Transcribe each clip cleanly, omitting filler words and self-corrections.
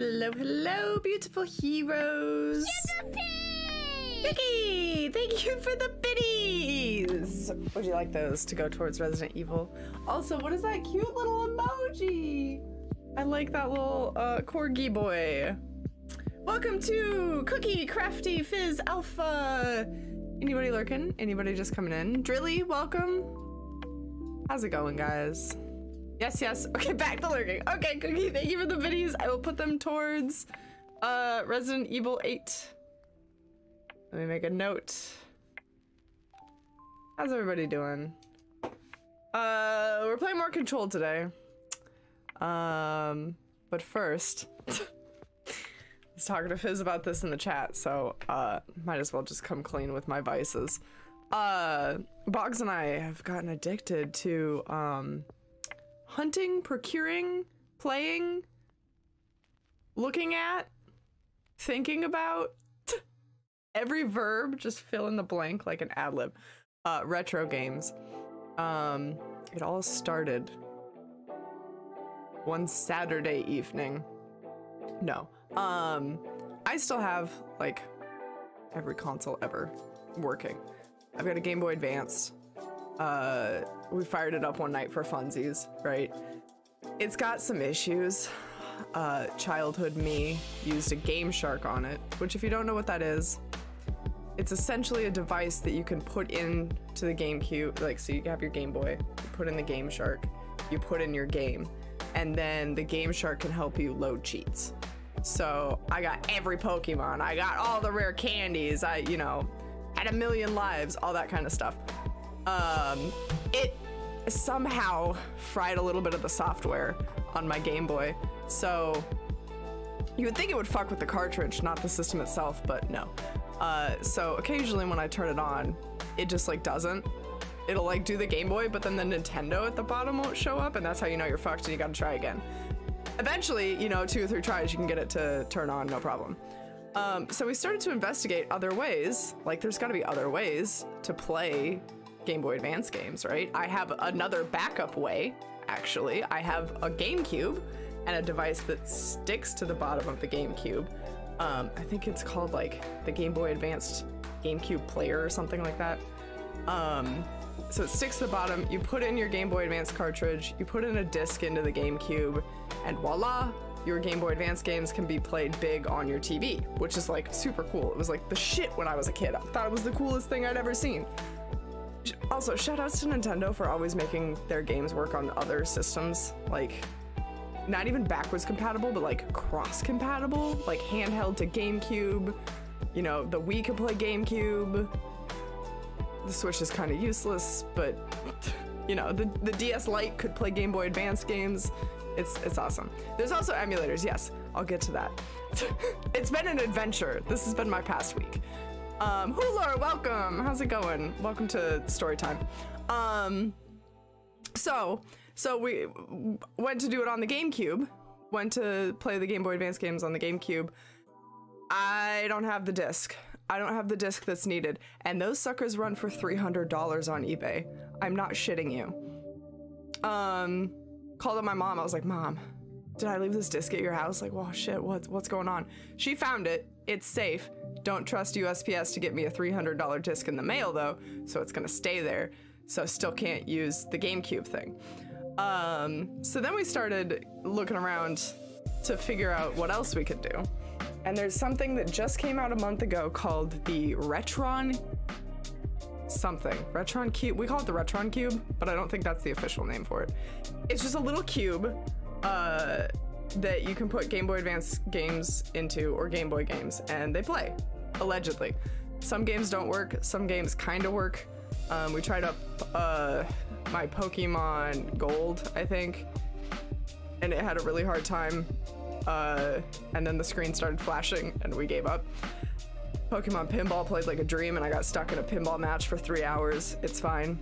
Hello, hello, beautiful heroes. Vicky, thank you for the biddies. Would you like those to go towards Resident Evil? Also, what is that cute little emoji? I like that little corgi boy. Welcome to Cookie Crafty Fizz Alpha. Anybody lurking? Anybody just coming in? Drilly, welcome. How's it going, guys? Yes, yes. Okay, back to lurking. Okay, Cookie, thank you for the biddies. I will put them towards Resident Evil 8. Let me make a note. How's everybody doing? We're playing more Control today. But first, I was talking to Fizz about this in the chat, so might as well just come clean with my vices. Boggs and I have gotten addicted to hunting, procuring, playing, looking at, thinking about. Every verb, just fill in the blank like an ad lib. Retro games. It all started one Saturday evening. No. I still have like every console ever working. I've got a Game Boy Advance. We fired it up one night for funsies, right? It's got some issues. Childhood me used a Game Shark on it, which if you don't know what that is, it's essentially a device that you can put into the GameCube, like, so you have your Game Boy, you put in the Game Shark, you put in your game, and then the Game Shark can help you load cheats. So I got every Pokemon, I got all the rare candies, I, you know, had 1,000,000 lives, all that kind of stuff. It somehow fried a little bit of the software on my Game Boy, so you would think it would fuck with the cartridge, not the system itself, but no. So occasionally when I turn it on, it just like doesn't. It'll like do the Game Boy, but then the Nintendo at the bottom won't show up, and that's how you know you're fucked and you gotta try again. Eventually, you know, 2 or 3 tries, you can get it to turn on, no problem. So we started to investigate other ways, like there's gotta be other ways to play Game Boy Advance games, right? I have another backup way, actually. I have a GameCube and a device that sticks to the bottom of the GameCube. I think it's called like the Game Boy Advanced GameCube Player or something like that. So it sticks to the bottom, you put in your Game Boy Advance cartridge, you put in a disc into the GameCube, and voila, your Game Boy Advance games can be played big on your TV, which is like super cool. It was like the shit when I was a kid. I thought it was the coolest thing I'd ever seen. Also, shout outs to Nintendo for always making their games work on other systems, like not even backwards compatible, but like cross compatible, like handheld to GameCube. You know, the Wii could play GameCube. The Switch is kind of useless, but you know, the DS Lite could play Game Boy Advance games. It's awesome. There's also emulators. Yes, I'll get to that. It's been an adventure. This has been my past week. Hooler, welcome. How's it going? Welcome to story time. So we went to do it on the GameCube, went to play the Game Boy Advance games on the GameCube. I don't have the disc. I don't have the disc that's needed. And those suckers run for $300 on eBay. I'm not shitting you. Called up my mom. I was like, Mom, did I leave this disc at your house? Like, well, shit, what's going on? She found it. It's safe. Don't trust USPS to get me a $300 disc in the mail though, so it's gonna stay there. So still can't use the GameCube thing. So then we started looking around to figure out what else we could do. And there's something that just came out a month ago called the Retron something. Retron Cube. We call it the Retron Cube, but I don't think that's the official name for it. It's just a little cube that you can put Game Boy Advance games into, or Game Boy games, and they play, allegedly. Some games don't work, some games kind of work. We tried up my Pokemon Gold, I think, and it had a really hard time. And then the screen started flashing and we gave up. Pokemon Pinball played like a dream and I got stuck in a pinball match for 3 hours. It's fine.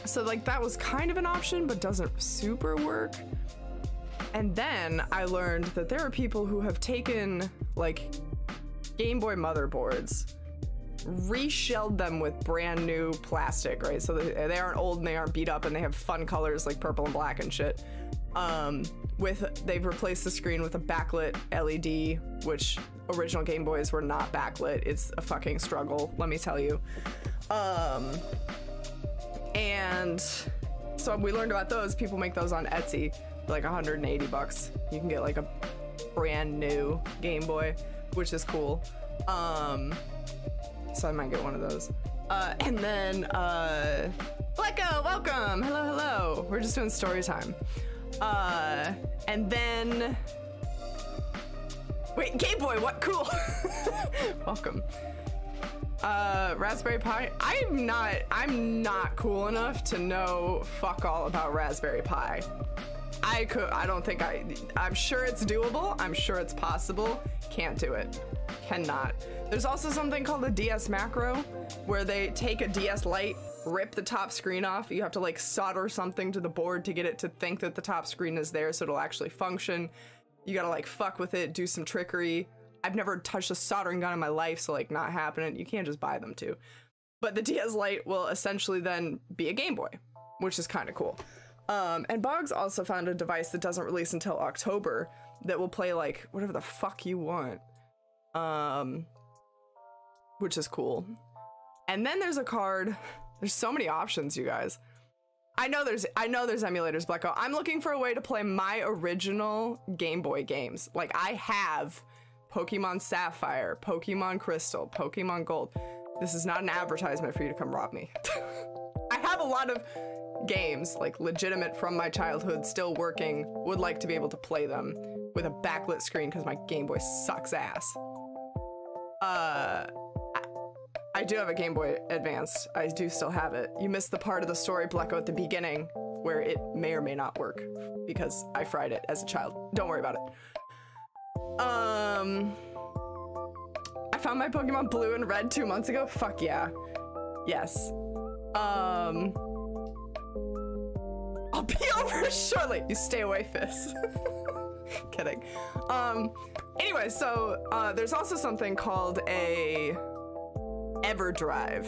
So like that was kind of an option, but doesn't super work. And then I learned that there are people who have taken like Game Boy motherboards, reshelled them with brand new plastic, right? So they aren't old and they aren't beat up and they have fun colors like purple and black and shit. They've replaced the screen with a backlit LED, which original Game Boys were not backlit. It's a fucking struggle, let me tell you. And so we learned about those. People make those on Etsy for like 180 bucks. You can get like a brand new Game Boy, which is cool. So I might get one of those. And then Blecko, welcome. Hello. We're just doing story time. And then wait, Game Boy, what? Cool. Welcome. Raspberry Pi. I'm not cool enough to know fuck all about Raspberry Pi. I'm sure it's doable. I'm sure it's possible. Can't do it. Cannot. There's also something called a DS macro where they take a DS Lite, rip the top screen off. You have to like solder something to the board to get it to think that the top screen is there so it'll actually function. You gotta like fuck with it, do some trickery. I've never touched a soldering gun in my life, so like not happening. You can't just buy them too. But the DS Lite will essentially then be a Game Boy, which is kind of cool. And Boggs also found a device that doesn't release until October that will play like whatever the fuck you want. Which is cool. And then there's a card. There's so many options, you guys. I know there's emulators, Blecko. I'm looking for a way to play my original Game Boy games. Like I have Pokemon Sapphire, Pokemon Crystal, Pokemon Gold. This is not an advertisement for you to come rob me. I have a lot of games, like legitimate from my childhood, still working, would like to be able to play them with a backlit screen because my Game Boy sucks ass. I do have a Game Boy Advance. I do still have it. You missed the part of the story, Blecko, at the beginning where it may or may not work because I fried it as a child. Don't worry about it. I found my Pokemon Blue and Red 2 months ago. Fuck yeah. Yes. I'll be over shortly. You stay away, Fizz. Kidding. Anyway, so there's also something called a EverDrive.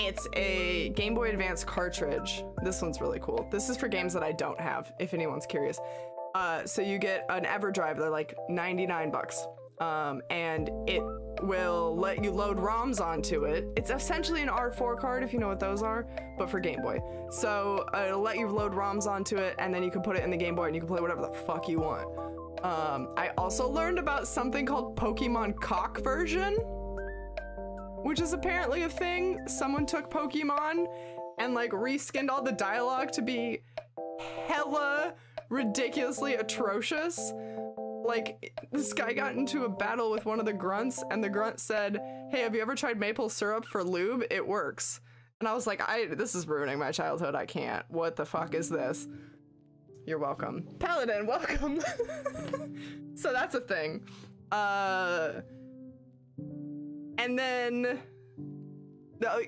It's a Game Boy Advance cartridge. This one's really cool. This is for games that I don't have, if anyone's curious. So you get an EverDrive. They're like 99 bucks. And it will let you load ROMs onto it. It's essentially an R4 card, if you know what those are, but for Game Boy. So it'll let you load ROMs onto it, and then you can put it in the Game Boy and you can play whatever the fuck you want. I also learned about something called Pokemon Cock version, which is apparently a thing. Someone took Pokemon and like reskinned all the dialogue to be hella ridiculously atrocious. Like, this guy got into a battle with one of the grunts, and the grunt said, "Hey, have you ever tried maple syrup for lube? It works." And I was like, this is ruining my childhood. I can't. What the fuck is this? You're welcome. Paladin, welcome. So that's a thing. And then,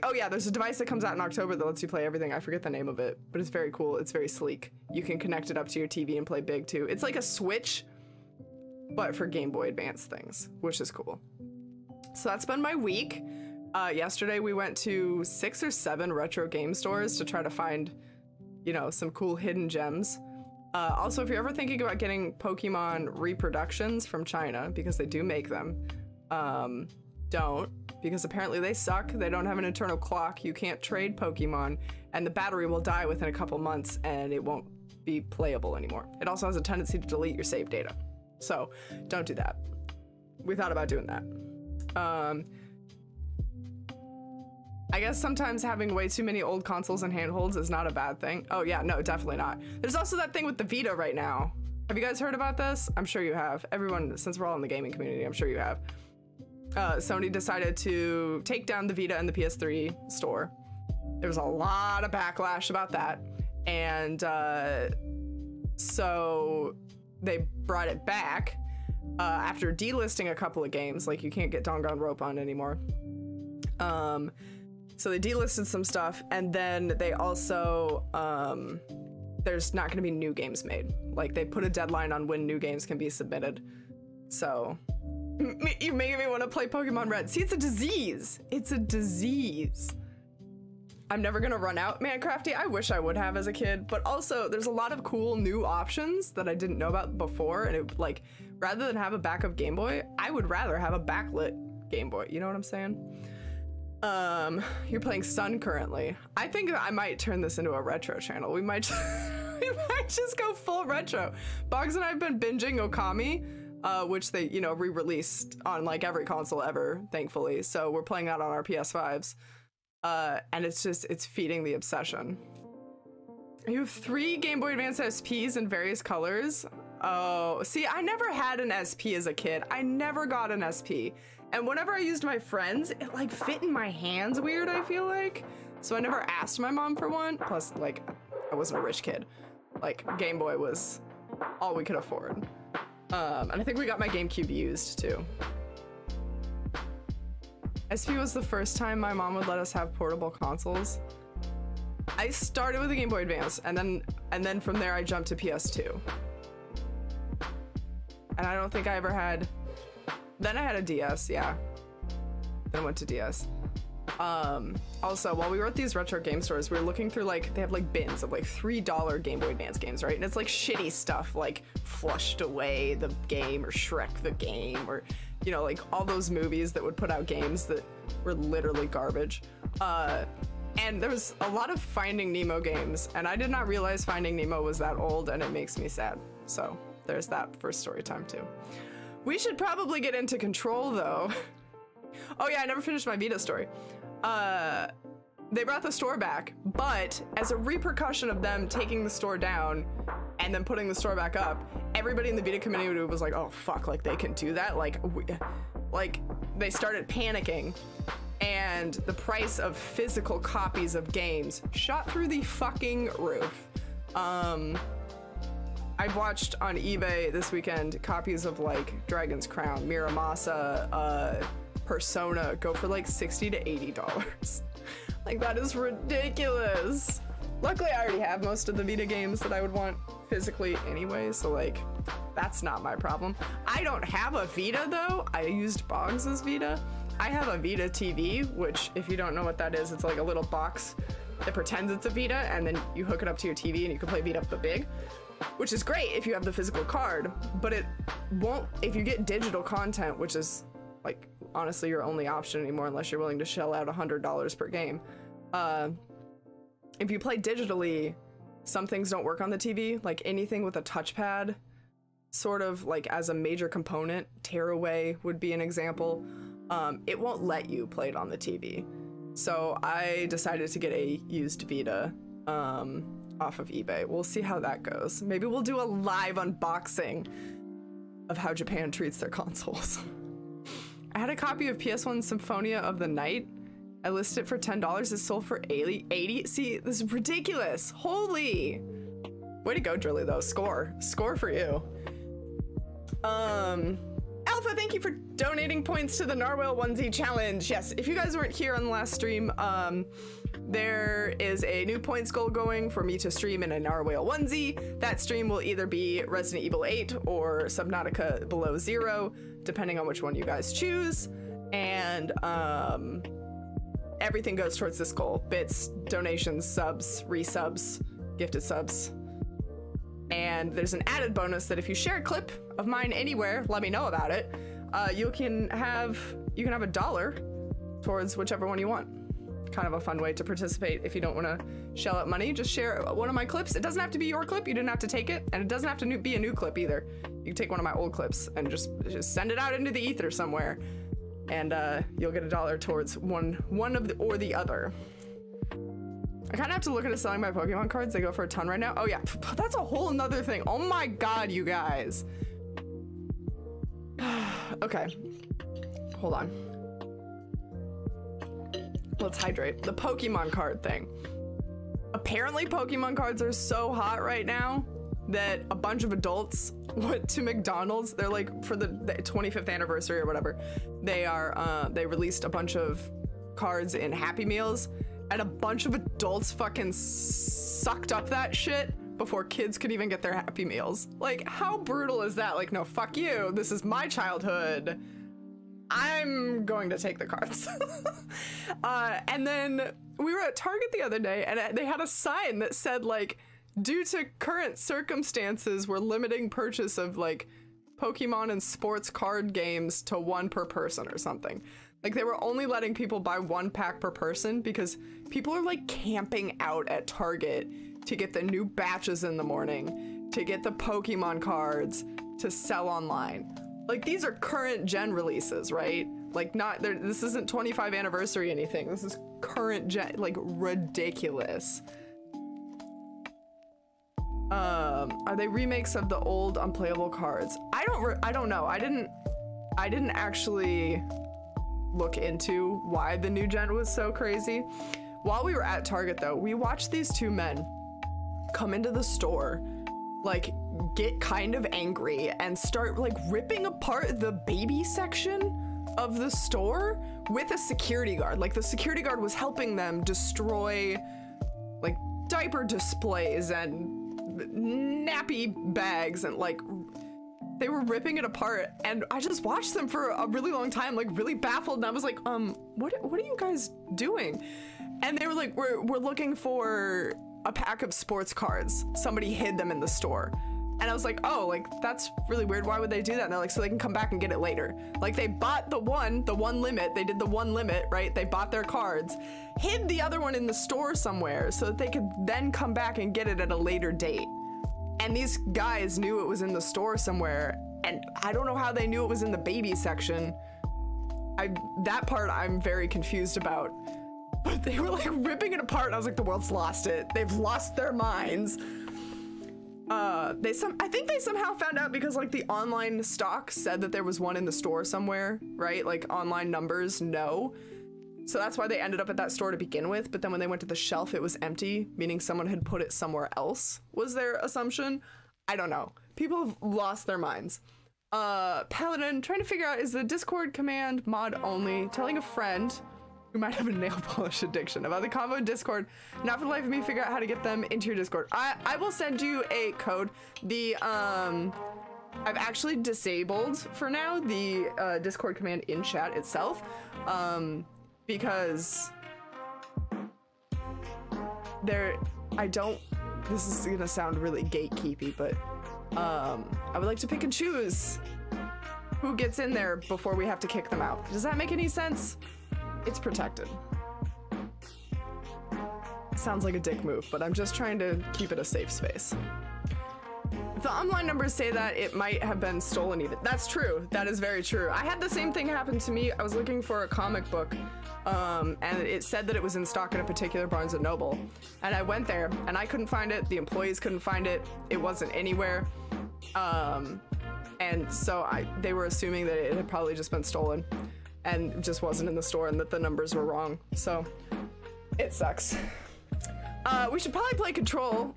oh yeah, there's a device that comes out in October that lets you play everything. I forget the name of it, but it's very cool. It's very sleek. You can connect it up to your TV and play big too. It's like a Switch, but for Game Boy Advance things, which is cool. So that's been my week. Yesterday we went to 6 or 7 retro game stores to try to find, you know, some cool hidden gems. Also, if you're ever thinking about getting Pokemon reproductions from China, because they do make them, don't, because apparently they suck. They don't have an internal clock. You can't trade Pokemon, and the battery will die within a couple months and it won't be playable anymore. It also has a tendency to delete your save data. So don't do that. We thought about doing that. I guess sometimes having way too many old consoles and handholds is not a bad thing. Oh yeah, no, definitely not. There's also that thing with the Vita right now. Have you guys heard about this? I'm sure you have. Everyone, since we're all in the gaming community, I'm sure you have. Sony decided to take down the Vita and the PS3 store. There was a lot of backlash about that. And so they brought it back after delisting a couple of games. Like, you can't get Danganronpa anymore. So they delisted some stuff, and then they also, there's not gonna be new games made. Like, they put a deadline on when new games can be submitted. So, you made me want to play Pokemon Red. See, it's a disease. It's a disease. I'm never gonna run out. Man, Crafty, I wish I would have as a kid, but also there's a lot of cool new options that I didn't know about before, and it, like, rather than have a backup Game Boy, I would rather have a backlit Game Boy. You know what I'm saying? You're playing Sun currently. I think I might turn this into a retro channel. We might we might just go full retro. Boggs and I have been binging Okami, which they, you know, re-released on like every console ever, thankfully. So we're playing that on our PS5s. And it's feeding the obsession. You have 3 Game Boy Advance SPs in various colors. Oh, see, I never had an SP as a kid. I never got an SP. And whenever I used my friends, it like fit in my hands weird, I feel like. So I never asked my mom for one. Plus, like, I wasn't a rich kid. Like, Game Boy was all we could afford. And I think we got my GameCube used too. SP was the first time my mom would let us have portable consoles. I started with the Game Boy Advance, and then from there I jumped to PS2. And I don't think I ever had. Then I had a DS, yeah. Then went to DS. Also, while we were at these retro game stores, we were looking through, like, they have like bins of like $3 Game Boy Advance games, right? And it's like shitty stuff, like Flushed Away the game, or Shrek the game, or, you know, like all those movies that would put out games that were literally garbage. And there was a lot of Finding Nemo games, and I did not realize Finding Nemo was that old, and it makes me sad. So there's that for story time too. We should probably get into Control though. Oh yeah, I never finished my Vita story. They brought the store back, but as a repercussion of them taking the store down and then putting the store back up, everybody in the Vita community was like, oh fuck, like they can do that? Like they started panicking, and the price of physical copies of games shot through the fucking roof. I've watched on eBay this weekend copies of like Dragon's Crown, Miramasa, Persona go for like $60 to $80. Like, that is ridiculous. Luckily, I already have most of the Vita games that I would want physically anyway, so like, that's not my problem. I don't have a Vita though. I used Boggs's Vita. I have a Vita TV, which if you don't know what that is, it's like a little box that pretends it's a Vita, and then you hook it up to your TV and you can play Vita up the big, which is great if you have the physical card, but it won't if you get digital content, which is like honestly your only option anymore unless you're willing to shell out $100 per game. If you play digitally, some things don't work on the TV, like anything with a touchpad, sort of like as a major component. Tearaway would be an example. It won't let you play it on the TV. So I decided to get a used Vita off of eBay. We'll see how that goes. Maybe we'll do a live unboxing of how Japan treats their consoles. I had a copy of PS1 Symphonia of the Night. I listed it for $10. It sold for 80. See, this is ridiculous. Holy. Way to go, Drilly, though. Score for you. Alpha, thank you for donating points to the Narwhal onesie challenge. Yes, if you guys weren't here on the last stream, there is a new points goal going for me to stream in a Narwhal onesie. That stream will either be Resident Evil 8 or Subnautica Below Zero, depending on which one you guys choose. And everything goes towards this goal. Bits, donations, subs, resubs, gifted subs. And there's an added bonus that if you share a clip of mine anywhere, let me know about it. You can have $1 towards whichever one you want. Kind of a fun way to participate if you don't want to shell out money. Just share one of my clips. It doesn't have to be your clip. You didn't have to take it, and it doesn't have to be a new clip either. You can take one of my old clips and just send it out into the ether somewhere, and you'll get $1 towards one of the or the other. I kind of have to look into selling my Pokemon cards. They go for a ton right now. Oh yeah, that's a whole nother thing. Oh my god, you guys. Okay, hold on. Let's hydrate. The Pokemon card thing. Apparently Pokemon cards are so hot right now that a bunch of adults went to McDonald's. They're like, for the 25th anniversary or whatever, they released a bunch of cards in Happy Meals, and a bunch of adults fucking sucked up that shit before kids could even get their Happy Meals. Like, how brutal is that? Like, no, fuck you. This is my childhood. I'm going to take the cards. And then we were at Target the other day, and they had a sign that said, like, due to current circumstances, we're limiting purchase of, like, Pokemon and sports card games to 1 per person or something. Like, they were only letting people buy 1 pack per person because people are, like, camping out at Target to get the new batches in the morning, to get the Pokemon cards, to sell online. Like, these are current gen releases, right? Like, this isn't 25 anniversary anything. This is current gen, like, ridiculous. Are they remakes of the old unplayable cards? I don't know. I didn't actually look into why the new gen was so crazy. While we were at Target though, we watched these 2 men come into the store, like, get kind of angry and start, like, ripping apart the baby section of the store with a security guard. Like, the security guard was helping them destroy, like, diaper displays and nappy bags, and, like, they were ripping it apart, and I just watched them for a really long time, like, really baffled, and I was like, what are you guys doing? And they were like, we're looking for a pack of sports cards. Somebody hid them in the store. And I was like, oh, like, that's really weird. Why would they do that? And they're like, so they can come back and get it later. Like, they bought the one limit. They did the 1 limit, right? They bought their cards, hid the other one in the store somewhere so that they could then come back and get it at a later date. And these guys knew it was in the store somewhere. And I don't know how they knew it was in the baby section. That part I'm very confused about. But they were, like, ripping it apart, and I was like, the world's lost it. They've lost their minds. I think they somehow found out because, like, the online stock said that there was one in the store somewhere, right? Like, online numbers, no. So that's why they ended up at that store to begin with, but then when they went to the shelf, it was empty, meaning someone had put it somewhere else, was their assumption. I don't know. People have lost their minds. Paladin, trying to figure out, is the Discord command mod only? Telling a friend who might have a nail polish addiction about the combo in Discord. Not for the life of me figure out how to get them into your Discord. I will send you a code. I've actually disabled for now the Discord command in chat itself, because this is gonna sound really gatekeepy, but I would like to pick and choose who gets in there before we have to kick them out. Does that make any sense? It's protected. Sounds like a dick move, but I'm just trying to keep it a safe space. If the online numbers say that, it might have been stolen even. That's true. That is very true. I had the same thing happen to me. I was looking for a comic book, and it said that it was in stock at a particular Barnes & Noble. And I went there, and I couldn't find it. The employees couldn't find it. It wasn't anywhere. And so they were assuming that it had probably just been stolen and just wasn't in the store, and that the numbers were wrong. So it sucks. We should probably play Control.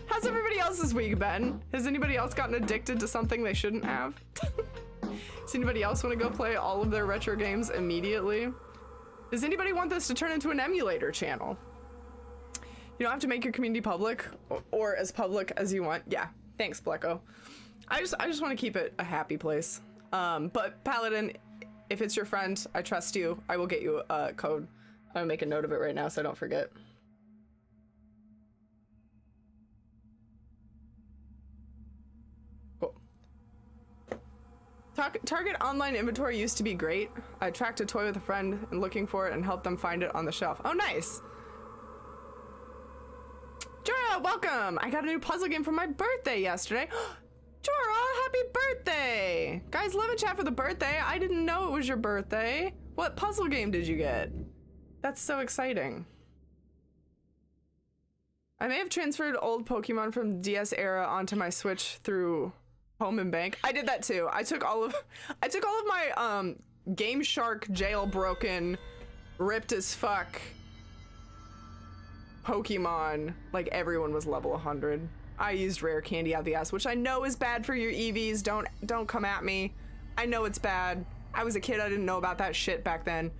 How's everybody else's week been? Has anybody else gotten addicted to something they shouldn't have? Does anybody else want to go play all of their retro games immediately? Does anybody want this to turn into an emulator channel? You don't have to make your community public, or as public as you want. Yeah, thanks, Blecko. I just want to keep it a happy place. But Paladin, if it's your friend, I trust you. I will get you a code. I'm gonna make a note of it right now so I don't forget. Cool. Target online inventory used to be great. I tracked a toy with a friend and looking for it and helped them find it on the shelf. Oh, nice. Jora, welcome. I got a new puzzle game for my birthday yesterday. Jora, happy birthday! Guys, love and chat for the birthday. I didn't know it was your birthday. What puzzle game did you get? That's so exciting. I may have transferred old Pokemon from DS era onto my Switch through Home and Bank. I did that too. I took all of my Game Shark jailbroken, ripped as fuck Pokemon. Like, everyone was level 100. I used rare candy out the ass, which I know is bad for your EVs. Don't come at me. I know it's bad. I was a kid. I didn't know about that shit back then.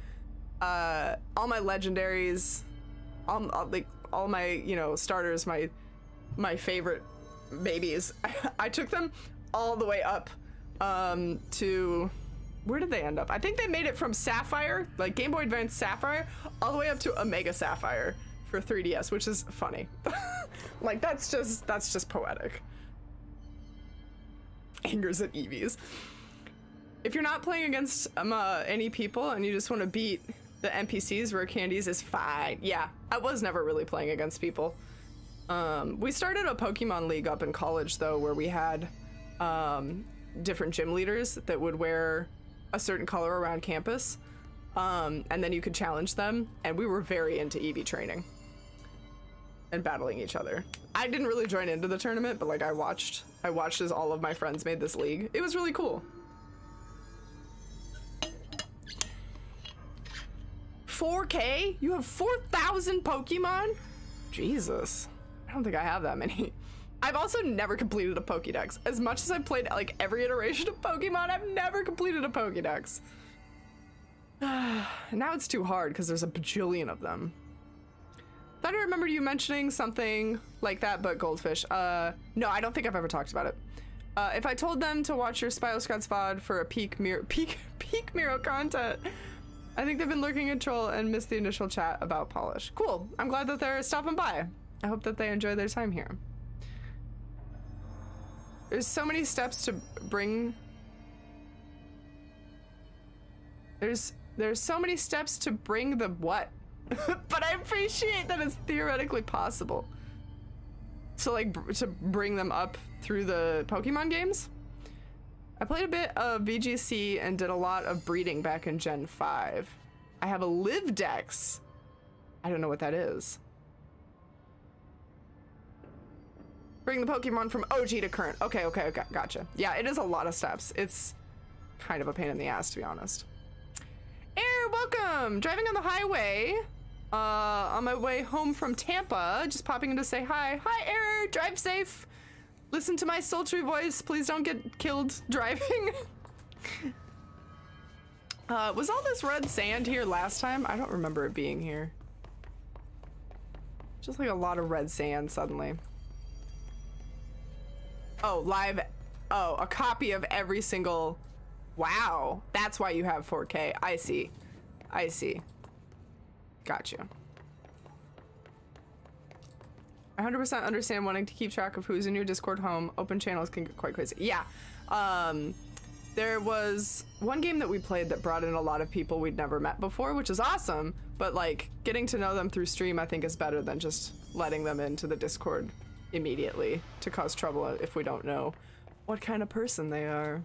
All my legendaries, all my, you know, starters, my favorite babies, I took them all the way up to Where did they end up? I think they made it from Sapphire, like Game Boy Advance Sapphire, all the way up to Omega Sapphire for 3DS, which is funny. Like that's just poetic. Angers at Eevees. If you're not playing against any people and you just want to beat the NPCs, Rare Candies is fine. Yeah, I was never really playing against people. We started a Pokemon League up in college though, where we had different gym leaders that would wear a certain color around campus, and then you could challenge them, and we were very into EV training and battling each other. I didn't really join into the tournament, but like I watched as all of my friends made this league. It was really cool. 4K? You have 4,000 Pokemon? Jesus. I don't think I have that many. I've also never completed a Pokédex. As much as I've played like every iteration of Pokemon, I've never completed a Pokédex. Now it's too hard because there's a bajillion of them. Thought I remembered you mentioning something like that, but Goldfish. No, I don't think I've ever talked about it. If I told them to watch your Spyoscots VOD for a peak Miro content, I think they've been lurking in troll and missed the initial chat about polish. Cool. I'm glad that they're stopping by. I hope that they enjoy their time here. There's so many steps to bring... There's so many steps to bring the what? But I appreciate that it's theoretically possible. So like to bring them up through the Pokemon games? I played a bit of VGC and did a lot of breeding back in Gen 5. I have a Live Dex. I don't know what that is. Bring the Pokemon from OG to current. Okay, gotcha. Yeah, it is a lot of steps. It's kind of a pain in the ass, to be honest. Air, welcome! Driving on the highway. On my way home from Tampa, just popping in to say hi. Hi, Air! Drive safe! Listen to my sultry voice. Please don't get killed driving. Was all this red sand here last time? I don't remember it being here. Just like a lot of red sand suddenly. Oh, live. Oh, a copy of every single. Wow. That's why you have 4K. I see. I see. Gotcha. 100% understand wanting to keep track of who's in your Discord home. Open channels can get quite crazy. Yeah. There was one game that we played that brought in a lot of people we'd never met before, which is awesome. But like getting to know them through stream, I think is better than just letting them into the Discord immediately to cause trouble if we don't know what kind of person they are.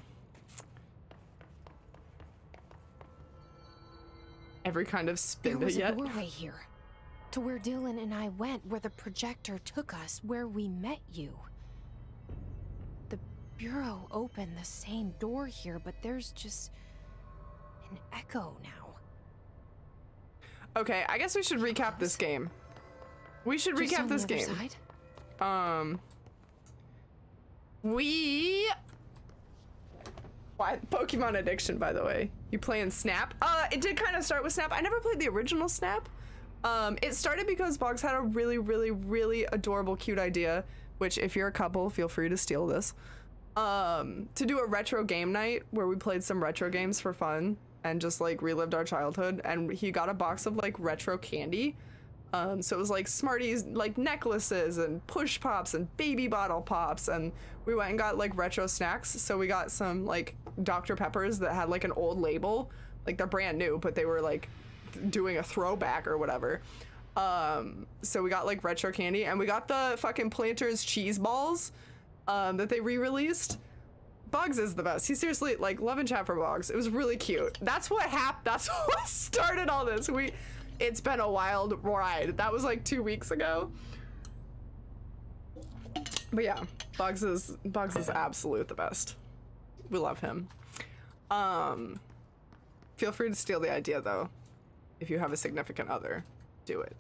Every kind of spin There was yet. a doorway here, to where Dylan and I went, where the projector took us, where we met you. The Bureau opened the same door here, but there's just an echo now. Okay, I guess we should recap this game. We should recap this game. Side? Why Pokemon addiction, by the way? You playing Snap? It did kind of start with Snap. I never played the original Snap. It started because Boggs had a really adorable, cute idea, which if you're a couple, feel free to steal this. To do a retro game night where we played some retro games for fun and just like relived our childhood. And he got a box of like retro candy. So it was like Smarties, like necklaces and push pops and baby bottle pops. And we went and got like retro snacks. So we got some like Dr. Peppers that had like an old label, like they're brand new, but they were like doing a throwback or whatever. So we got like retro candy, and we got the fucking Planters cheese balls that they re-released. Boggs is the best. He seriously, like, love and chat for Boggs. It was really cute. That's what happened. That's what started all this. It's been a wild ride. That was like 2 weeks ago. But yeah, Boggs is absolute the best. We love him. Feel free to steal the idea though. If you have a significant other, do it.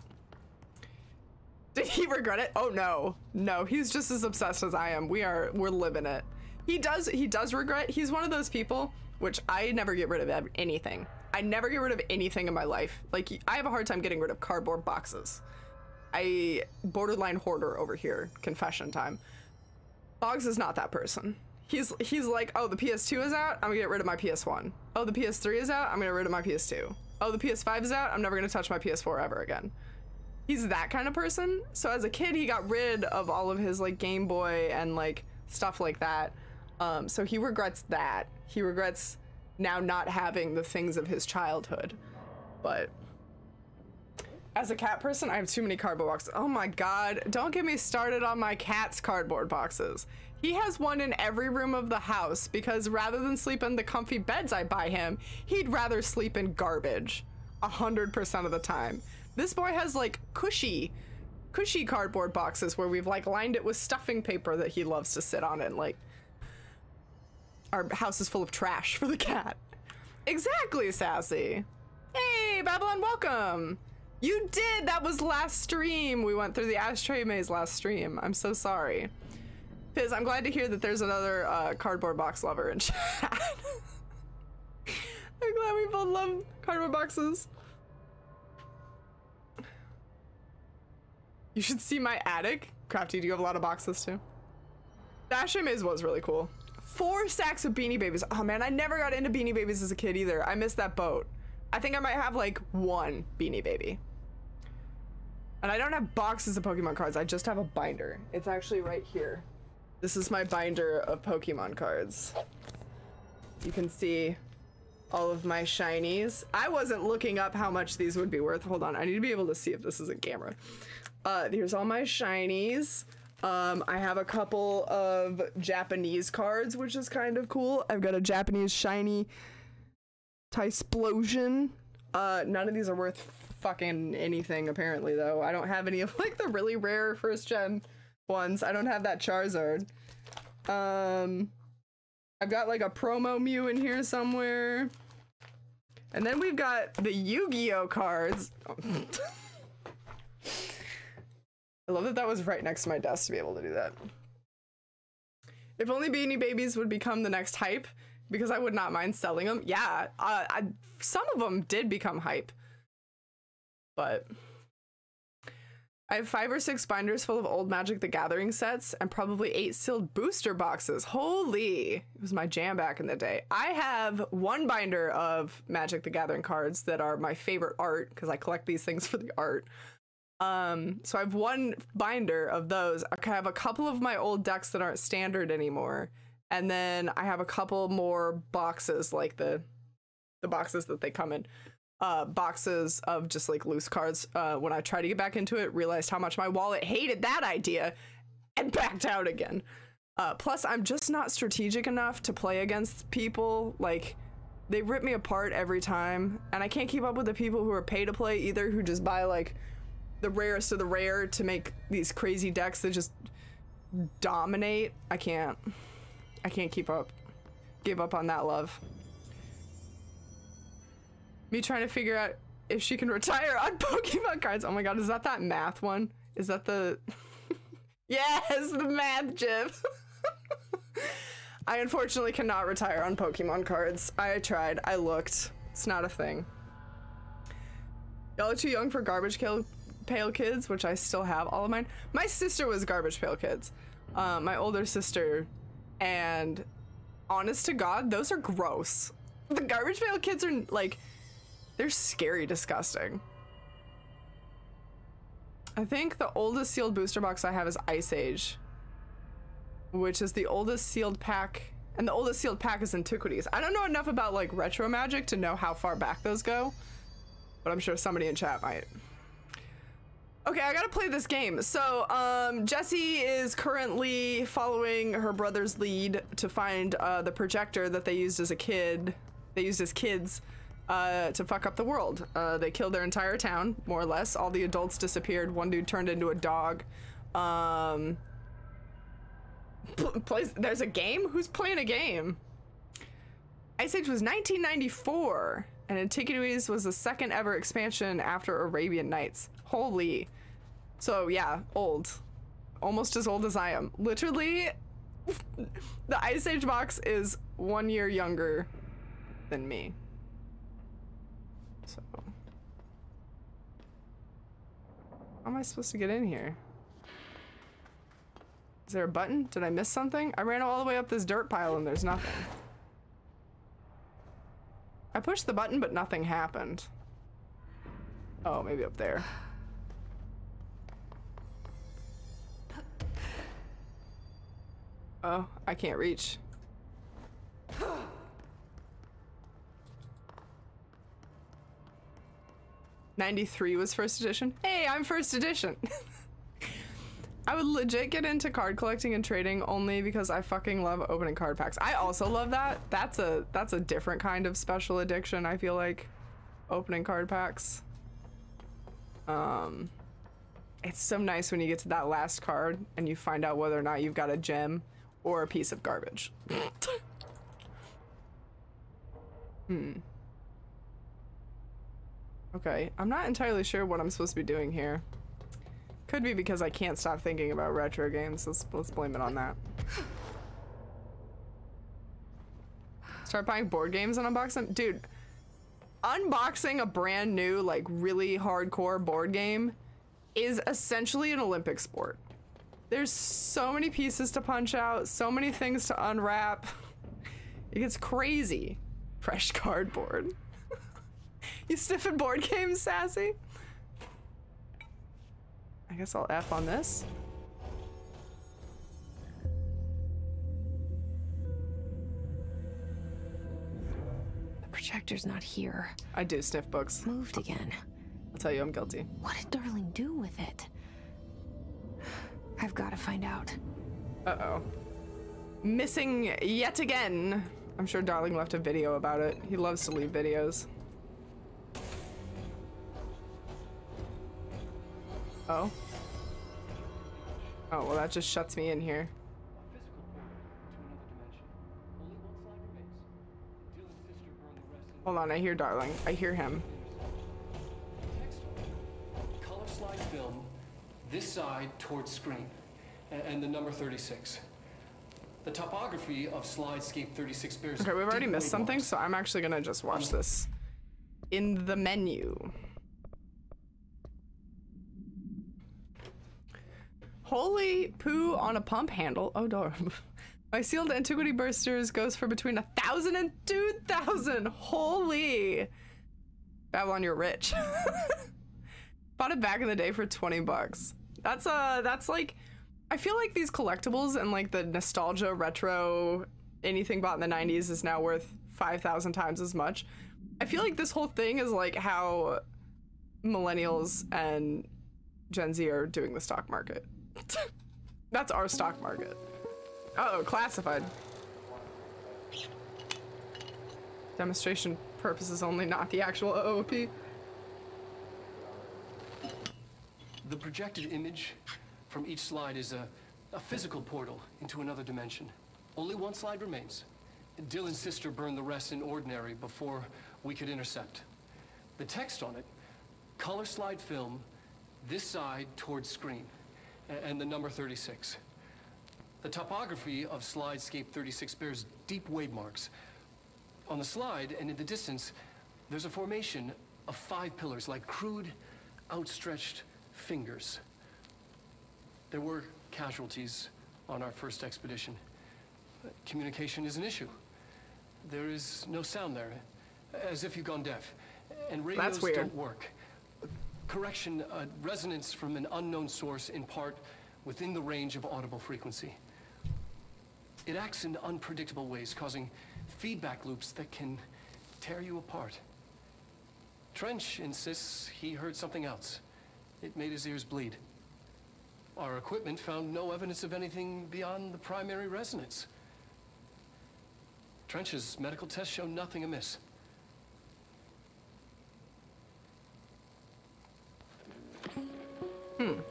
Did he regret it? Oh no. No, he's just as obsessed as I am. We're living it. He does regret. He's one of those people, which I never get rid of anything. I never get rid of anything in my life. Like, I have a hard time getting rid of cardboard boxes. Borderline hoarder over here. Confession time. Boggs is not that person. He's like, oh, the PS2 is out, I'm gonna get rid of my PS1. Oh, the PS3 is out, I'm gonna get rid of my PS2. Oh, the PS5 is out, I'm never gonna touch my PS4 ever again. He's that kind of person. So as a kid, he got rid of all of his like Game Boy and like stuff like that. So he regrets that. He regrets now not having the things of his childhood. But as a cat person, I have too many cardboard boxes. Oh my God, don't get me started on my cat's cardboard boxes. He has one in every room of the house because rather than sleep in the comfy beds I buy him, he'd rather sleep in garbage 100% of the time. This boy has like cushy cardboard boxes where we've like lined it with stuffing paper that he loves to sit on it. Like, our house is full of trash for the cat. Exactly, Sassy. Hey, Babylon, welcome. You did, that was last stream. We went through the ashtray maze last stream. I'm so sorry. Fizz, I'm glad to hear that there's another cardboard box lover in chat. I'm glad we both love cardboard boxes. You should see my attic. Crafty, do you have a lot of boxes too? The ashtray maze was really cool. 4 stacks of Beanie Babies. Oh man, I never got into Beanie Babies as a kid either. I missed that boat. I think I might have like 1 Beanie Baby. And I don't have boxes of Pokemon cards. I just have a binder. It's actually right here. This is my binder of Pokemon cards. You can see all of my shinies. I wasn't looking up how much these would be worth. Hold on, I need to be able to see if this is a camera. Here's all my shinies. I have a couple of Japanese cards, which is kind of cool. I've got a Japanese shiny Tysplosion. None of these are worth fucking anything apparently though. I don't have any of like the really rare first gen ones. I don't have that Charizard. I've got like a promo Mew in here somewhere. And then we've got the Yu-Gi-Oh cards. I love that that was right next to my desk to be able to do that. If only Beanie Babies would become the next hype, because I would not mind selling them. Yeah, some of them did become hype. But I have 5 or 6 binders full of old Magic the Gathering sets and probably 8 sealed booster boxes. Holy, it was my jam back in the day. I have 1 binder of Magic the Gathering cards that are my favorite art because I collect these things for the art. So I have 1 binder of those. I have a couple of my old decks that aren't standard anymore. And then I have a couple more boxes, like the boxes that they come in. Boxes of just like loose cards. When I tried to get back into it, realized how much my wallet hated that idea and backed out again. Plus, I'm just not strategic enough to play against people. Like, they rip me apart every time. And I can't keep up with the people who are pay to play either, who just buy like the rarest of the rare to make these crazy decks that just dominate. I can't keep up. Give up on that love. Me trying to figure out if she can retire on Pokemon cards. Oh my god, is that math one? Is that the... Yes, the math gif. I unfortunately cannot retire on Pokemon cards. I tried, I looked. It's not a thing. Y'all are too young for Garbage Pail Kids, which I still have all of mine. My sister was Garbage Pail Kids. My older sister, and honest to God, those are gross. The Garbage Pail Kids are like, they're scary, disgusting. I think the oldest sealed booster box I have is Ice Age, which is the oldest sealed pack, and the oldest sealed pack is Antiquities. I don't know enough about like retro Magic to know how far back those go, but I'm sure somebody in chat might. Okay, I gotta play this game. So, Jessie is currently following her brother's lead to find the projector that they used as a kid. They used as kids to fuck up the world. They killed their entire town, more or less. All the adults disappeared. One dude turned into a dog. There's a game? Who's playing a game? Ice Age was 1994, and Antiquities was the second ever expansion after Arabian Nights. Holy. So yeah, old. Almost as old as I am. Literally, the Ice Age box is 1 year younger than me. So, how am I supposed to get in here? Is there a button? Did I miss something? I ran all the way up this dirt pile and there's nothing. I pushed the button, but nothing happened. Oh, maybe up there. Oh, I can't reach. 93 was first edition. Hey, I'm first edition. I would legit get into card collecting and trading only because I fucking love opening card packs. I also love that. That's a different kind of special addiction, I feel like. Opening card packs. It's so nice when you get to that last card and you find out whether or not you've got a gem or a piece of garbage. Okay, I'm not entirely sure what I'm supposed to be doing here. Could be because I can't stop thinking about retro games. Let's blame it on that. Start buying board games and unbox them? Dude, unboxing a brand new, like, really hardcore board game is essentially an Olympic sport. There's so many pieces to punch out, so many things to unwrap. It gets crazy. Fresh cardboard. You sniffing board games, Sassy? I guess I'll F on this. The projector's not here. I do sniff books. Moved again. I'll tell you, I'm guilty. What did Darling do with it? I've got to find out. Uh-oh. Missing yet again. I'm sure Darling left a video about it. He loves to leave videos. Oh. Oh, well that just shuts me in here. Hold on, I hear Darling. I hear him. Color slide film, this side towards screen, and the number 36. The topography of Slidescape 36 bears. Okay, we've already missed something, so I'm actually gonna just watch this in the menu. Holy poo on a pump handle. Oh, darn. My sealed antiquity bursters goes for between 1,000 and 2,000. Holy. Babylon, you're rich. Bought it back in the day for 20 bucks. That's like, I feel like these collectibles and like the nostalgia retro, anything bought in the 90s is now worth 5,000 times as much. I feel like this whole thing is like how millennials and Gen Z are doing the stock market. That's our stock market. Uh-oh, classified. Demonstration purposes only, not the actual OOP. The projected image from each slide is a physical portal into another dimension. Only one slide remains. Dylan's sister burned the rest in ordinary before we could intercept. The text on it, color slide film, this side towards screen, and the number 36. The topography of Slidescape 36 bears deep wave marks. On the slide and in the distance, there's a formation of 5 pillars like crude, outstretched fingers. There were casualties on our first expedition. Communication is an issue. There is no sound there, as if you've gone deaf. And radios don't work. Correction, resonance from an unknown source, in part within the range of audible frequency. It acts in unpredictable ways, causing feedback loops that can tear you apart. Trench insists he heard something else. It made his ears bleed. Our equipment found no evidence of anything beyond the primary resonance. Trench's medical tests show nothing amiss.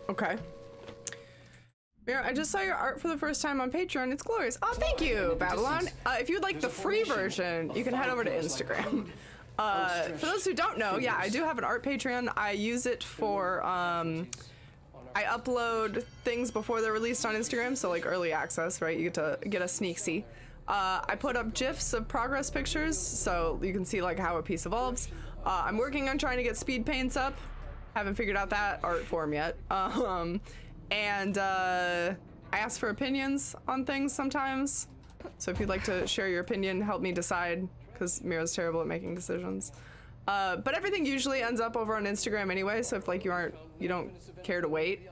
Okay. Miro, I just saw your art for the first time on Patreon. It's glorious. Oh, thank you, Babylon. If you'd like the free version, you can head over to Instagram. For those who don't know, yeah, I do have an art Patreon. I use it for, I upload things before they're released on Instagram, so like early access, right? You get to get a sneak see. I put up GIFs of progress pictures, so you can see like how a piece evolves. I'm working on trying to get speed paints up. Haven't figured out that art form yet. I ask for opinions on things sometimes. So if you'd like to share your opinion, help me decide, because Miro's terrible at making decisions. But everything usually ends up over on Instagram anyway, so if like you don't care to wait,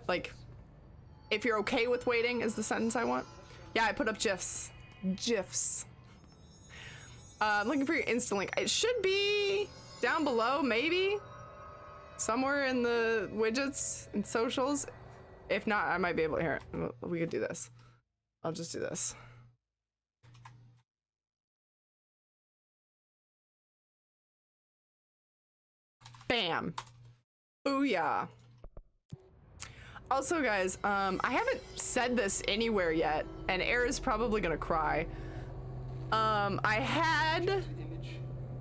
like if you're okay with waiting is the sentence I want. Yeah, I put up GIFs. GIFs. I'm looking for your Insta link. It should be down below, maybe? Somewhere in the widgets and socials. If not, I might be able to hear it. We could do this. I'll just do this. Bam. Booyah. Also, guys, I haven't said this anywhere yet, and Air is probably gonna cry. I had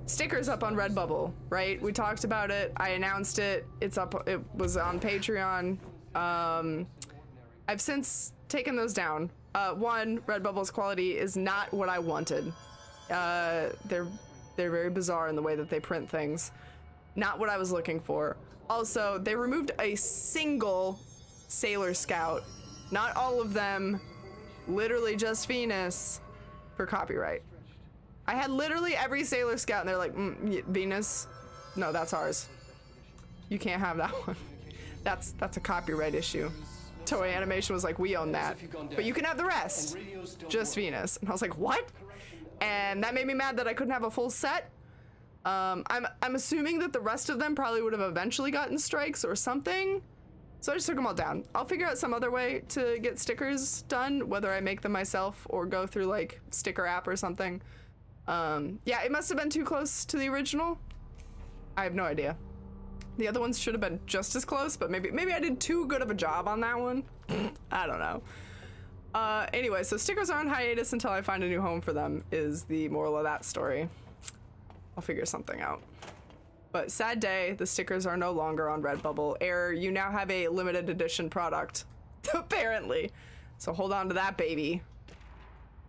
stickers up on Redbubble, right? We talked about it. I announced it. It's up. It was on Patreon. I've since taken those down. One, Redbubble's quality is not what I wanted. They're very bizarre in the way that they print things. Not what I was looking for. Also, they removed a single Sailor Scout. Not all of them. Literally just Venus for copyright. I had literally every Sailor Scout and they're like, Venus? No, that's ours. You can't have that one. That's a copyright issue. Toei Animation was like, we own that. But you can have the rest. Just Venus. And I was like, what? And that made me mad that I couldn't have a full set. I'm assuming that the rest of them probably would have eventually gotten strikes or something. So I just took them all down. I'll figure out some other way to get stickers done, whether I make them myself or go through like sticker app or something. Yeah, it must have been too close to the original. I have no idea. The other ones should have been just as close, but maybe I did too good of a job on that one. I don't know. Anyway, so stickers are on hiatus until I find a new home for them is the moral of that story. I'll figure something out. But sad day, the stickers are no longer on Redbubble. Error, you now have a limited edition product, apparently. So hold on to that, baby.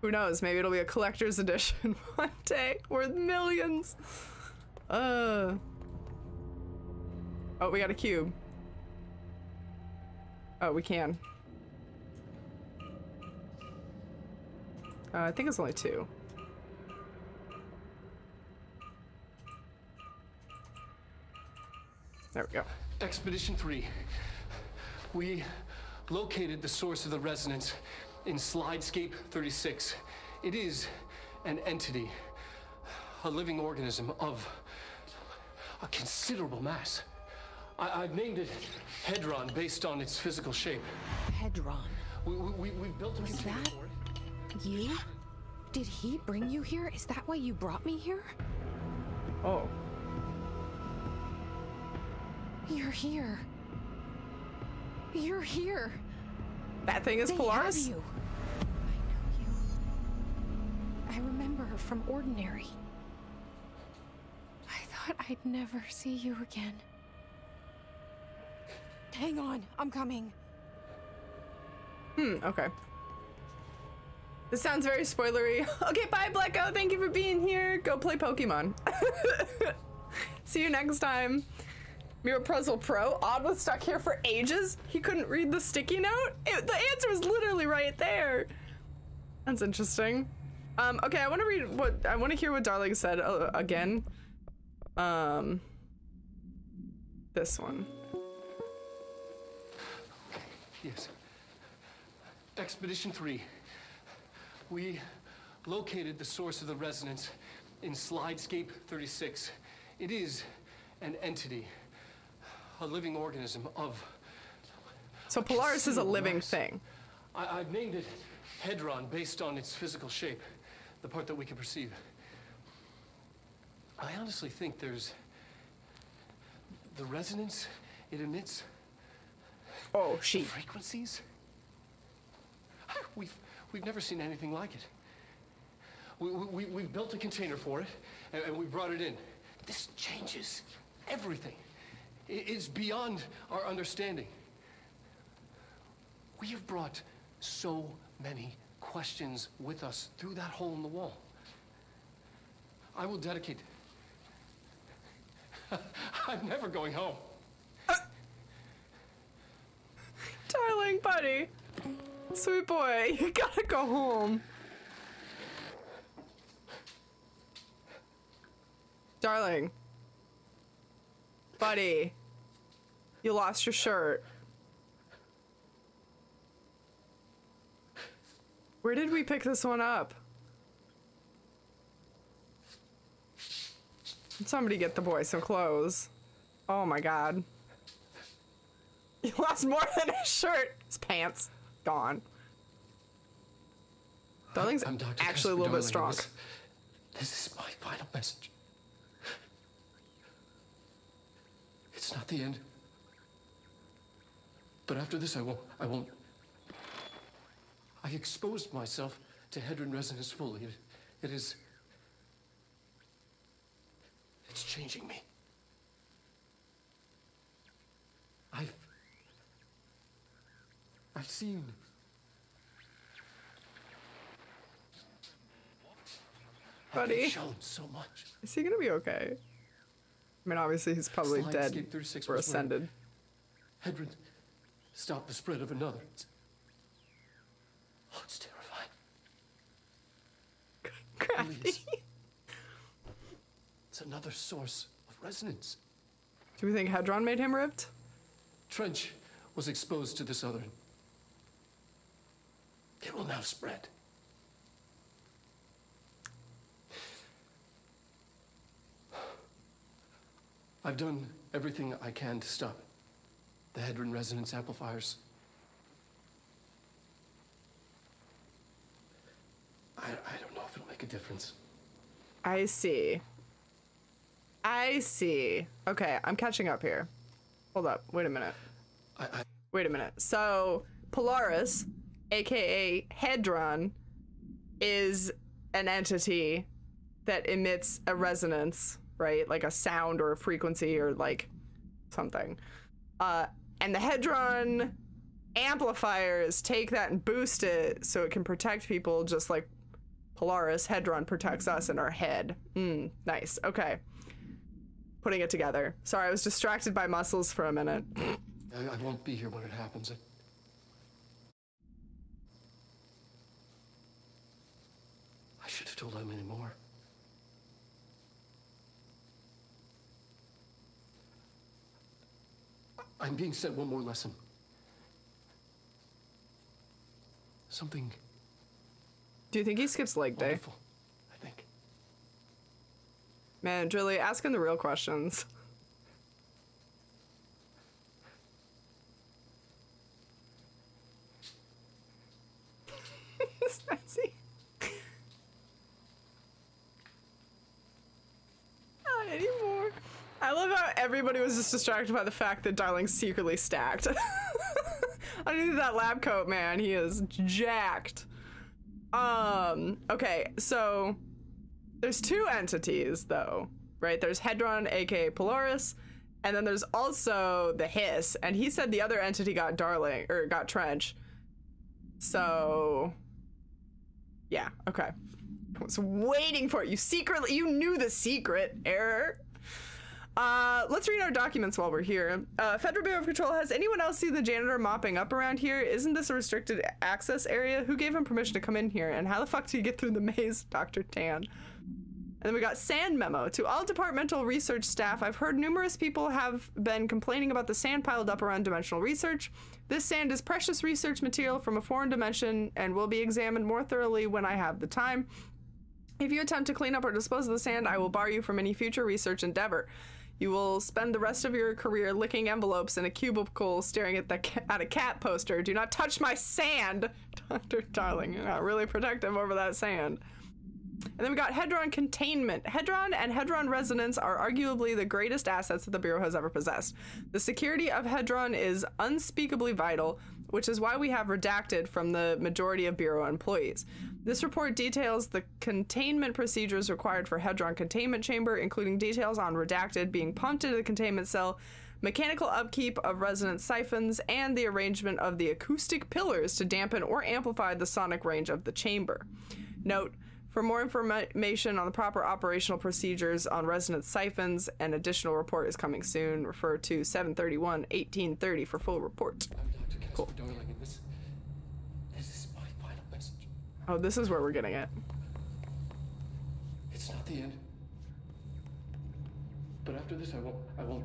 Who knows, maybe it'll be a collector's edition one day, worth millions. Oh, we got a cube. Oh, we can. I think it's only 2. There we go. Expedition 3. We located the source of the resonance in Slidescape 36. It is an entity, a living organism of a considerable mass. I've named it Hedron based on its physical shape. Hedron. We built a container for it. You? Did he bring you here? Is that why you brought me here? Oh. You're here. You're here. That thing is Polaris? They have you. I know you. I remember her from Ordinary. I thought I'd never see you again. Hang on, I'm coming. Okay. This sounds very spoilery. Okay, bye, Blacko. Thank you for being here. Go play Pokemon. See you next time. Miro Puzzle Pro. Odd was stuck here for ages. He couldn't read the sticky note. The answer was literally right there. That's interesting. Okay, I want to hear what Darling said again. This one. Yes. Expedition 3. We located the source of the resonance in Slidescape 36. It is an entity, a living organism of... So Polaris is a living thing. I've named it Hedron based on its physical shape, the part that we can perceive. I honestly think there's... the resonance it emits... Oh, she. frequencies? We've never seen anything like it. We've built a container for it, and we brought it in. This changes everything. It is beyond our understanding. We have brought so many questions with us through that hole in the wall. I will dedicate... I'm never going home. Darling, buddy. Sweet boy, you gotta go home. Darling. Buddy. You lost your shirt. Where did we pick this one up? Somebody get the boy some clothes. Oh my god. You lost more than his shirt. His pants. Gone. Darling's actually a little bit strong. This is my final message. It's not the end. But after this, I won't. I exposed myself to Hedron resonance fully. It's changing me. I've seen. Buddy. I've shown so much. Is he gonna be okay? I mean, obviously he's probably dead or ascended. Hedron stopped the spread of another. Oh, it's terrifying. Crafty. It's another source of resonance. Do we think Hedron made him ripped? Trench was exposed to this other. It will now spread. I've done everything I can to stop it. The Hedron resonance amplifiers. I don't know if it'll make a difference. I see. I see. Okay, I'm catching up here. Hold up. Wait a minute. Wait a minute. So, Polaris, aka Hedron, is an entity that emits a resonance, right? Like a sound or a frequency or like something. And the Hedron amplifiers take that and boost it so it can protect people just like Polaris, Hedron protects us in our head. Nice. Okay. Putting it together. Sorry, I was distracted by muscles for a minute. I won't be here when it happens. I should have told him any more. I'm being sent one more lesson. Something. Do you think he skips leg day? Wonderful, I think. Man, Drilly, asking the real questions. Spicy. Not anymore. I love how everybody was just distracted by the fact that Darling's secretly stacked. Underneath that lab coat, man, he is jacked. Okay, so there's two entities though, right? There's Hedron, aka Polaris, and then there's also the Hiss, and he said the other entity got Darling, or got Trench. So, yeah, okay. I was waiting for it. You knew the secret, error. Let's read our documents while we're here. Federal Bureau of Control, has anyone else seen the janitor mopping up around here? Isn't this a restricted access area? Who gave him permission to come in here? And how the fuck do you get through the maze, Dr. Tan? And then we got sand memo. To all departmental research staff, I've heard numerous people have been complaining about the sand piled up around dimensional research. This sand is precious research material from a foreign dimension and will be examined more thoroughly when I have the time. If you attempt to clean up or dispose of the sand, I will bar you from any future research endeavor. You will spend the rest of your career licking envelopes in a cubicle staring at a cat poster. Do not touch my sand, Dr. Darling. You're not really protective over that sand. And then we got Hedron Containment. Hedron and Hedron Resonance are arguably the greatest assets that the Bureau has ever possessed. The security of Hedron is unspeakably vital, which is why we have redacted from the majority of Bureau employees. This report details the containment procedures required for Hedron Containment Chamber, including details on redacted being pumped into the containment cell, mechanical upkeep of resonance siphons, and the arrangement of the acoustic pillars to dampen or amplify the sonic range of the chamber. Note, for more information on the proper operational procedures on resonance siphons, an additional report is coming soon. Refer to 7/31/1830 for full report. I'm Dr. Cool. Darling, and this Oh, this is where we're getting it. It's not the end. But after this, I won't.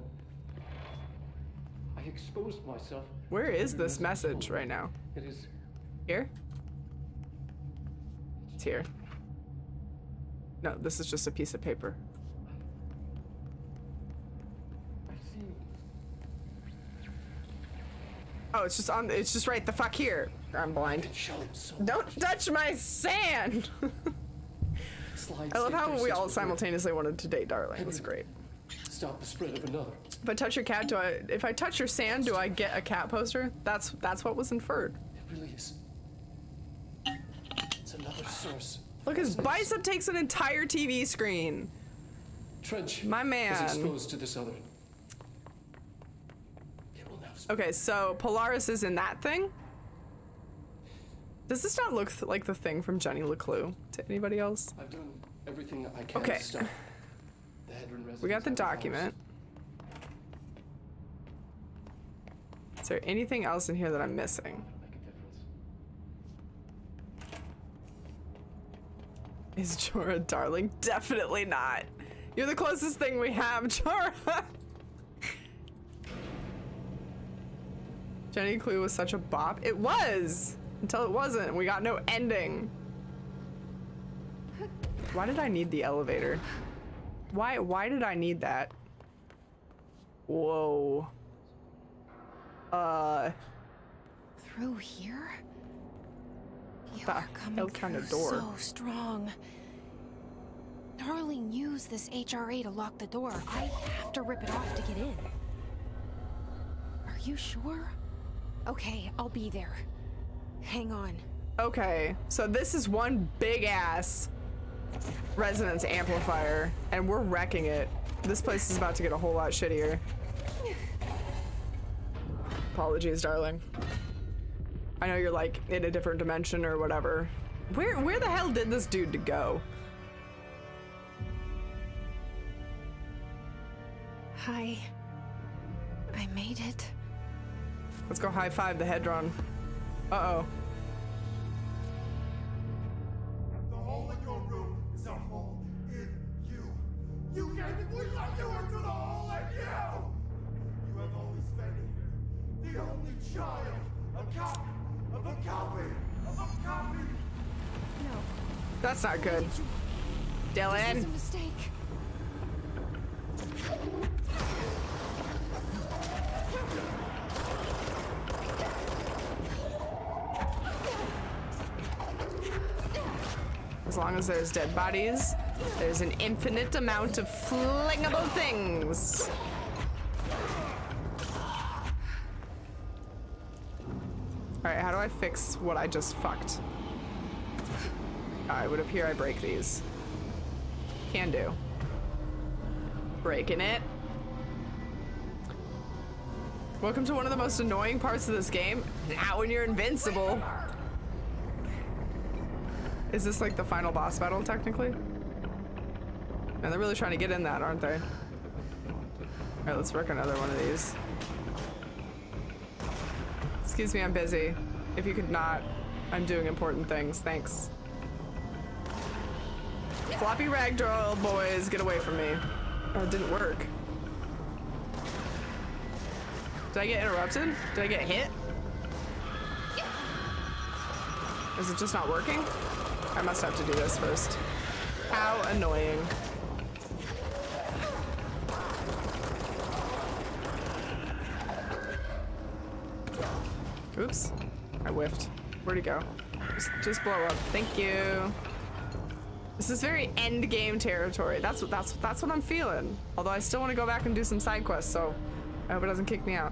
I exposed myself. Where is this message right now? It is here? It's here. No, this is just a piece of paper. I've seen. Oh, it's just right the fuck here. I'm blind. Don't touch my sand! I love how we all simultaneously wanted to date Darling. It was great. Stop the spread of another. If I touch your cat, if I touch your sand, do I get a cat poster? That's what was inferred. It really is. It's another source. Look, his bicep takes an entire TV screen. Trench. My man. Is exposed to this other. It will now. Okay, so Polaris is in that thing. Does this not look like the thing from Jenny LeClue to anybody else? I've done everything I can okay. to stop the Hedron residents. We got the document. Is there anything else in here that I'm missing? Make a difference. Is Jorah Darling? Definitely not. You're the closest thing we have, Jorah. Jenny Clue was such a bop. It was! Until it wasn't. We got no ending. Why did I need the elevator? Why did I need that? Whoa. Through here? You're That coming kind of through door. so strong. Darling used this HRA to lock the door. I have to rip it off to get in. Are you sure? Okay, I'll be there. Hang on. Okay, so this is one big ass resonance amplifier, and we're wrecking it. This place is about to get a whole lot shittier. Apologies, darling. I know you're like in a different dimension or whatever. Where the hell did this dude go? Hi. I made it. Let's go high five the Hedron. Uh-oh. The hole in your room is a hole in you. You gave it, we let you into the hole in you! You have always been here. The only child. A copy of a copy of a copy. No. That's not good. This Dylan. was a mistake. As long as there's dead bodies, there's an infinite amount of flingable things. Alright, how do I fix what I just fucked? It would appear I break these. Can do. Breaking it. Welcome to one of the most annoying parts of this game. Not when you're invincible. Is this like the final boss battle, technically? And they're really trying to get in that, aren't they? Alright, let's work another one of these. Excuse me, I'm busy. If you could not, I'm doing important things. Thanks. Floppy ragdoll boys, get away from me. Oh, it didn't work. Did I get interrupted? Did I get hit? Is it just not working? I must have to do this first. How annoying. Oops. I whiffed. Where'd he go? Just blow up. Thank you. This is very end game territory. That's what I'm feeling. Although I still want to go back and do some side quests, so I hope it doesn't kick me out.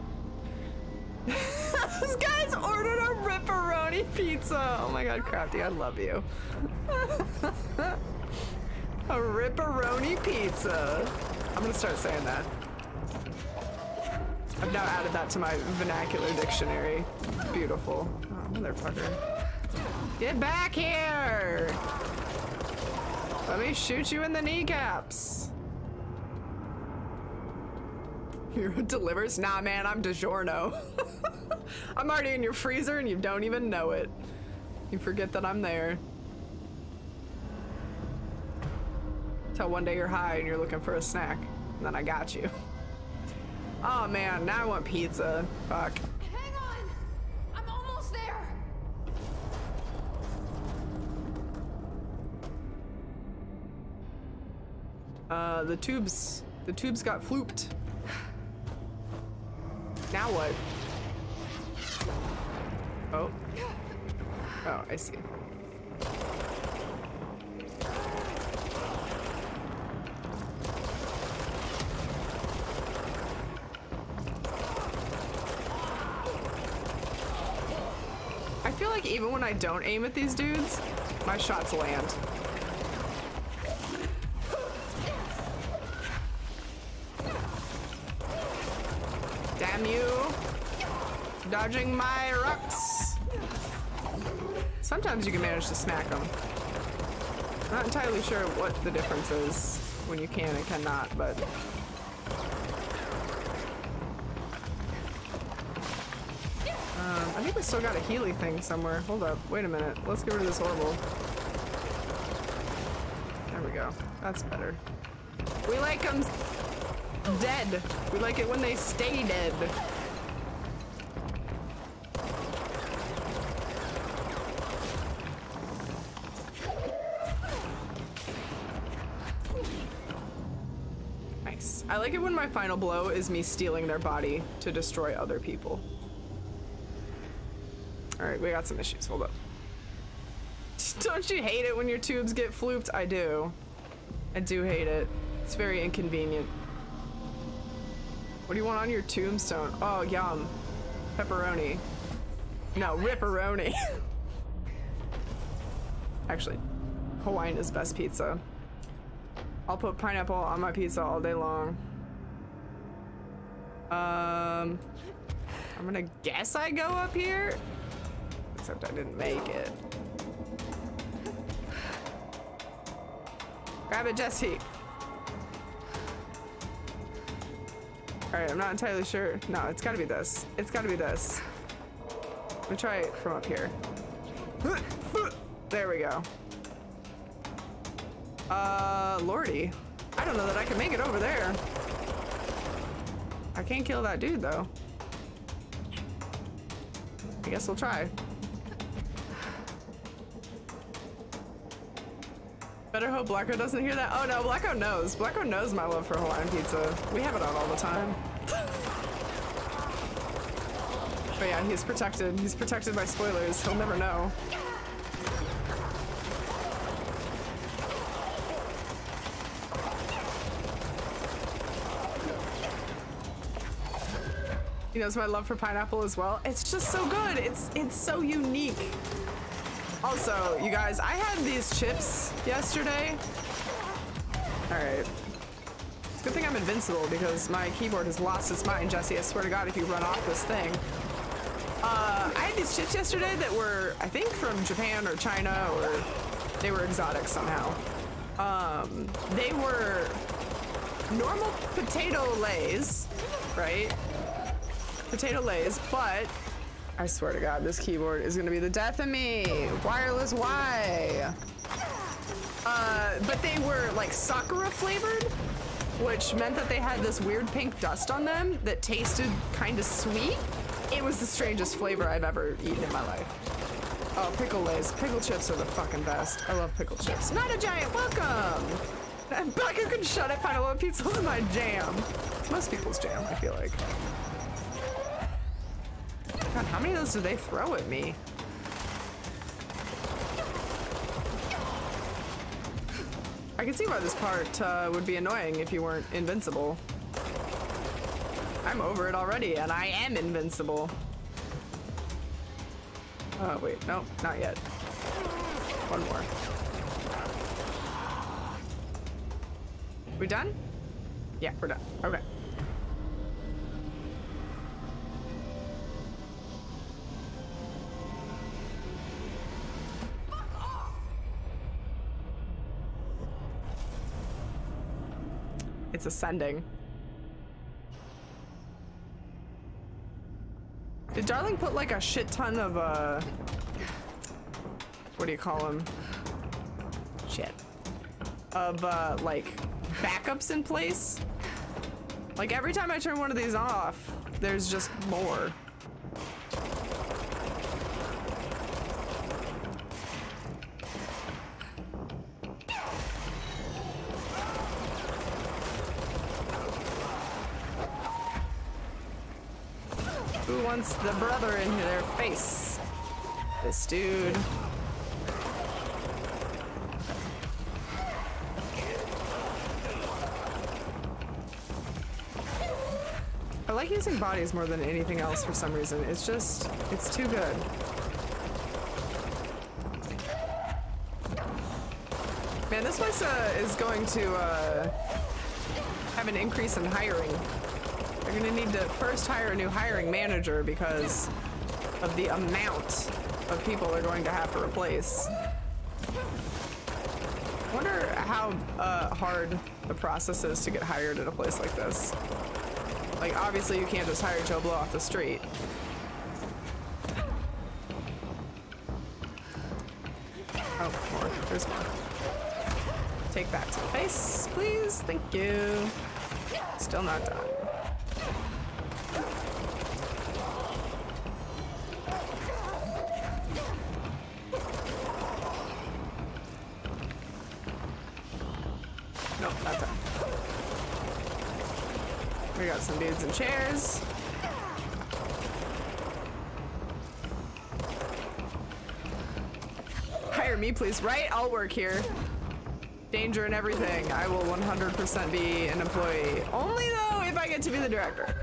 This guy's ordered a ripperoni pizza. Oh my god, Crafty, I love you. A ripperoni pizza. I'm gonna start saying that. I've now added that to my vernacular dictionary. Beautiful. Oh, motherfucker. Get back here! Let me shoot you in the kneecaps. Miro delivers? Nah, man, I'm DiGiorno. I'm already in your freezer and you don't even know it. You forget that I'm there. Till one day you're high and you're looking for a snack. And then I got you. Oh man, now I want pizza. Fuck. Hang on! I'm almost there! The tubes got flooped. Now what? Oh. Oh, I see. I feel like even when I don't aim at these dudes, my shots land. Damn you! Dodging my rocks! Sometimes you can manage to smack them. Not entirely sure what the difference is when you can and cannot, but... I think we still got a Healy thing somewhere. Hold up, wait a minute. Let's get rid of this orbital. There we go. That's better. We like them dead. We like it when they stay dead. Nice. I like it when my final blow is me stealing their body to destroy other people. Alright, we got some issues. Hold up. Don't you hate it when your tubes get flooped? I do. I do hate it. It's very inconvenient. What do you want on your tombstone? Oh, yum. Pepperoni. No, ripperoni. Actually, Hawaiian is best pizza. I'll put pineapple on my pizza all day long. I'm gonna guess I go up here. Except I didn't make it. Grab it, Jesse. Alright, I'm not entirely sure. No, it's gotta be this. It's gotta be this. Let me try it from up here. There we go. Lordy. I don't know that I can make it over there. I can't kill that dude, though. I guess we'll try. Better hope Blacko doesn't hear that. Oh no, Blacko knows. Blacko knows my love for Hawaiian pizza. We have it on all the time. But yeah, he's protected. He's protected by spoilers. He'll never know. He knows my love for pineapple as well. It's just so good. It's so unique. Also, you guys, I had these chips yesterday. All right. It's a good thing I'm invincible because my keyboard has lost its mind, Jesse. I swear to God, if you run off this thing. I had these chips yesterday that were, I think, from Japan or China, or they were exotic somehow. They were normal potato lays, right? Potato lays, but I swear to God, this keyboard is gonna be the death of me. Wireless Y. But they were like Sakura flavored, which meant that they had this weird pink dust on them that tasted kind of sweet. It was the strangest flavor I've ever eaten in my life. Oh, pickle lays. Pickle chips are the fucking best. I love pickle chips. Not a giant welcome. But you can shut it. Pineapple pizza is my jam. It's most people's jam, I feel like. God, how many of those do they throw at me? I can see why this part would be annoying if you weren't invincible. I'm over it already, and I am invincible. Oh, wait, no, not yet. One more. We done? Yeah, we're done. Okay. It's ascending. Did Darling put like a shit ton of what do you call them? Shit. of like backups in place. Like every time I turn one of these off, there's just more. Who wants the brother in their face? This dude. I like using bodies more than anything else for some reason. It's just, it's too good. Man, this place is going to have an increase in hiring. They're gonna need to first hire a new hiring manager because of the amount of people they're going to have to replace. I wonder how hard the process is to get hired at a place like this. Like, obviously you can't just hire Joe Blow off the street. Oh, more. There's more. Take that to the face, please. Thank you. Still not done. Nope, not done. We got some dudes and chairs. Hire me, please. Right? I'll work here. Danger and everything. I will 100% be an employee. Only though if I get to be the director.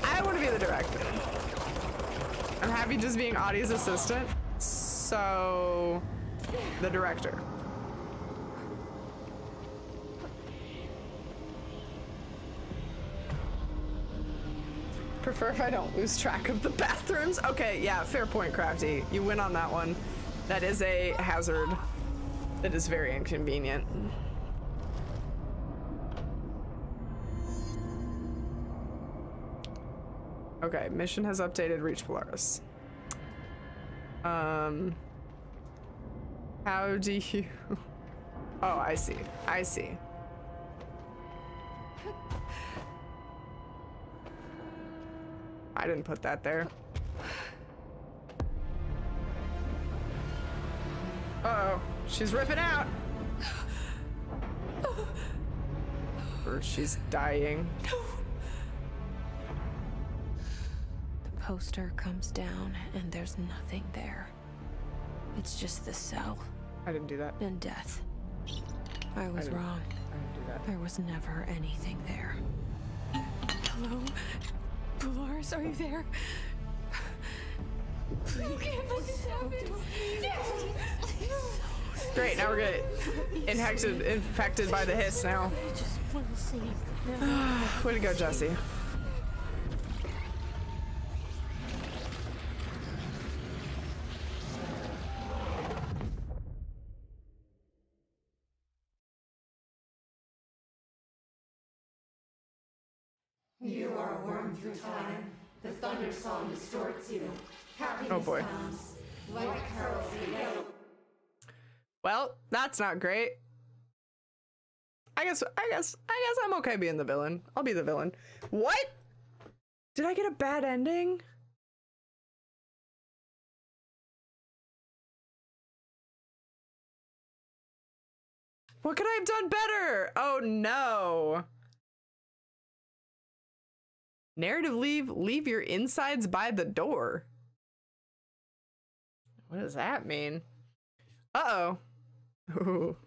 I want to be the director. I'm happy just being Audie's assistant. So, the director. Prefer if I don't lose track of the bathrooms. Okay, yeah, fair point, Crafty. You win on that one. That is a hazard. That is very inconvenient. Okay, mission has updated. Reach Polaris. How do you... Oh, I see. I see. I didn't put that there. Uh-oh. She's ripping out. Or she's dying. The poster comes down and there's nothing there. It's just the cell. I didn't do that. And death. I was wrong. I didn't do that. There was never anything there. Hello? Polaris, are you there? You can't let this happen. Great, now we're getting infected by the hiss now. I just want to see. Way to go, Jesse. You are a worm through time. The thunder song distorts you. Happiness Oh boy. comes. White pearls and yellow. Well, that's not great. I guess I'm okay being the villain. I'll be the villain. What? Did I get a bad ending? What could I have done better? Oh no. Narrative leave your insides by the door. What does that mean? Uh-oh. Ooh.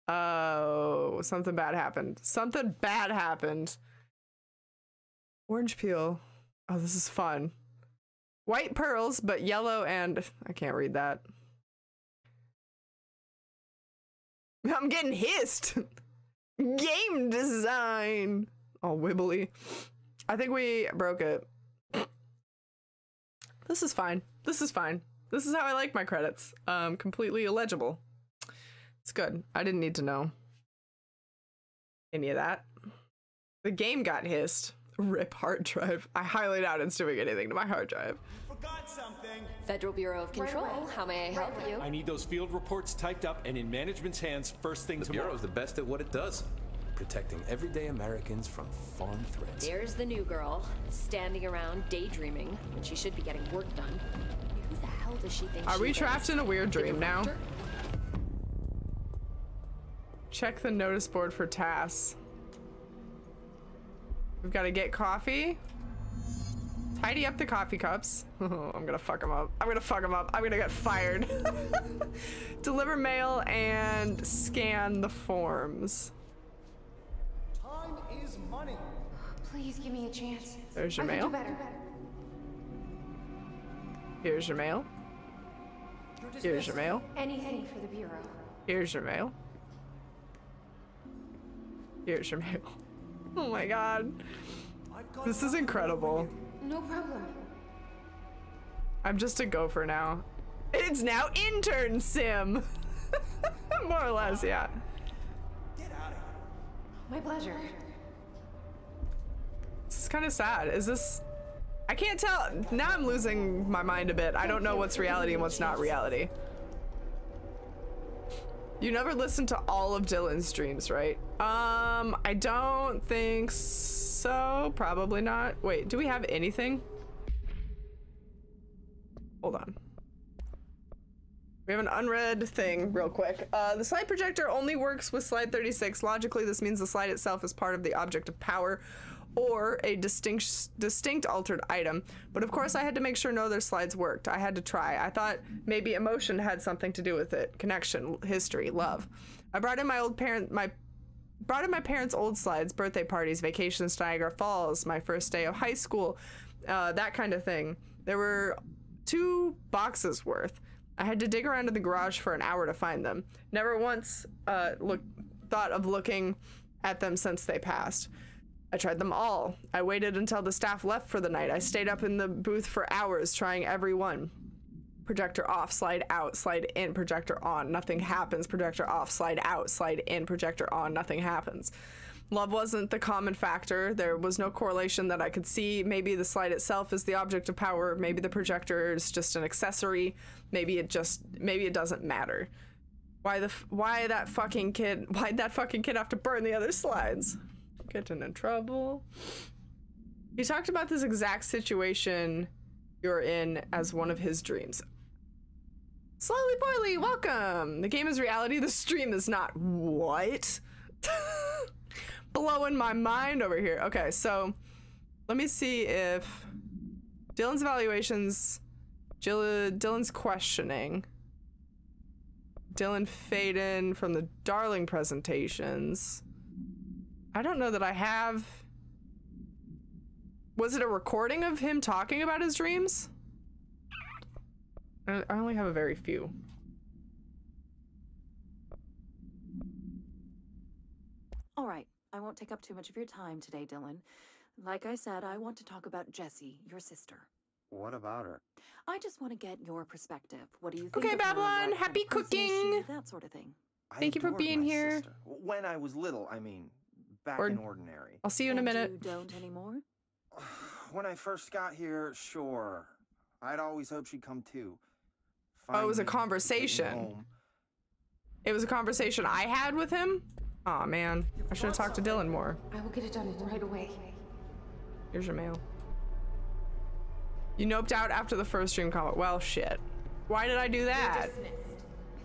Oh, something bad happened. Something bad happened. Orange peel. Oh, this is fun. White pearls, but yellow and... I can't read that. I'm getting hissed. Game design. All wibbly. I think we broke it. This is fine. This is fine. This is how I like my credits. Completely illegible. It's good. I didn't need to know any of that. The game got hissed. Rip hard drive. I highly doubt it's doing anything to my hard drive. You forgot something. Federal Bureau of Control, how may I help you? I need those field reports typed up and in management's hands first thing The tomorrow. Bureau's the best at what it does. Protecting everyday Americans from foreign threats. There's the new girl, standing around daydreaming when she should be getting work done. Who the hell does she think Are she we is? trapped in a weird The dream now? director? Check the notice board for tasks. We've got to get coffee. Tidy up the coffee cups. Oh, I'm gonna fuck them up. I'm gonna fuck them up. I'm gonna get fired. Deliver mail and scan the forms. Time is money. Please give me a chance. There's your I can mail. do better. Here's your mail. Here's your mail. Anything for the Bureau. Here's your mail. Here's your mail. Oh my god. This is incredible. No problem. I'm just a gopher now. It's now intern sim. More or less, yeah. My pleasure. This is kind of sad. Is this... I can't tell. Now I'm losing my mind a bit. I don't know what's reality and what's not reality. You never listened to all of Dylan's streams, right? I don't think so. Probably not. Wait, do we have anything? Hold on. We have an unread thing real quick. The slide projector only works with slide 36. Logically, this means the slide itself is part of the object of power or a distinct altered item. But of course I had to make sure no other slides worked. I had to try. I thought maybe emotion had something to do with it. Connection, history, love. I brought in my parents' old slides, birthday parties, vacations to Niagara Falls, my first day of high school, that kind of thing. There were 2 boxes worth. I had to dig around in the garage for an hour to find them. Never once thought of looking at them since they passed. I tried them all. I waited until the staff left for the night. I stayed up in the booth for hours trying every one. Projector off, slide out, slide in, projector on, nothing happens. Projector off, slide out, slide in, projector on, nothing happens. Love wasn't the common factor. There was no correlation that I could see. Maybe the slide itself is the object of power. Maybe the projector is just an accessory. Maybe it doesn't matter. Why'd that fucking kid have to burn the other slides? Getting in trouble. He talked about this exact situation you're in as one of his dreams. Slowly Boily, welcome! The game is reality, the stream is not. What? Blowing my mind over here. Okay, so let me see if Dylan's evaluations, Dylan's questioning, Dylan Faden from the Darling presentations. I don't know that I have. Was it a recording of him talking about his dreams? I only have a very few. All right, I won't take up too much of your time today, Dylan. Like I said, I want to talk about Jessie, your sister. What about her? I just want to get your perspective. What do you think? Okay, of her? Babylon, What happy kind of person is cooking. she? That sort of thing. Thank you for adored being my here. sister. When I was little, I mean, back Or- in ordinary. I'll see you in a And minute. You don't anymore? When I first got here, sure. I'd always hoped she'd come too. Oh, it was a Find me, take me conversation. home. It was a conversation I had with him? Aw, man. I should have talked to Dylan more. I will get it done right away. Here's your mail. You noped out after the first stream comment. Well, shit. Why did I do that?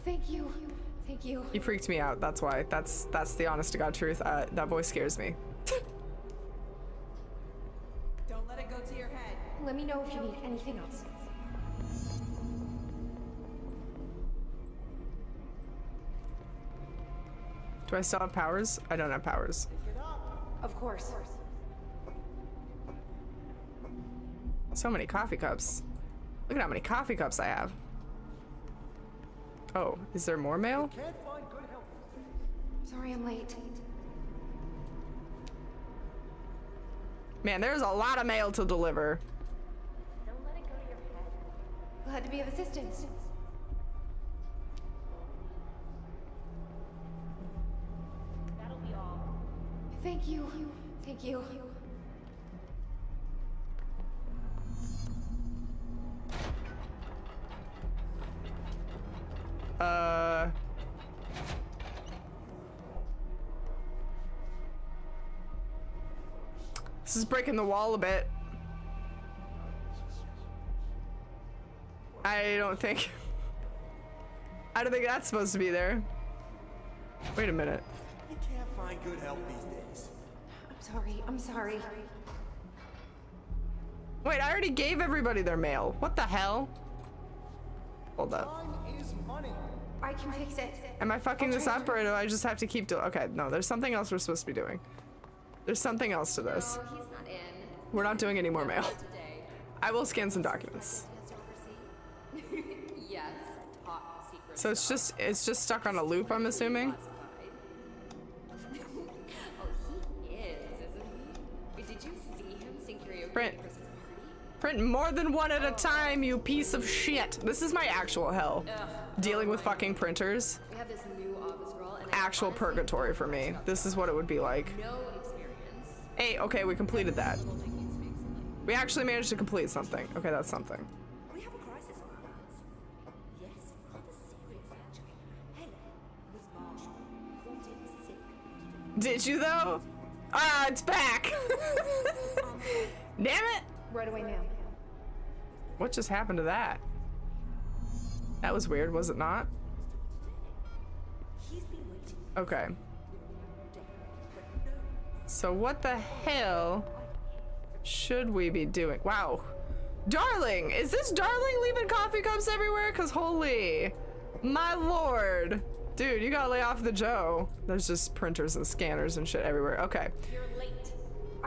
Thank you. Thank you. He freaked me out. That's why. That's the honest to God truth. That voice scares me. Don't let it go to your head. Let me know if you need anything else. Do I still have powers? I don't have powers. Of course. So many coffee cups. Look at how many coffee cups I have. Oh, is there more mail? Sorry I'm late. Man, there's a lot of mail to deliver. Don't let it go to your head. Glad to be of assistance. That'll be all. Thank you. Thank you. This is breaking the wall a bit. I don't think that's supposed to be there. Wait a minute. You can't find good help these days. I'm sorry. Wait, I already gave everybody their mail. What the hell? Hold up. Time is money. I can fix it. Am I fucking this up, or do I just have to keep doing? Okay, no, there's something else we're supposed to be doing. There's something else to this. No, he's not in. We're not doing any more mail. I will scan some documents. Yes, top secret. So it's just stuck on a loop, I'm assuming. Oh, he is, isn't he? Wait, did you see him sing karaoke Print. at the Christmas party? Print more than one at a time, you piece of shit. This is my actual hell. Dealing with fucking printers. We have this new office girl and Actual purgatory for me. This is what it would be like. no experience. Hey, okay, we completed that. We actually managed to complete something. Okay, that's something. We have a crisis on our hands. Yes, rather serious actually. Helen was Marshall, caught in sick. Did you though? Ah, it's back. Damn it. Right away, ma'am. What just happened to that? That was weird, was it not? He's been waiting Okay. but no. So what the hell should we be doing? Wow. Darling, is this Darling leaving coffee cups everywhere? Cause holy, my lord. Dude, you gotta lay off the Joe. There's just printers and scanners and shit everywhere. Okay. You're late.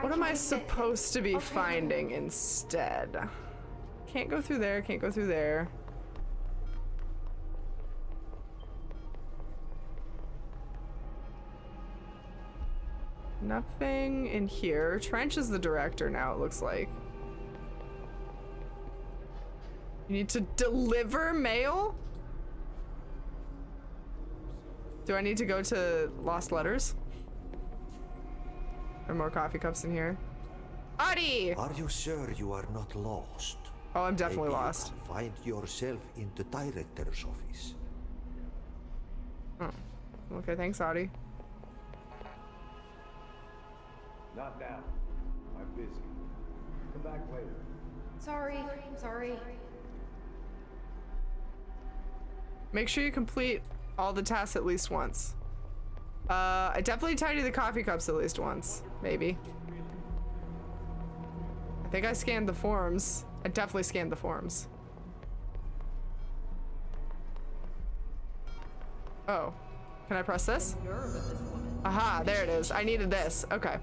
What am I supposed to be finding instead? Can't go through there, can't go through there. Nothing in here. Trench is the director now, it looks like. You need to deliver mail? Do I need to go to Lost Letters? Are more coffee cups in here? Audie! Are you sure you are not lost? Oh, I'm definitely Maybe lost. You can find yourself in the director's office. Oh. Okay, thanks, Audie. Not now. I'm busy. Come back later. Sorry. Make sure you complete all the tasks at least once. I definitely tidy the coffee cups at least once, maybe. I think I scanned the forms. I definitely scanned the forms. Oh, can I press this? Aha, there it is. I needed this. Okay.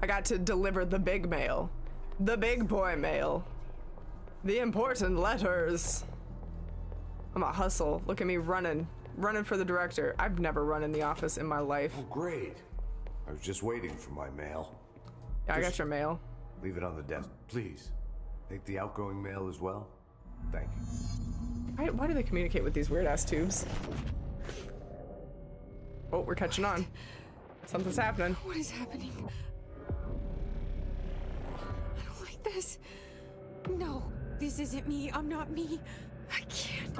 I got to deliver the big mail. The big boy mail. The important letters. I'm a hustle. Look at me running for the director. I've never run in the office in my life. Oh, great. I was just waiting for my mail. Yeah, I got your mail. Leave it on the desk, please. Take the outgoing mail as well. Thank you. Why do they communicate with these weird-ass tubes? Oh, we're catching on. Something's happening. What is happening? I don't like this. No, this isn't me. I'm not me. I can't.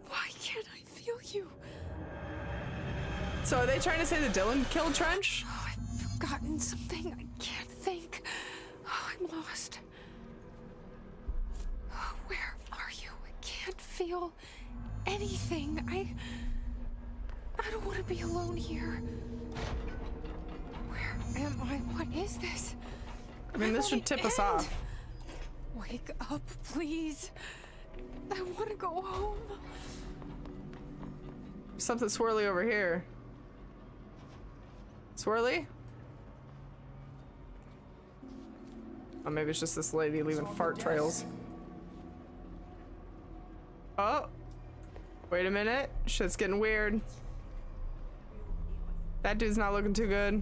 Why can't I feel you? So are they trying to say that Dylan killed Trench? Oh, I've forgotten something. I can't think. Oh, I'm lost. Oh, where are you? I can't feel anything. I don't want to be alone here. Where am I? What is this? I mean, this should tip us off. Wake up, please. I want to go home. Something swirly over here. Swirly? Oh, maybe it's just this lady leaving fart trails. Oh. Wait a minute. Shit's getting weird. That dude's not looking too good.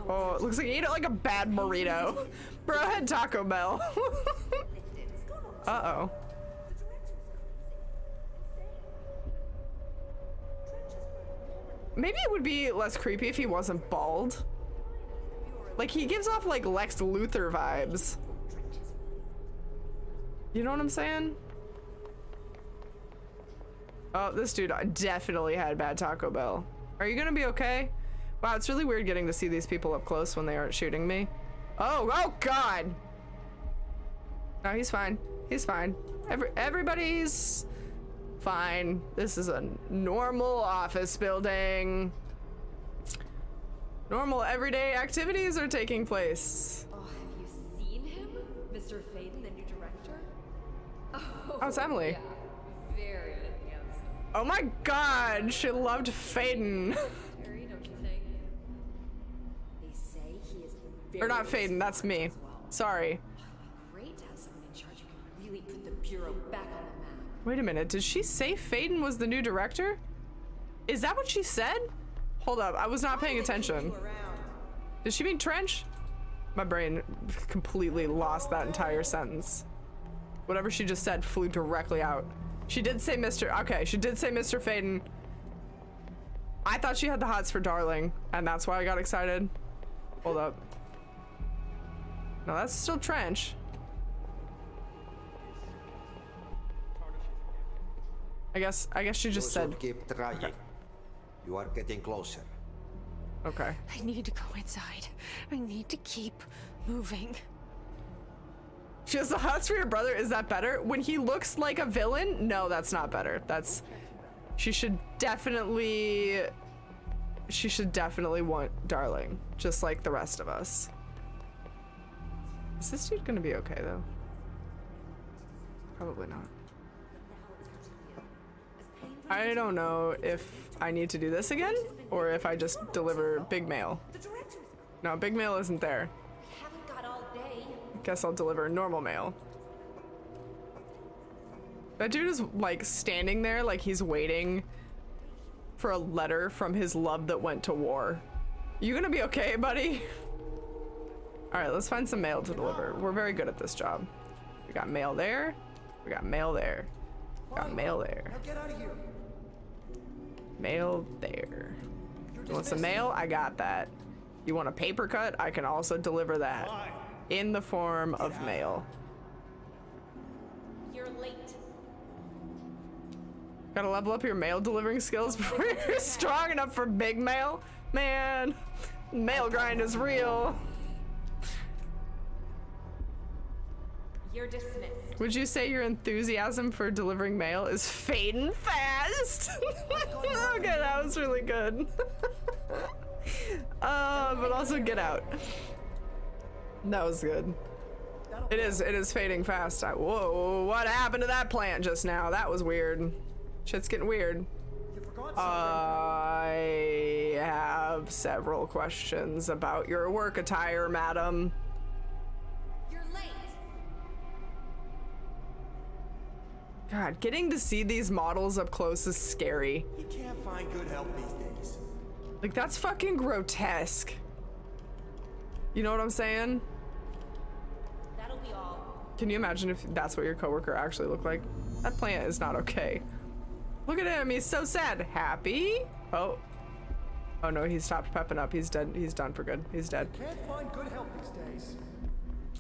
Oh, it looks like he ate it like a bad burrito. Bro had Taco Bell. Uh-oh. Maybe it would be less creepy if he wasn't bald. Like, he gives off like Lex Luthor vibes. You know what I'm saying? Oh, this dude definitely had bad Taco Bell. Are you gonna be okay? Wow, it's really weird getting to see these people up close when they aren't shooting me. Oh God! No, he's fine. He's fine. Everybody's fine. This is a normal office building. Normal everyday activities are taking place. Oh, have you seen him? Mr. Faden, the new director? Oh, it's Emily. Yeah, very handsome. Oh my God, she loved Faden. Terry, don't you think? They say he is very Or not Faden, that's me. Sorry. Great to have someone in charge who can really put the Bureau back on the map. Wait a minute, did she say Faden was the new director? Is that what she said? Hold up, I was not paying attention. Did she mean Trench? My brain completely lost that entire sentence. Whatever she just said flew directly out. She did say okay, she did say Mr. Faden. I thought she had the hots for Darling, and that's why I got excited. Hold up. No, that's still Trench. I guess she just said. Keep trying. Okay. You are getting closer. Okay. I need to go inside. I need to keep moving. She has the hots for your brother. Is that better? When he looks like a villain? No, that's not better. That's... She should definitely want Darling, just like the rest of us. Is this dude gonna be okay, though? Probably not. I don't know if I need to do this again, or if I just deliver big mail. No, big mail isn't there. Guess I'll deliver normal mail. That dude is like standing there like he's waiting for a letter from his love that went to war. You gonna be okay, buddy? All right, let's find some mail to deliver. We're very good at this job. We got mail there. We got mail there. We got mail there. Now get out of here. Mail there. You want some mail? I got that. You want a paper cut? I can also deliver that in the form of mail. You're late. Gotta level up your mail delivering skills before you're strong enough for big mail. Man, mail grind is real. You're dismissed. Would you say your enthusiasm for delivering mail is fading fast? Okay, that was really good. But also get out. That was good. It is fading fast. Whoa, what happened to that plant just now? That was weird. Shit's getting weird. I have several questions about your work attire, madam. You're late. God, getting to see these models up close is scary. You can't find good help these days. Like, that's fucking grotesque. You know what I'm saying? That'll be all. Can you imagine if that's what your coworker actually looked like? That plant is not okay. Look at him, he's so sad. Happy? Oh. Oh no, he stopped pepping up. He's dead. He's done for good. He's dead. Can't find good help these days.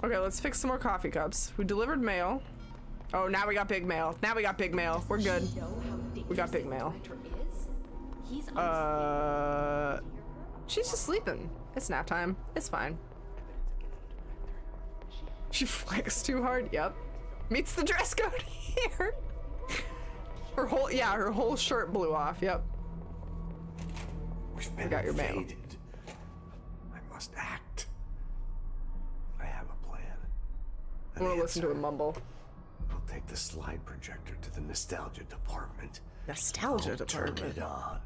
Okay, let's fix some more coffee cups. We delivered mail. Oh, now we got big mail. Now we got big mail. We're good. We got big mail. She's just sleeping. It's nap time. It's fine. She flexed too hard. Yep. Meets the dress code here. Her whole shirt blew off. Yep. We've been got your mail. invaded. I must act. I have a plan. I'm gonna listen to him mumble. I'll take the slide projector to the nostalgia department. Nostalgia department. Turn it on.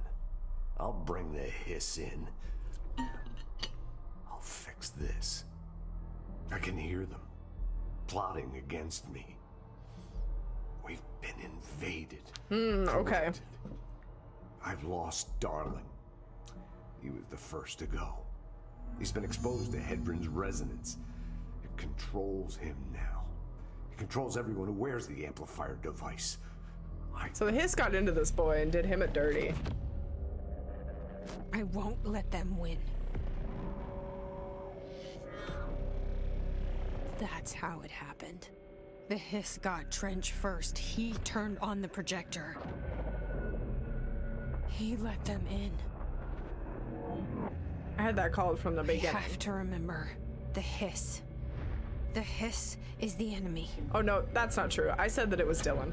I'll bring the hiss in. I'll fix this. I can hear them plotting against me. We've been invaded. Okay. Corrupted. I've lost Darling. He was the first to go. He's been exposed to Hedron's resonance. It controls him now. It controls everyone who wears the amplifier device. So the hiss got into this boy and did him a dirty. I won't let them win. That's how it happened. The hiss got Trench first. He turned on the projector. He let them in. I had that called from the beginning. I have to remember. The hiss. The hiss is the enemy. Oh no, that's not true. I said that it was Dylan.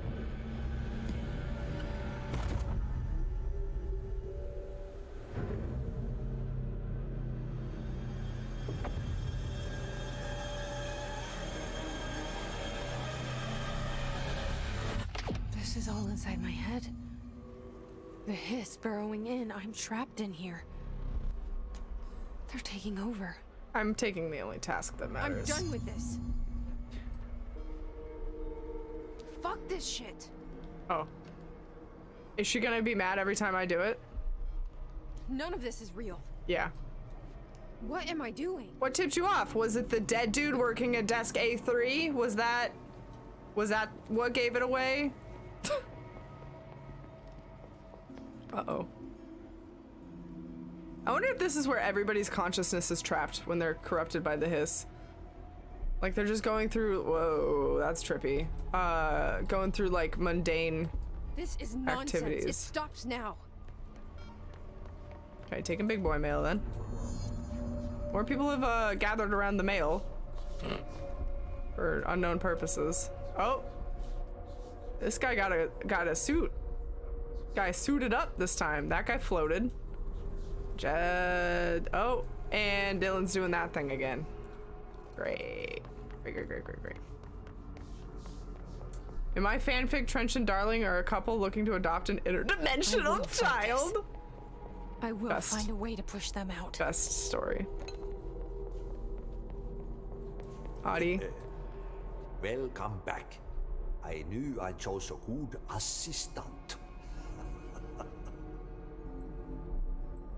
This is all inside my head. The hiss burrowing in. I'm trapped in here. They're taking over. I'm taking the only task that matters. I'm done with this. Fuck this shit. Oh. Is she gonna be mad every time I do it? None of this is real. Yeah. What am I doing? What tipped you off? Was it the dead dude working at desk A3? Was that what gave it away? Uh-oh. I wonder if this is where everybody's consciousness is trapped when they're corrupted by the hiss. Like they're just going through, whoa, that's trippy. Going through like mundane This is nonsense. activities. It stops now. Okay, taking big boy mail then. More people have gathered around the mail for unknown purposes. Oh, this guy got a suit. Guy suited up this time. That guy floated. Jed. Oh, and Dylan's doing that thing again. Great. Great. In my fanfic, Trench and Darling are a couple looking to adopt an interdimensional child. I will find a way to push them out. Best story. Audie. Welcome back. I knew I chose a good assistant.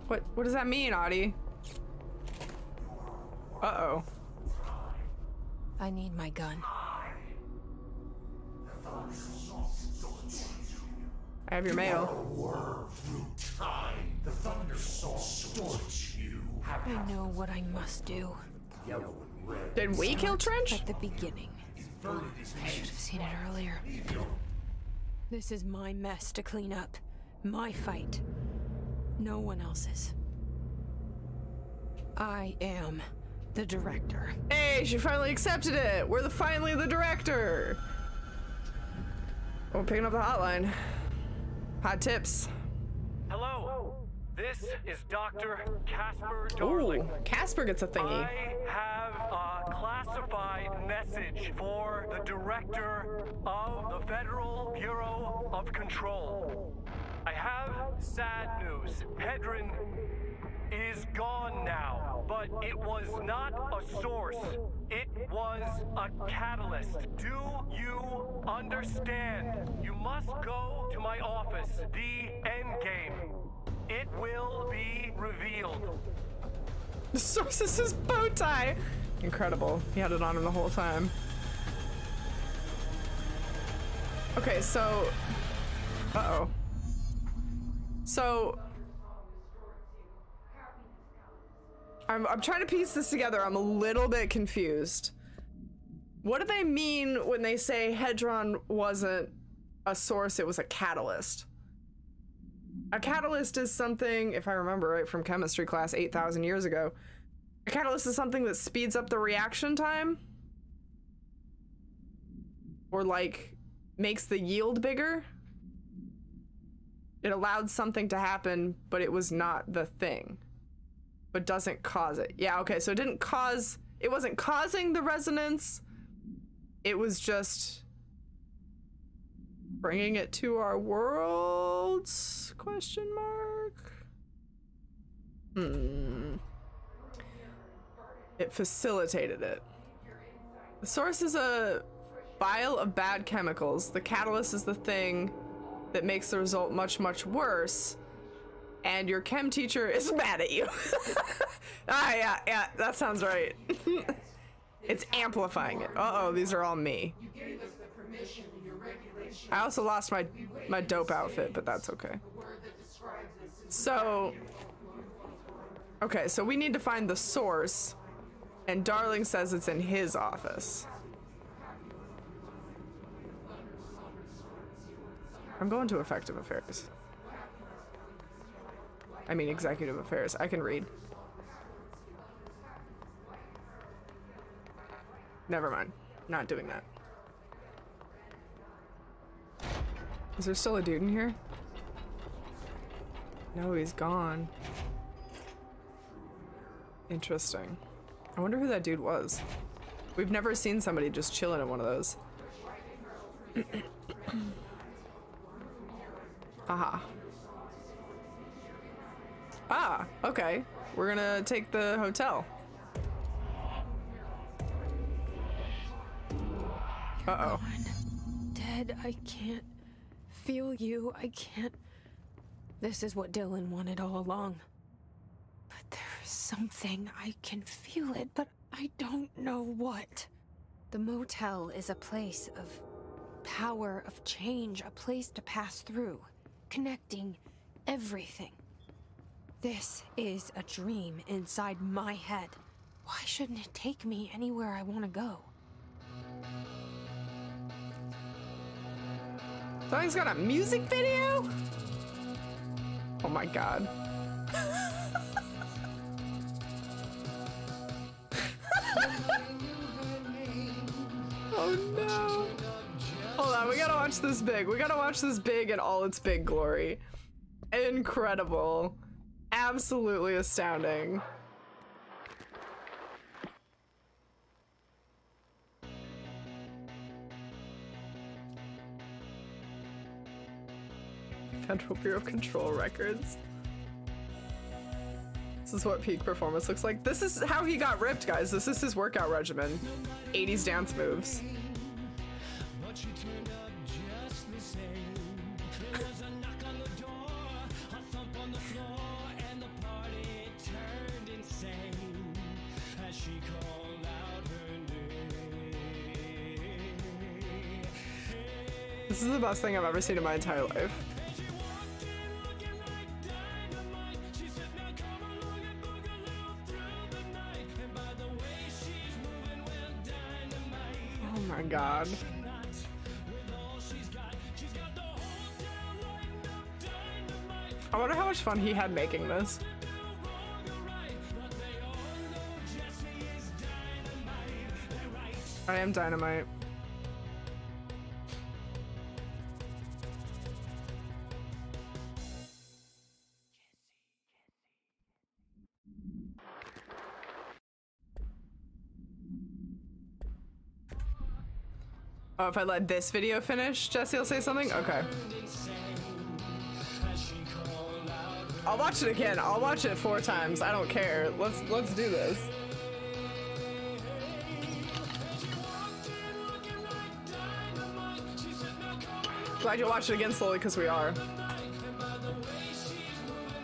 What does that mean, Audie? Uh-oh. I need my gun. I have your mail. The thunder soul storch you. I know what I must do. Did we kill Trench? At the beginning. I should have seen it earlier. This is my mess to clean up. My fight. No one else's. I am the director. Hey, she finally accepted it. We're finally the director. Oh, picking up the hotline. Hot tips. Hello. This is Dr. Casper Darling. Ooh, Casper gets a thingy. I have a classified message for the director of the Federal Bureau of Control. I have sad news. Hedron is gone now, but it was not a source. It was a catalyst. Do you understand? You must go to my office, the Endgame. It will be revealed. The source is his bow tie. Incredible. He had it on him the whole time. Okay, so... Uh-oh. So... I'm trying to piece this together. I'm a little bit confused. What do they mean when they say Hedron wasn't a source, it was a catalyst? A catalyst is something, if I remember right from chemistry class 8,000 years ago, a catalyst is something that speeds up the reaction time? Or like makes the yield bigger? It allowed something to happen, but it was not the thing. But doesn't cause it. Yeah, okay, so it wasn't causing the resonance. It was just bringing it to our worlds? Question mark? It facilitated it. The source is a vial of bad chemicals. The catalyst is the thing that makes the result much, much worse. And your chem teacher is mad at you. Yeah, that sounds right. It's amplifying it. Uh-oh, these are all me. I also lost my dope outfit, but that's okay. So, okay, so we need to find the source, and Darling says it's in his office. I'm going to effective affairs. I mean executive affairs. I can read. Never mind. Not doing that. Is there still a dude in here? No, he's gone. Interesting. I wonder who that dude was. We've never seen somebody just chilling in one of those. Aha. Ah, okay. We're gonna take the hotel. Uh-oh. Dead, I can't feel you. I can't. This is what Dylan wanted all along. But there's something. I can feel it, but I don't know what. The motel is a place of power, of change, a place to pass through, connecting everything. This is a dream inside my head. Why shouldn't it take me anywhere I want to go? Something's got a music video? Oh my god. Oh no. Hold on, we gotta watch this big. We gotta watch this big in all its big glory. Incredible. Absolutely astounding. Federal Bureau of Control records. This is what peak performance looks like. This is how he got ripped, guys. This is his workout regimen. 80s dance moves. This is the best thing I've ever seen in my entire life. Oh my god. I wonder how much fun he had making this. I am dynamite. Oh, if I let this video finish, Jesse will say something? Okay. I'll watch it again. I'll watch it 4 times. I don't care. Let's do this. Glad you'll watch it again slowly, because we are.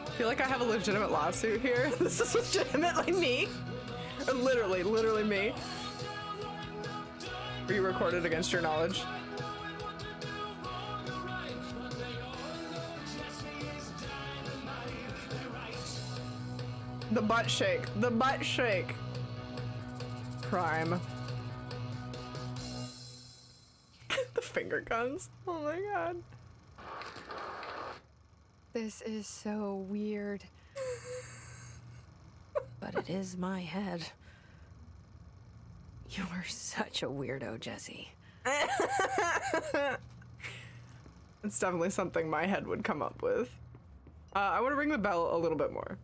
I feel like I have a legitimate lawsuit here. This is legitimately me. Or literally me. Were you recorded against your knowledge? The butt shake. The butt shake. Prime. The finger guns. Oh my god. This is so weird. But it is my head. You are such a weirdo, Jesse. It's definitely something my head would come up with. I want to ring the bell a little bit more.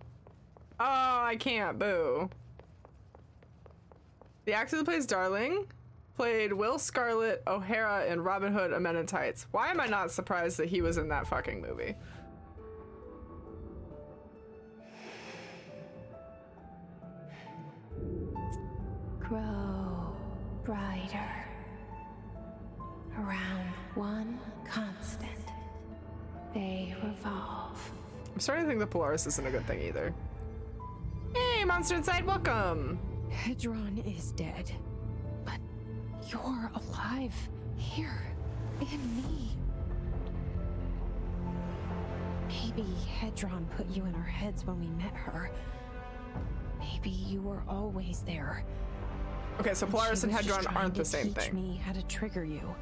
Oh, I can't. Boo. The actor that plays Darling played Will Scarlett O'Hara in Robin Hood: Men in Tights. Why am I not surprised that he was in that fucking movie? Grow brighter around one constant. They revolve. I'm starting to think the Polaris isn't a good thing either. Hey, Monster Inside, welcome! Hedron is dead, but you're alive here in me. Maybe Hedron put you in our heads when we met her. Maybe you were always there. Okay, so Polaris and Hedron aren't the same teach thing. Me how to trigger you.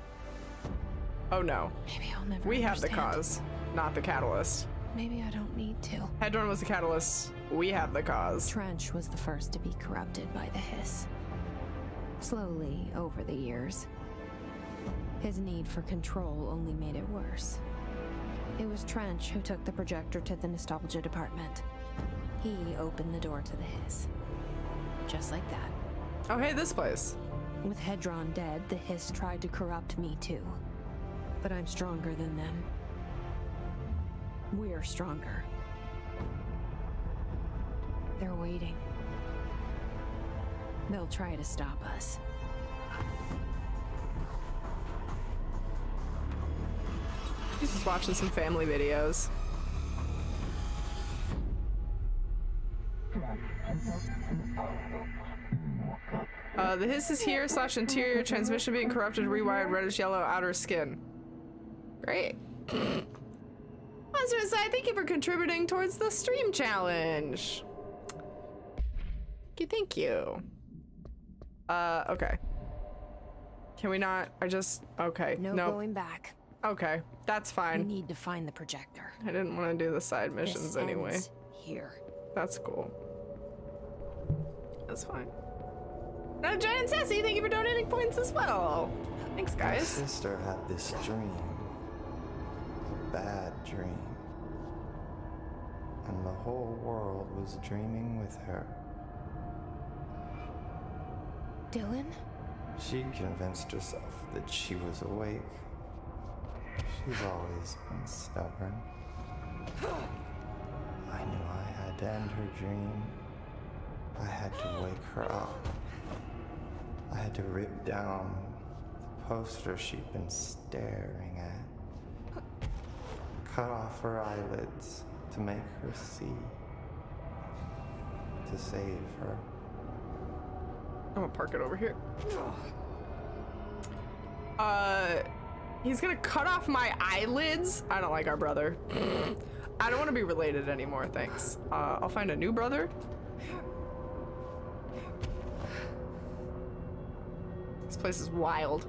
Oh no. Maybe I'll never We have the understand. cause, not the catalyst. Maybe I don't need to. Hedron was the catalyst. We have the cause. Trench was the first to be corrupted by the hiss. Slowly, over the years. His need for control only made it worse. It was Trench who took the projector to the nostalgia department. He opened the door to the hiss. Just like that. Oh, hey, this place. With Hedron dead, the hiss tried to corrupt me too. But I'm stronger than them. We're stronger. They're waiting. They'll try to stop us. He's just watching some family videos. The hiss is here, / interior transmission being corrupted, rewired, reddish yellow outer skin. Great. Monster Inside, thank you for contributing towards the stream challenge. Thank you. Okay. Can we not? Okay. No going back. Okay, that's fine. We need to find the projector. I didn't want to do the side missions This anyway. ends here. That's cool. That's fine. Giant Sassy, thank you for donating points as well. Thanks, guys. My sister had this dream. A bad dream. And the whole world was dreaming with her. Dylan? She convinced herself that she was awake. She's always been stubborn. I knew I had to end her dream. I had to wake her up. I had to rip down the poster she'd been staring at. Cut off her eyelids to make her see. To save her. I'm gonna park it over here. He's gonna cut off my eyelids? I don't like our brother. I don't want to be related anymore, thanks. I'll find a new brother. This place is wild.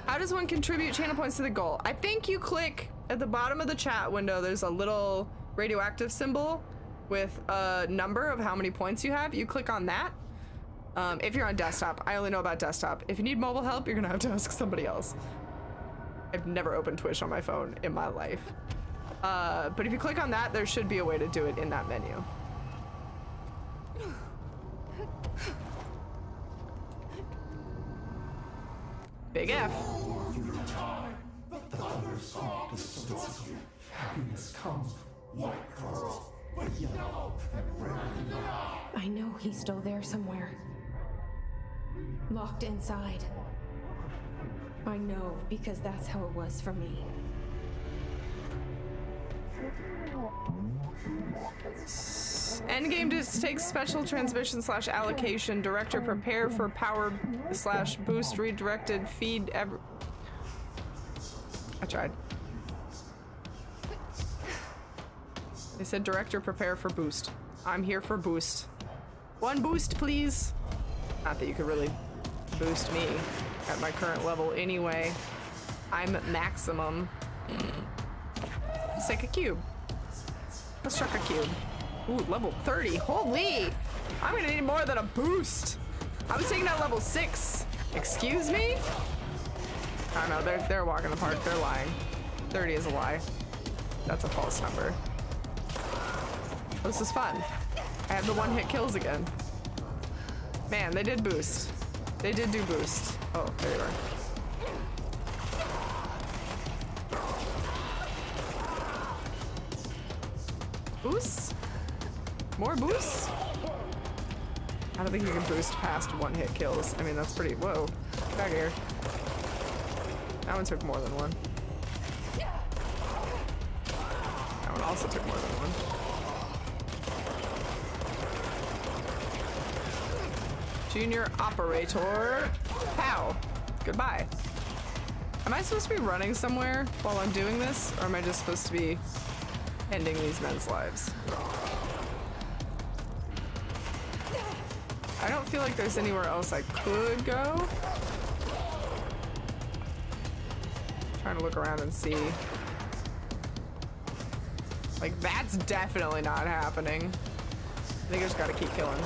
How does one contribute channel points to the goal? I think you click at the bottom of the chat window, there's a little radioactive symbol with a number of how many points you have. You click on that. If you're on desktop, I only know about desktop. If you need mobile help, you're gonna have to ask somebody else. I've never opened Twitch on my phone in my life. But if you click on that, there should be a way to do it in that menu. Big F. I know he's still there somewhere. Locked inside. I know, because that's how it was for me. Endgame just takes special transmission / allocation. Director prepare for power / boost redirected feed every. I tried. They said director prepare for boost. I'm here for boost. One boost, please. Not that you could really boost me at my current level anyway. I'm maximum. Let's take a cube. Let's chuck a cube. Ooh, level 30. Holy! I'm gonna need more than a boost. I was taking out level 6. Excuse me? I don't know, they're walking the park. They're lying. 30 is a lie. That's a false number. This is fun. I have the one-hit kills again. Man, they did boost. They did do boost. Oh, there you are. Boosts? More boosts? I don't think you can boost past one-hit kills. I mean, that's pretty... Whoa. Get back here. That one took more than one. That one also took more than one. Junior operator. Pow. Goodbye. Am I supposed to be running somewhere while I'm doing this? Or am I just supposed to be ending these men's lives? I don't feel like there's anywhere else I could go. Trying to look around and see. Like, that's definitely not happening. I think I just gotta keep killing.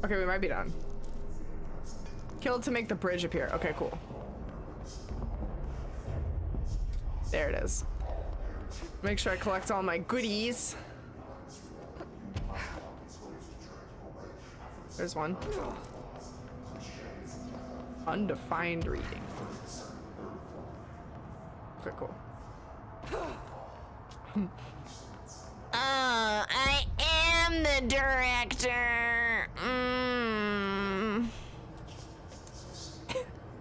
Okay, we might be done. Kill to make the bridge appear. Okay, cool. There it is. Make sure I collect all my goodies. There's one. Undefined reading. Okay, cool. I am the director.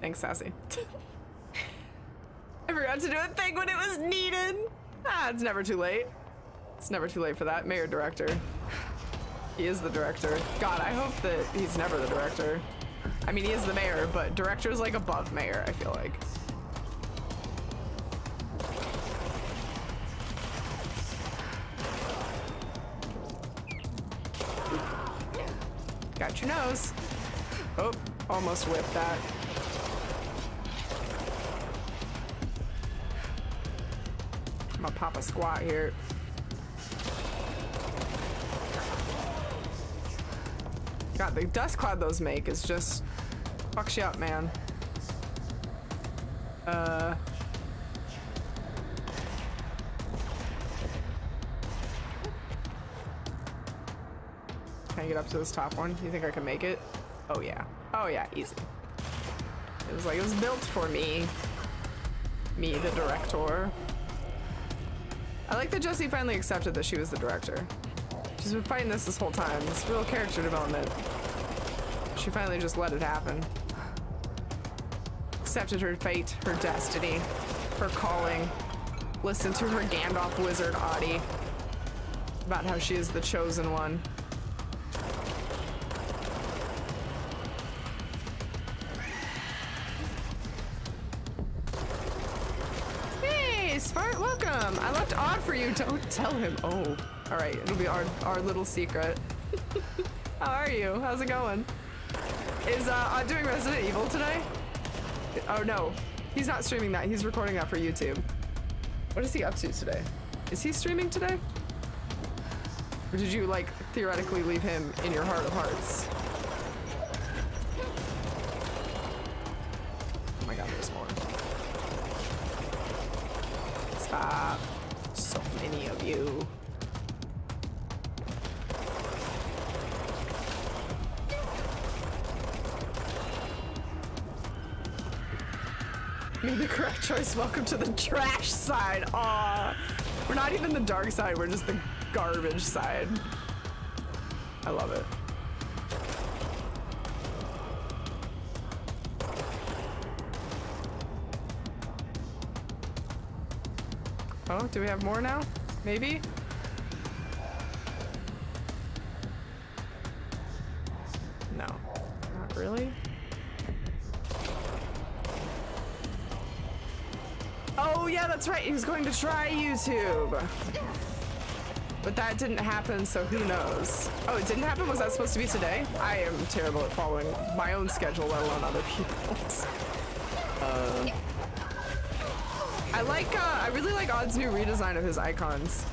Thanks, Sassy. I forgot to do a thing when it was needed. Ah, it's never too late. It's never too late for that. Mayor director. He is the director. God, I hope that he's never the director. I mean, he is the mayor, but director is like above mayor, I feel like. Got your nose. Oh, almost whipped that. I'm gonna pop a squat here. God, the dust cloud those make is just fucks you up, man. Can I get up to this top one? You think I can make it? Oh yeah. Oh yeah, easy. It was like, it was built for me. Me, the director. I like that Jessie finally accepted that she was the director. She's been fighting this whole time. It's real character development. She finally just let it happen. Accepted her fate, her destiny, her calling. Listened to her Gandalf wizard, Audie, about how she is the chosen one. Smart, welcome. I left Odd for you. Don't tell him. Oh, all right. It'll be our little secret. How are you? How's it going? Is Odd doing Resident Evil today? Oh no, he's not streaming that. He's recording that for YouTube. What is he up to today? Is he streaming today? Or did you like theoretically leave him in your heart of hearts? Oh my God, there's more. Stop. So many of you. Made the correct choice. Welcome to the trash side. Aw. We're not even the dark side, we're just the garbage side. I love it. Oh, do we have more now? Maybe? No, not really. Oh yeah, that's right, he was going to try YouTube. But that didn't happen, so who knows? Oh, it didn't happen? Was that supposed to be today? I am terrible at following my own schedule, let alone other people's. I really like Odd's new redesign of his icons.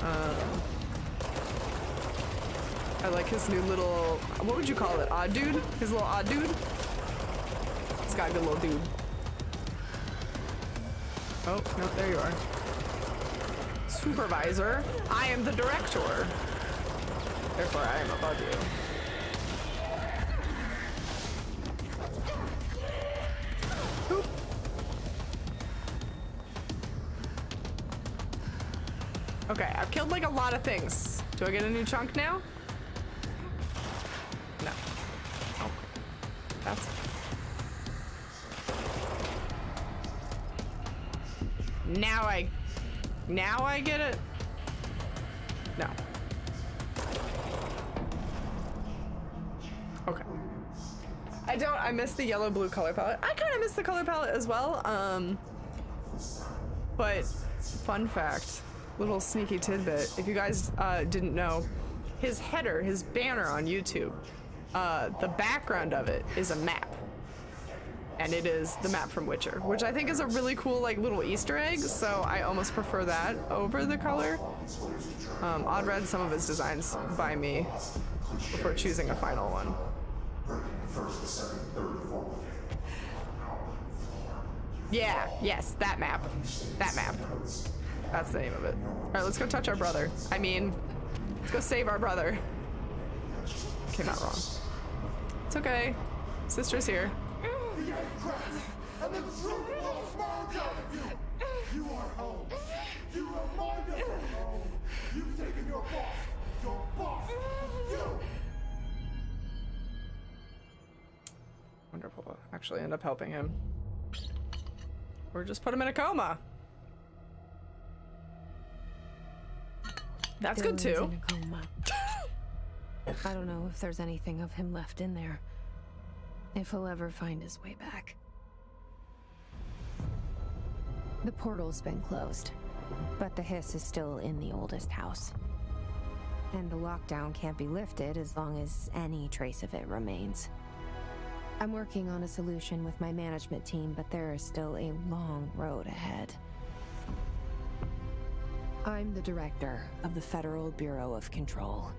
I like his new little, what would you call it? Odd dude? His little odd dude? He's got a good little dude. Oh, no, there you are. Supervisor. I am the director. Therefore, I am above you. Boop. Okay, I've killed like a lot of things. Do I get a new chunk now? No. Oh. That's... Now I get it? No. Okay. I miss the yellow blue color palette. I kind of miss the color palette as well. But fun fact, little sneaky tidbit. If you guys didn't know, his header, his banner on YouTube, the background of it is a map. And it is the map from Witcher, which I think is a really cool like little Easter egg, so I almost prefer that over the color. Odd read some of his designs by me before choosing a final one. Yeah, yes, that map. That map. That's the name of it. Alright, let's go touch our brother. I mean, let's go save our brother. Came out wrong. It's okay. Sister's here. And the truth will emerge out of you. You are home. You remind us of home. You've taken your boss, you. Wonderful. We'll actually end up helping him. Or just put him in a coma. That's good too. In a coma. I don't know if there's anything of him left in there. If he'll ever find his way back. The portal's been closed, but the hiss is still in the oldest house. And the lockdown can't be lifted as long as any trace of it remains. I'm working on a solution with my management team, but there is still a long road ahead. I'm the director of the Federal Bureau of Control.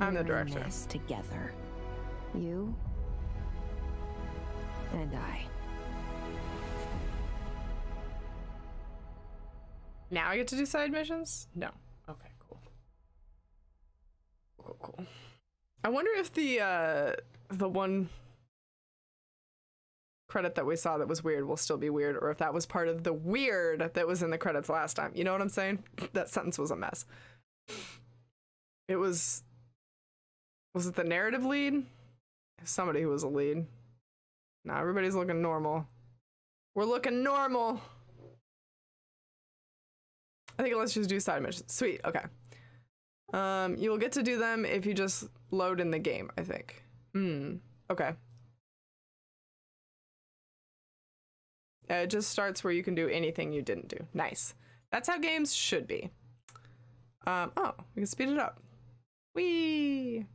I'm the We're in director. this together. You and I. Now I get to do side missions? No. Okay, cool. Cool. I wonder if the one credit that we saw that was weird will still be weird, or if that was part of the weird that was in the credits last time. You know what I'm saying? That sentence was a mess. It was it the narrative lead? Somebody who was a lead. Nah, everybody's looking normal. We're looking normal. I think let's just do side missions. Sweet, okay. You'll get to do them if you just load in the game, I think. Okay. It just starts where you can do anything you didn't do. Nice. That's how games should be. Oh, we can speed it up. Whee!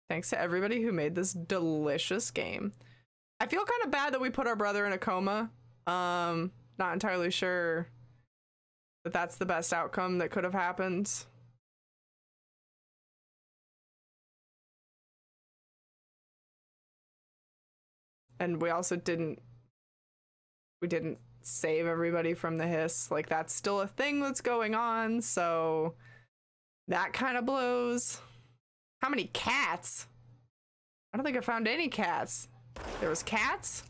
Thanks to everybody who made this delicious game. I feel kind of bad that we put our brother in a coma. Not entirely sure that that's the best outcome that could have happened. And we also didn't save everybody from the hiss. Like, that's still a thing that's going on, so that kind of blows. How many cats? I don't think I found any cats. There was cats?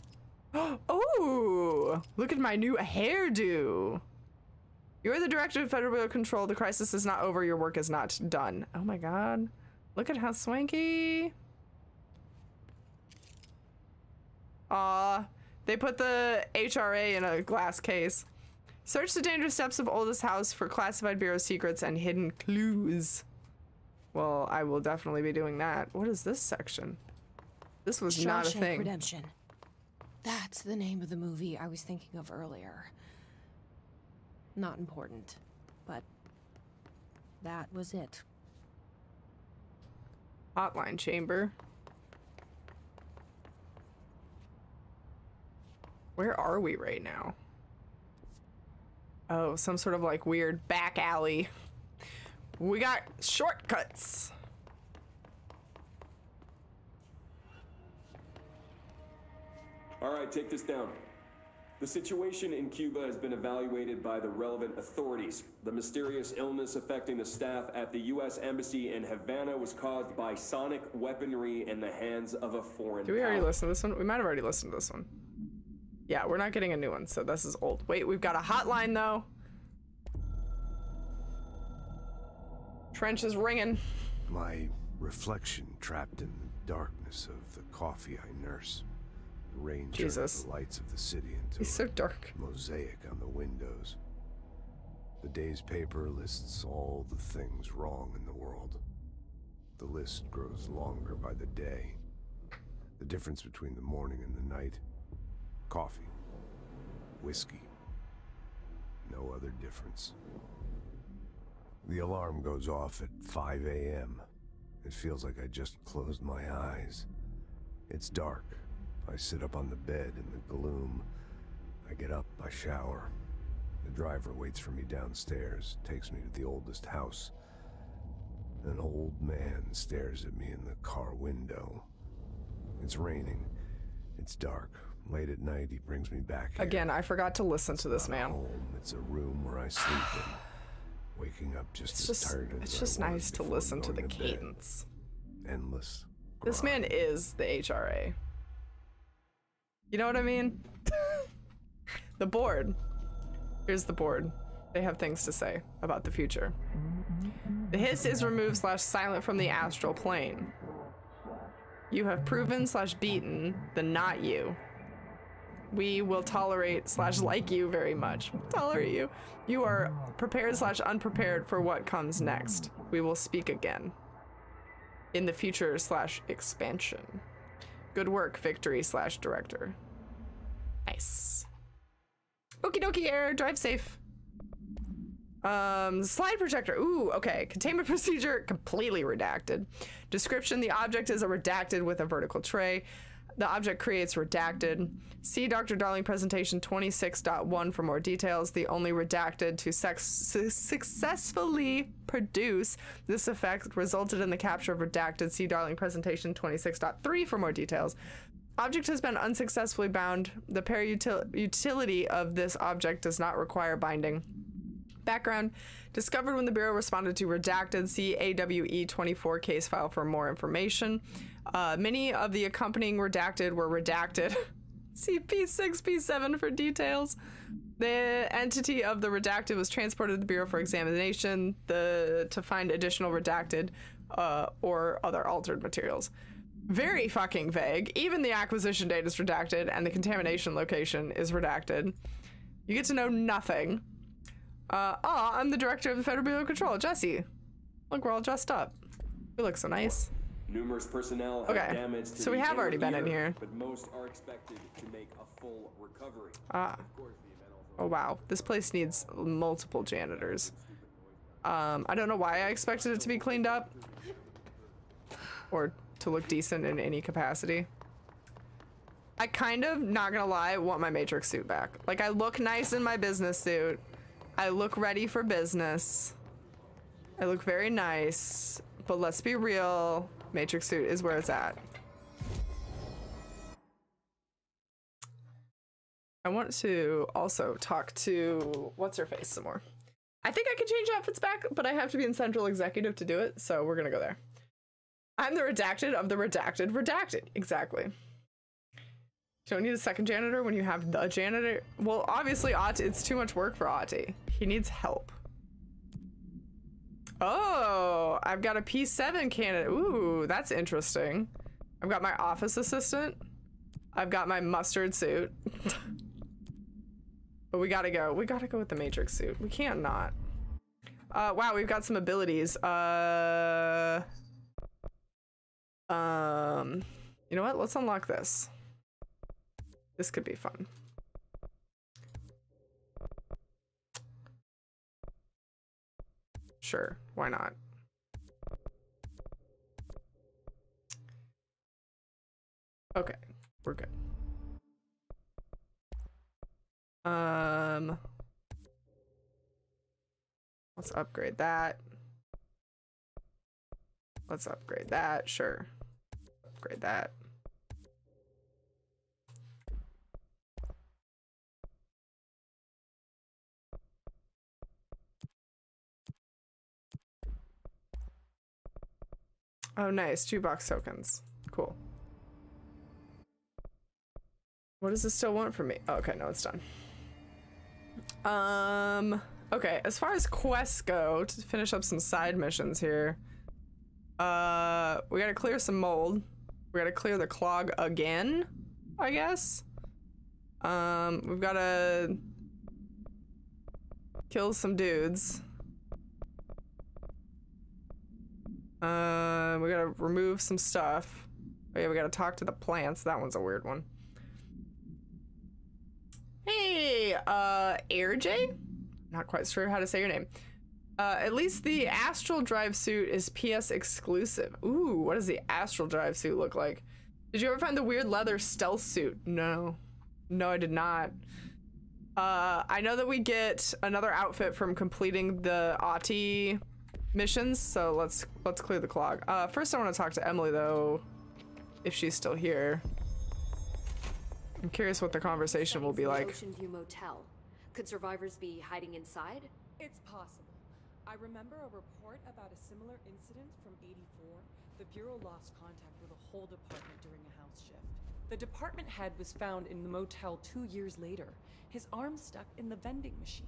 Oh, look at my new hairdo. You're the director of Federal Bureau of Control. The crisis is not over. Your work is not done. Oh my god. Look at how swanky. Aw, they put the HRA in a glass case. Search the dangerous steps of oldest house for classified bureau secrets and hidden clues. Well, I will definitely be doing that. What is this section? This was not a thing. Redemption. That's the name of the movie I was thinking of earlier. Not important, but that was it. Hotline chamber. Where are we right now? Oh, some sort of like weird back alley. We got shortcuts. All right, take this down. The situation in Cuba has been evaluated by the relevant authorities. The mysterious illness affecting the staff at the U.S. Embassy in Havana was caused by sonic weaponry in the hands of a foreign Did we already power. listen to this one? We might have already listened to this one. Yeah, we're not getting a new one, so this is old. Wait, we've got a hotline though. Trench is ringing. My reflection trapped in the darkness of the coffee I nurse. The rain turns Jesus. the lights of the city into He's so dark. a mosaic on the windows. The day's paper lists all the things wrong in the world. The list grows longer by the day. The difference between the morning and the night. Coffee. Whiskey. No other difference. The alarm goes off at 5 a.m. It feels like I just closed my eyes. It's dark. I sit up on the bed in the gloom. I get up, I shower. The driver waits for me downstairs, takes me to the oldest house. An old man stares at me in the car window. It's raining. It's dark. Late at night, he brings me back here. Again, I forgot to listen to this man. Home. It's a room where I sleep in. Waking up just as tired as it's just I was nice to before listen to the going bed. cadence. Endless. This man is the HRA. You know what I mean? The board. Here's the board. They have things to say about the future. The hiss is removed / silent from the astral plane. You have proven / beaten the not you. We will tolerate / like you very much. Tolerate you. You are prepared / unprepared for what comes next. We will speak again. In the future / expansion. Good work, victory / director. Nice. Okie dokie, air, drive safe. Slide projector. Ooh, okay. Containment procedure, completely redacted. Description, the object is a redacted with a vertical tray. The object creates redacted. See Dr. Darling presentation 26.1 for more details. The only redacted to successfully produce this effect resulted in the capture of redacted. See Darling presentation 26.3 for more details. Object has been unsuccessfully bound. The utility of this object does not require binding. Background, discovered when the Bureau responded to redacted. See AWE 24 case file for more information. Many of the accompanying redacted were redacted. See P6, P7 for details. The entity of the redacted was transported to the Bureau for examination to find additional redacted or other altered materials. Very fucking vague. Even the acquisition date is redacted and the contamination location is redacted. You get to know nothing. I'm the director of the Federal Bureau of Control, Jesse. Look, we're all dressed up. We look so nice. Numerous personnel have damage to so we have already been in here. But most are expected to make a full recovery. Oh wow, this place needs multiple janitors. I don't know why I expected it to be cleaned up or to look decent in any capacity. I kind of, not gonna lie, want my Matrix suit back. Like, I look nice in my business suit. I look ready for business. I look very nice, but let's be real, Matrix suit is where it's at. I want to also talk to what's her face some more. I think I can change outfits back, but I have to be in Central Executive to do it, so we're gonna go there. I'm the redacted of the redacted. Redacted, exactly. You don't need a second janitor when you have the janitor. Well, obviously, it's too much work for Ati. He needs help. Oh, I've got a P7 candidate. Ooh, that's interesting. I've got my office assistant. I've got my mustard suit. But we gotta go. We gotta go with the Matrix suit. We can't not. Wow, we've got some abilities. You know what? Let's unlock this. This could be fun. Sure, why not? Okay, we're good. Let's upgrade that. Let's upgrade that, sure. Upgrade that. Oh, nice. 2 box tokens. Cool. What does this still want from me? Oh, okay, no, it's done. Okay, as far as quests go, to finish up some side missions here, we gotta clear some mold. We gotta clear the clog again, I guess. We've gotta kill some dudes. We gotta remove some stuff. Oh yeah, we gotta talk to the plants. That one's a weird one. Hey, AirJ? Not quite sure how to say your name. At least the astral drive suit is PS exclusive. Ooh, what does the astral drive suit look like? Did you ever find the weird leather stealth suit? No. No, I did not. I know that we get another outfit from completing the Auti missions, so let's clear the clog. First I want to talk to Emily though, if she's still here. I'm curious what the conversation will be like. Ocean View Motel. Could survivors be hiding inside? It's possible. I remember a report about a similar incident from '84. The Bureau lost contact with a whole department during a house shift. The department head was found in the motel 2 years later, his arm stuck in the vending machine.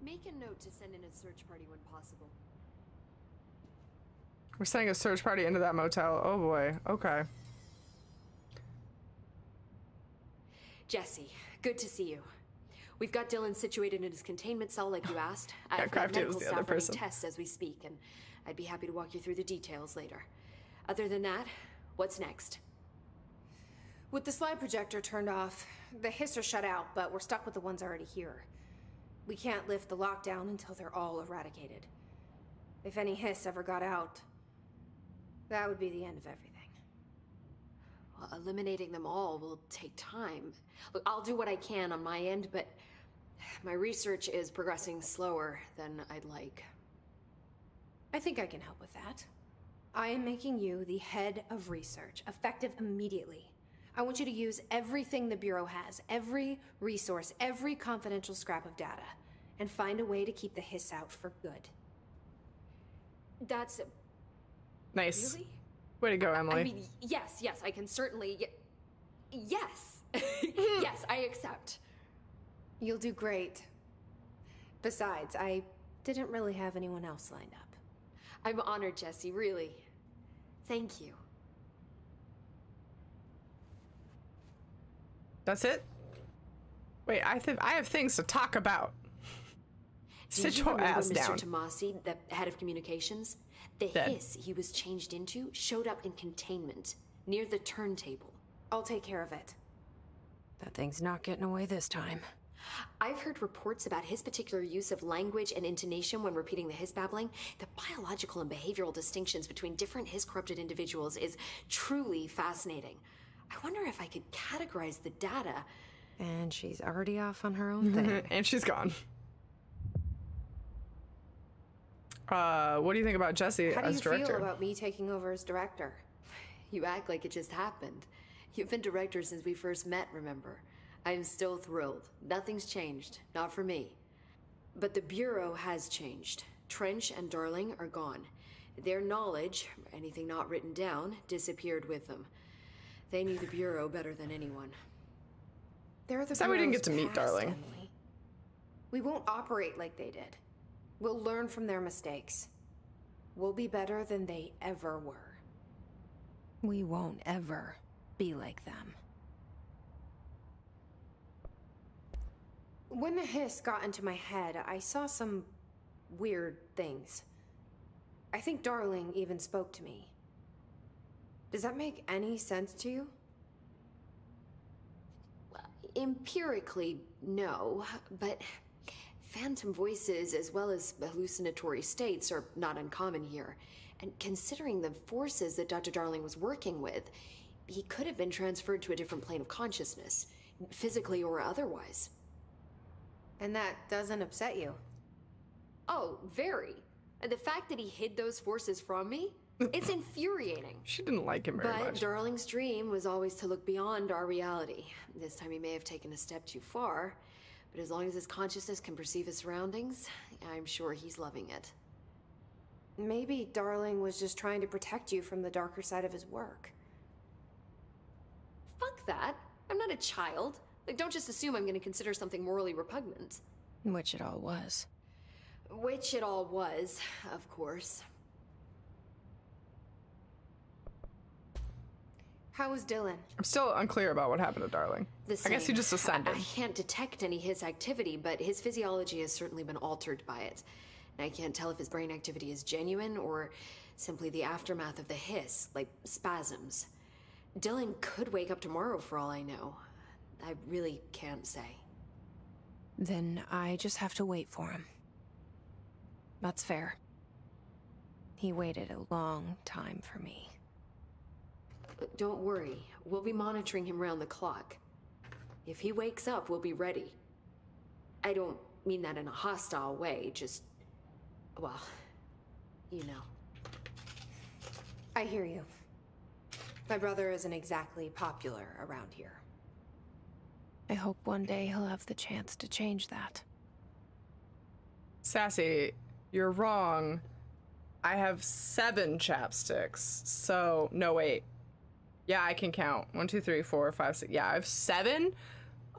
Make a note to send in a search party when possible. We're sending a search party into that motel. Oh boy. Okay. Jesse, good to see you. We've got Dylan situated in his containment cell like you asked. Yeah, I've got Crafty medical was the other staff running person. tests as we speak, and I'd be happy to walk you through the details later. Other than that, what's next? With the slide projector turned off, the hiss are shut out, but we're stuck with the ones already here. We can't lift the lockdown until they're all eradicated. If any hiss ever got out, that would be the end of everything. Well, eliminating them all will take time. Look, I'll do what I can on my end, but my research is progressing slower than I'd like. I think I can help with that. I am making you the head of research, effective immediately. I want you to use everything the Bureau has, every resource, every confidential scrap of data, and find a way to keep the hiss out for good. That's... Nice. Really? Way to go, Emily. I mean, yes, I can certainly... Yes. Yes, I accept. You'll do great. Besides, I didn't really have anyone else lined up. I'm honored, Jesse, really. Thank you. That's it? Wait, I have things to talk about. Sit your ass down. Mr. Tomasi, the head of communications? The hiss he was changed into showed up in containment, near the turntable. I'll take care of it. That thing's not getting away this time. I've heard reports about his particular use of language and intonation when repeating the hiss babbling. The biological and behavioral distinctions between different hiss-corrupted individuals is truly fascinating. I wonder if I could categorize the data. And she's already off on her own thing. And she's gone. What do you think about Jesse as director? How do you feel about me taking over as director? You act like it just happened. You've been director since we first met, remember? I am still thrilled. Nothing's changed. Not for me. But the Bureau has changed. Trench and Darling are gone. Their knowledge, anything not written down, disappeared with them. They knew the Bureau better than anyone. They're the Sad we didn't get to meet past, Darling. Emily. We won't operate like they did. We'll learn from their mistakes. We'll be better than they ever were. We won't ever be like them. When the hiss got into my head, I saw some weird things. I think Darling even spoke to me. Does that make any sense to you? Empirically, no, but phantom voices as well as hallucinatory states are not uncommon here. And considering the forces that Dr. Darling was working with, he could have been transferred to a different plane of consciousness, physically or otherwise. And that doesn't upset you? Oh, very. And the fact that he hid those forces from me, it's infuriating. She didn't like him very much. But Darling's dream was always to look beyond our reality. This time he may have taken a step too far, but as long as his consciousness can perceive his surroundings, I'm sure he's loving it. Maybe Darling was just trying to protect you from the darker side of his work. Fuck that. I'm not a child. Like, don't just assume I'm going to consider something morally repugnant. Which it all was. Which it all was, of course. How was Dylan? I'm still unclear about what happened to Darling. I guess he just ascended. I can't detect any his activity, but his physiology has certainly been altered by it. And I can't tell if his brain activity is genuine or simply the aftermath of the hiss, like spasms. Dylan could wake up tomorrow for all I know. I really can't say. Then I just have to wait for him. That's fair. He waited a long time for me. Don't worry, we'll be monitoring him round the clock. If he wakes up, we'll be ready. I don't mean that in a hostile way, just... well, you know. I hear you. My brother isn't exactly popular around here. I hope one day he'll have the chance to change that. Sassy, you're wrong. I have 7 chapsticks. So, no, wait. Yeah, I can count. 1, 2, 3, 4, 5, 6. Yeah, I have 7.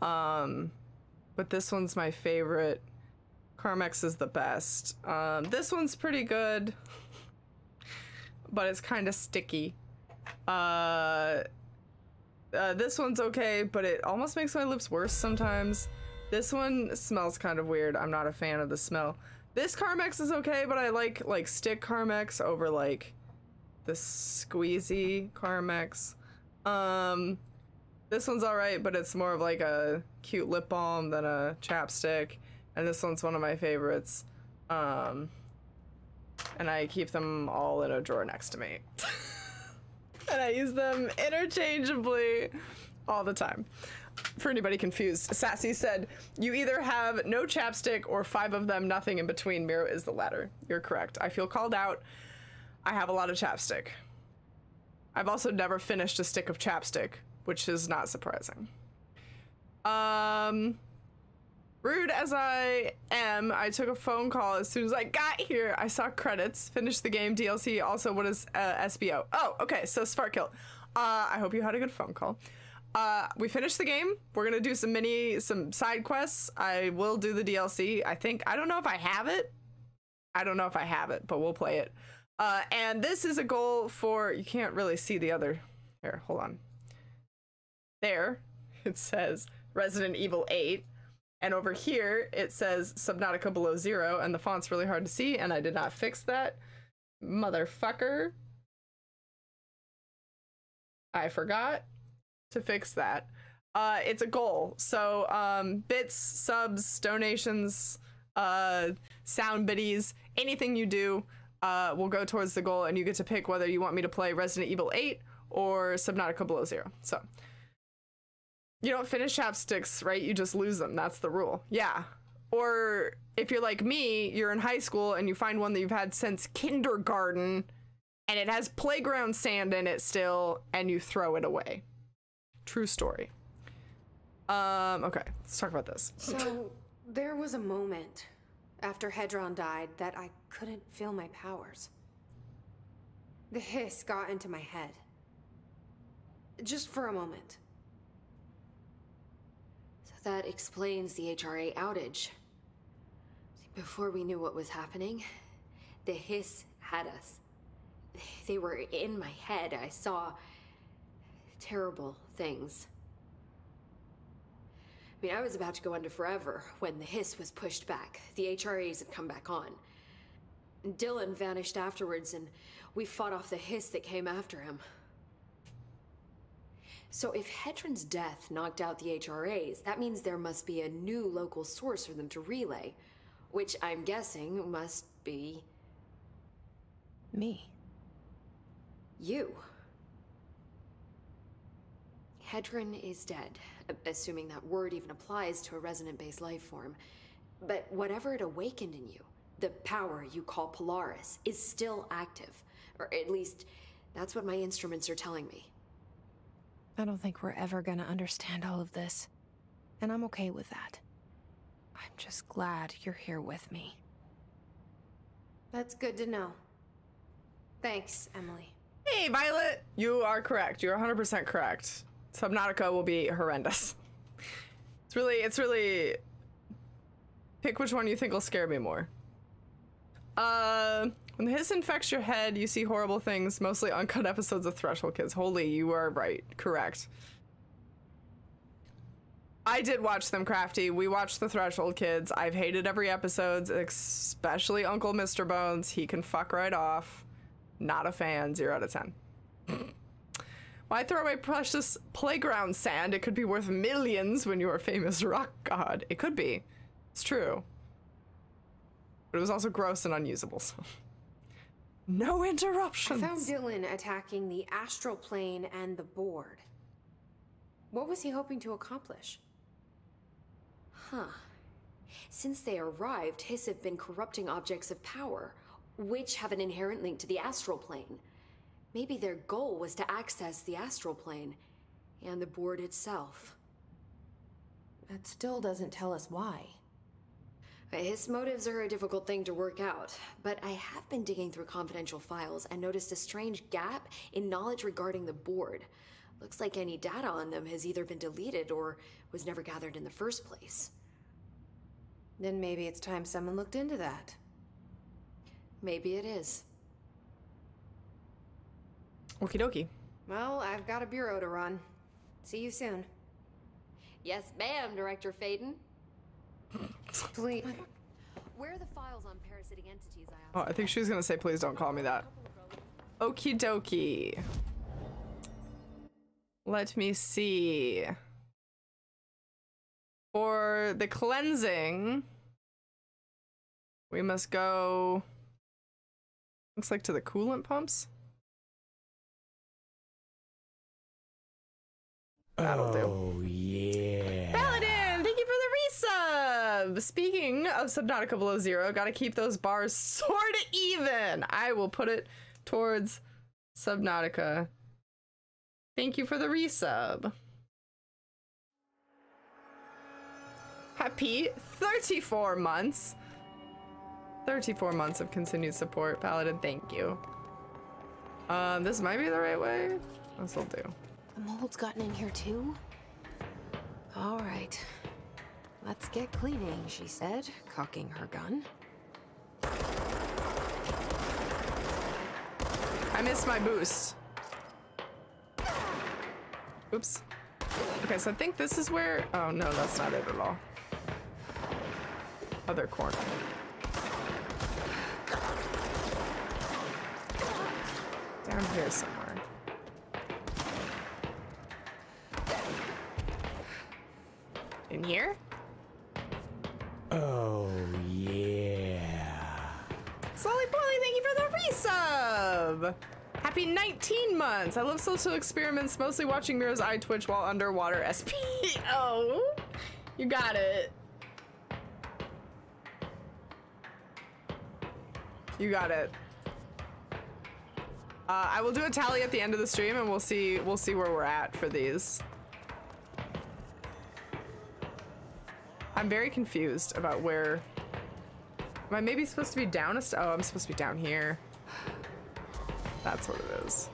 But this one's my favorite. Carmex is the best. This one's pretty good, but it's kind of sticky. This one's okay, but it almost makes my lips worse sometimes. This one smells kind of weird. I'm not a fan of the smell. This Carmex is okay, but I like stick Carmex over like the squeezy Carmex. This one's alright, but it's more of like a cute lip balm than a chapstick. And this one's one of my favorites. And I keep them all in a drawer next to me. And I use them interchangeably all the time. For anybody confused, Sassy said, you either have no chapstick or 5 of them, nothing in between. Miro is the latter. You're correct. I feel called out. I have a lot of chapstick. I've also never finished a stick of chapstick, which is not surprising. Rude as I am, I took a phone call as soon as I got here. I saw credits, finished the game, DLC. Also, what is SBO? Oh, okay, so Sparkkill. I hope you had a good phone call. We finished the game. We're gonna do some side quests. I will do the DLC. I don't know if I have it. But we'll play it. And this is a goal for, you can't really see the other, here, hold on. There, it says Resident Evil 8. And over here, it says Subnautica Below Zero, and the font's really hard to see, and I did not fix that. Motherfucker. I forgot to fix that. It's a goal. So, bits, subs, donations, sound biddies, anything you do will go towards the goal, and you get to pick whether you want me to play Resident Evil 8 or Subnautica Below Zero. So, you don't finish chapsticks, right? You just lose them. That's the rule. Yeah. Or if you're like me, you're in high school and you find one that you've had since kindergarten and it has playground sand in it still and you throw it away. True story. Okay, let's talk about this. So there was a moment after Hedron died that I couldn't feel my powers. The hiss got into my head. Just for a moment. That explains the HRA outage. Before we knew what was happening, the hiss had us. They were in my head. I saw terrible things. I mean, I was about to go under forever when the hiss was pushed back. The HRAs had come back on. Dylan vanished afterwards, and we fought off the hiss that came after him. So if Hedron's death knocked out the HRAs, that means there must be a new local source for them to relay, which I'm guessing must be... me. You. Hedron is dead, assuming that word even applies to a resonant-based life form. But whatever it awakened in you, the power you call Polaris, is still active. Or at least, that's what my instruments are telling me. I don't think we're ever gonna understand all of this. And I'm okay with that. I'm just glad you're here with me. That's good to know. Thanks, Emily. Hey, Violet! You are correct. You're 100% correct. Subnautica will be horrendous. It's really... Pick which one you think will scare me more. When the hiss infects your head, you see horrible things, mostly uncut episodes of Threshold Kids. Holy, you are right. Correct. I did watch them, Crafty. We watched the Threshold Kids. I've hated every episode, especially Uncle Mr. Bones. He can fuck right off. Not a fan. 0 out of 10. Why throw away precious playground sand? It could be worth millions when you're a famous rock god. It could be. It's true. But it was also gross and unusable, so. No interruptions. I found Dylan attacking the astral plane and the board. What was he hoping to accomplish? Huh. Since they arrived, Hiss have been corrupting objects of power, which have an inherent link to the astral plane. Maybe their goal was to access the astral plane and the board itself. That still doesn't tell us why. His motives are a difficult thing to work out, but I have been digging through confidential files and noticed a strange gap in knowledge regarding the board. Looks like any data on them has either been deleted or was never gathered in the first place. Then maybe it's time someone looked into that. Maybe it is. Okie dokie. Well, I've got a bureau to run. See you soon. Yes, ma'am, Director Faden. Please. Where are the files on parasitic entities, I asked? Oh, I think she was gonna say, please don't call me that. Okie dokie. Let me see. For the cleansing, we must go, looks like to the coolant pumps. That'll do. Oh, yeah. Paladin, thank you for the resub. Speaking of Subnautica Below Zero, gotta keep those bars sorta even. I will put it towards Subnautica. Thank you for the resub. Happy 34 months. 34 months of continued support, Paladin. Thank you. This might be the right way. This'll do. The mold's gotten in here too? All right. Let's get cleaning, she said, cocking her gun. I missed my boost. Oops. Okay, so I think this is where... Oh, no, that's not it at all. Other corner. Down here somewhere. In here? Oh, yeah. Slowly Poorly, thank you for the resub! Happy 19 months! I love social experiments, mostly watching Miro's eye twitch while underwater. SP. Oh, you got it. You got it. I will do a tally at the end of the stream, and we'll see where we're at for these. I'm very confused about where. Am I maybe supposed to be down a oh, I'm supposed to be down here. That's what it is.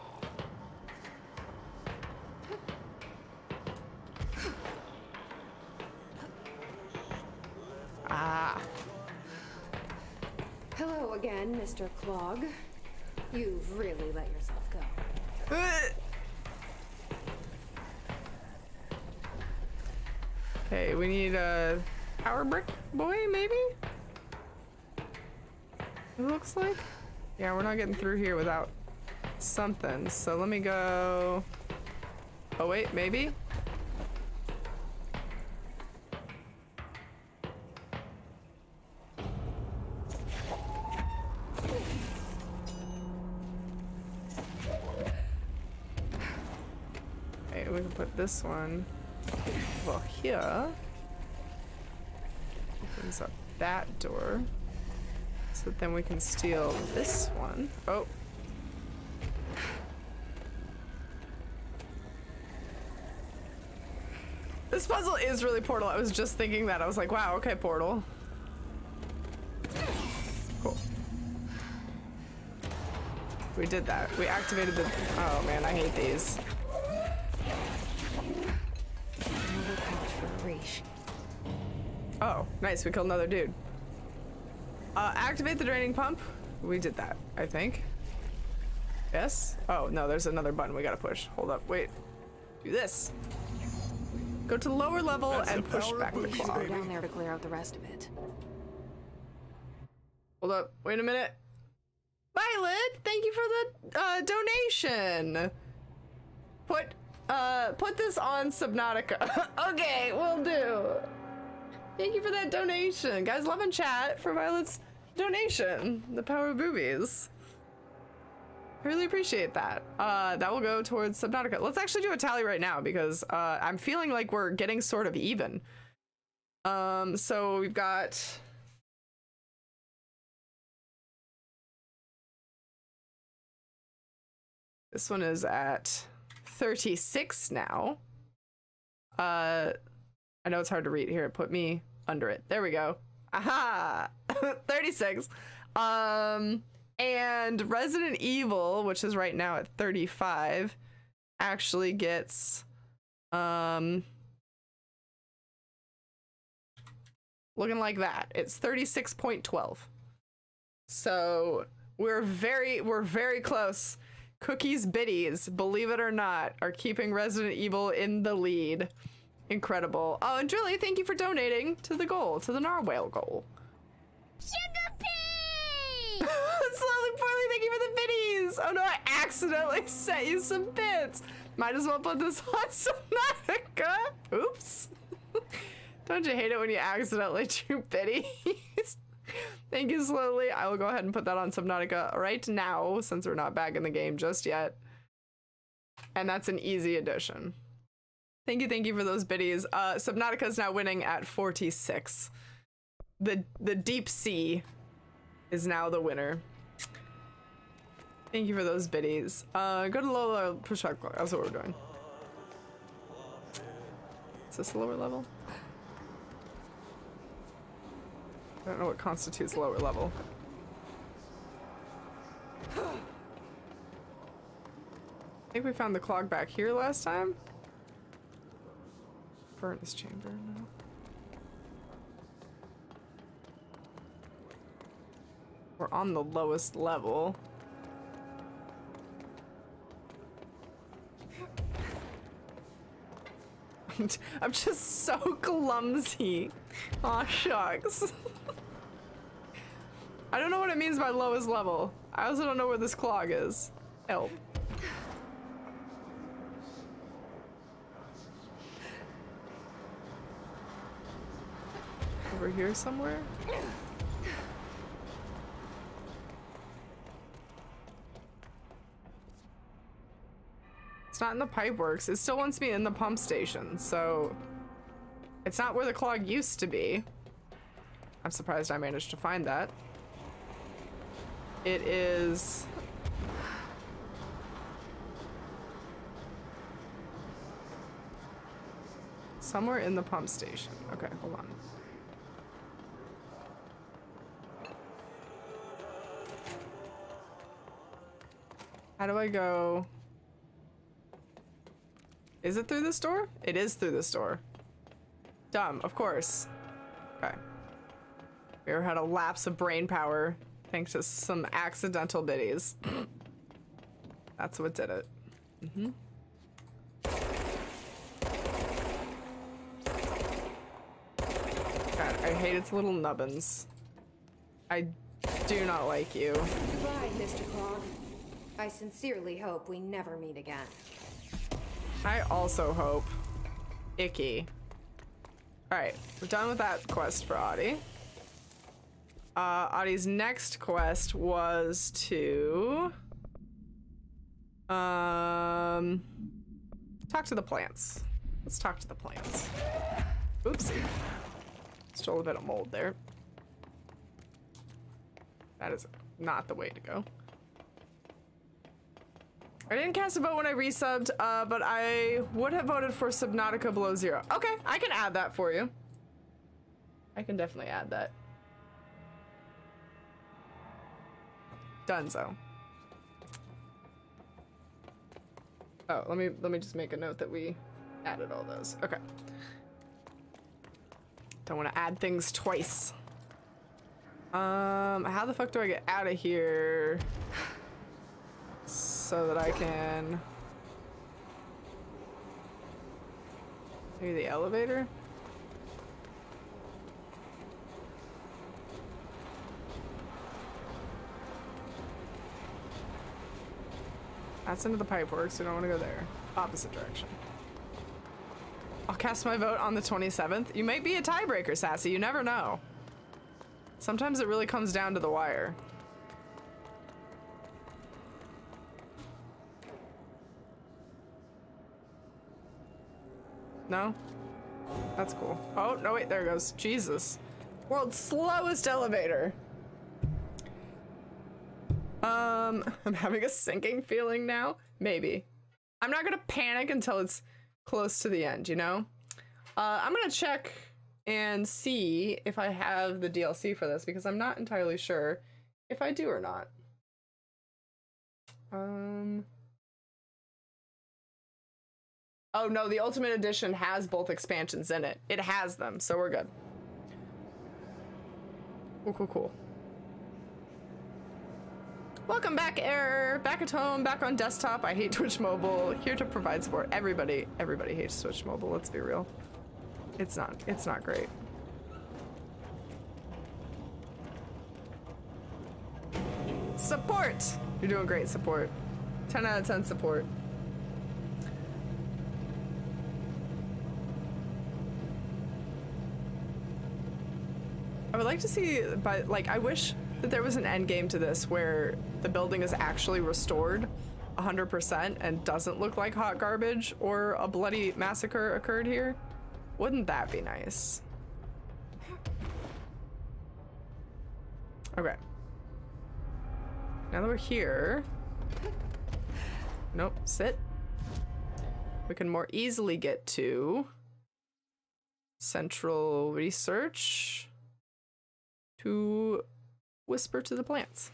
Ah. Hello again, Mr. Clog. You've really let yourself go. Okay, we need a power brick boy, maybe? It looks like. Yeah, we're not getting through here without something. So let me go. Oh wait, maybe? Okay, we can put this one well here. Opens up that door. So that then we can steal this one. Oh. This puzzle is really Portal. I was just thinking that. I was like, wow, okay, Portal. Cool. We did that. We activated the... Oh man, I hate these. Oh, nice. We killed another dude. Activate the draining pump. We did that, I think. Yes? Oh, no, there's another button we gotta push. Hold up, wait. Do this. Go to the lower level and push back the clock. Go down there to clear out the rest of it. Hold up, wait a minute. Violet, thank you for the donation. Put this on Subnautica. Okay, will do. Thank you for that donation. Guys, love and chat for Violet's donation. The power of boobies. I really appreciate that. That will go towards Subnautica. Let's actually do a tally right now because I'm feeling like we're getting sort of even. So we've got... This one is at 36 now. I know it's hard to read here. Put me under it. There we go. Aha! 36. And Resident Evil, which is right now at 35, actually gets looking like that. It's 36.12. So we're very close. Cookies Biddies, believe it or not, are keeping Resident Evil in the lead. Incredible. Oh, and Drilly, thank you for donating to the goal, to the narwhal goal. Sugar pea! Slowly Poorly, thank you for the biddies. Oh no, I accidentally sent you some bits. Might as well put this on Subnautica. Oops. Don't you hate it when you accidentally do biddies? Thank you, Slowly. I will go ahead and put that on Subnautica right now, since we're not back in the game just yet. And that's an easy addition. Thank you for those biddies. Subnautica is now winning at 46. The Deep Sea is now the winner. Thank you for those biddies. Go to lower perspective. That's what we're doing. Is this lower level? I don't know what constitutes lower level. I think we found the clog back here last time. Furnace chamber, no. We're on the lowest level. I'm just so clumsy. Aw, shucks. I don't know what it means by lowest level. I also don't know where this clog is. Help. Over here somewhere? It's not in the pipeworks. It still wants me in the pump station, so it's not where the clog used to be. I'm surprised I managed to find that. It is somewhere in the pump station. Okay, hold on. How do I go? Is it through this door? It is through this door. Dumb, of course. Okay. We ever had a lapse of brain power thanks to some accidental biddies. That's what did it. God, I hate its little nubbins. I do not like you. Goodbye, Mr. Clog. I sincerely hope we never meet again. I also hope. Icky. Alright, we're done with that quest for Audie. Audie's next quest was to talk to the plants. Let's talk to the plants. Oopsie. Stole a bit of mold there. That is not the way to go. I didn't cast a vote when I resubbed, but I would have voted for Subnautica below 0. Okay, I can add that for you. I can definitely add that. Donezo. Oh, let me just make a note that we added all those. Okay. Don't want to add things twice. How the fuck do I get out of here so that I can maybe the elevator? That's into the pipe works. We don't want to go there. Opposite direction. I'll cast my vote on the 27th. You might be a tiebreaker, Sassy. You never know. Sometimes it really comes down to the wire. No? That's cool. Oh, no, wait, there it goes. Jesus. World's slowest elevator. I'm having a sinking feeling now. Maybe. I'm not gonna panic until it's close to the end, you know? I'm gonna check and see if I have the DLC for this because I'm not entirely sure if I do or not. Oh no, the Ultimate Edition has both expansions in it. It has them, so we're good. Cool, cool, cool. Welcome back, Error. Back at home, back on desktop. I hate Twitch Mobile. Here to provide support. Everybody hates Twitch Mobile, let's be real. It's not great. Support! You're doing great, support. 10 out of 10 support. I would like to see, but like, I wish that there was an end game to this where the building is actually restored 100% and doesn't look like hot garbage or a bloody massacre occurred here. Wouldn't that be nice? Okay. Now that we're here, nope, sit. We can more easily get to central research to whisper to the plants.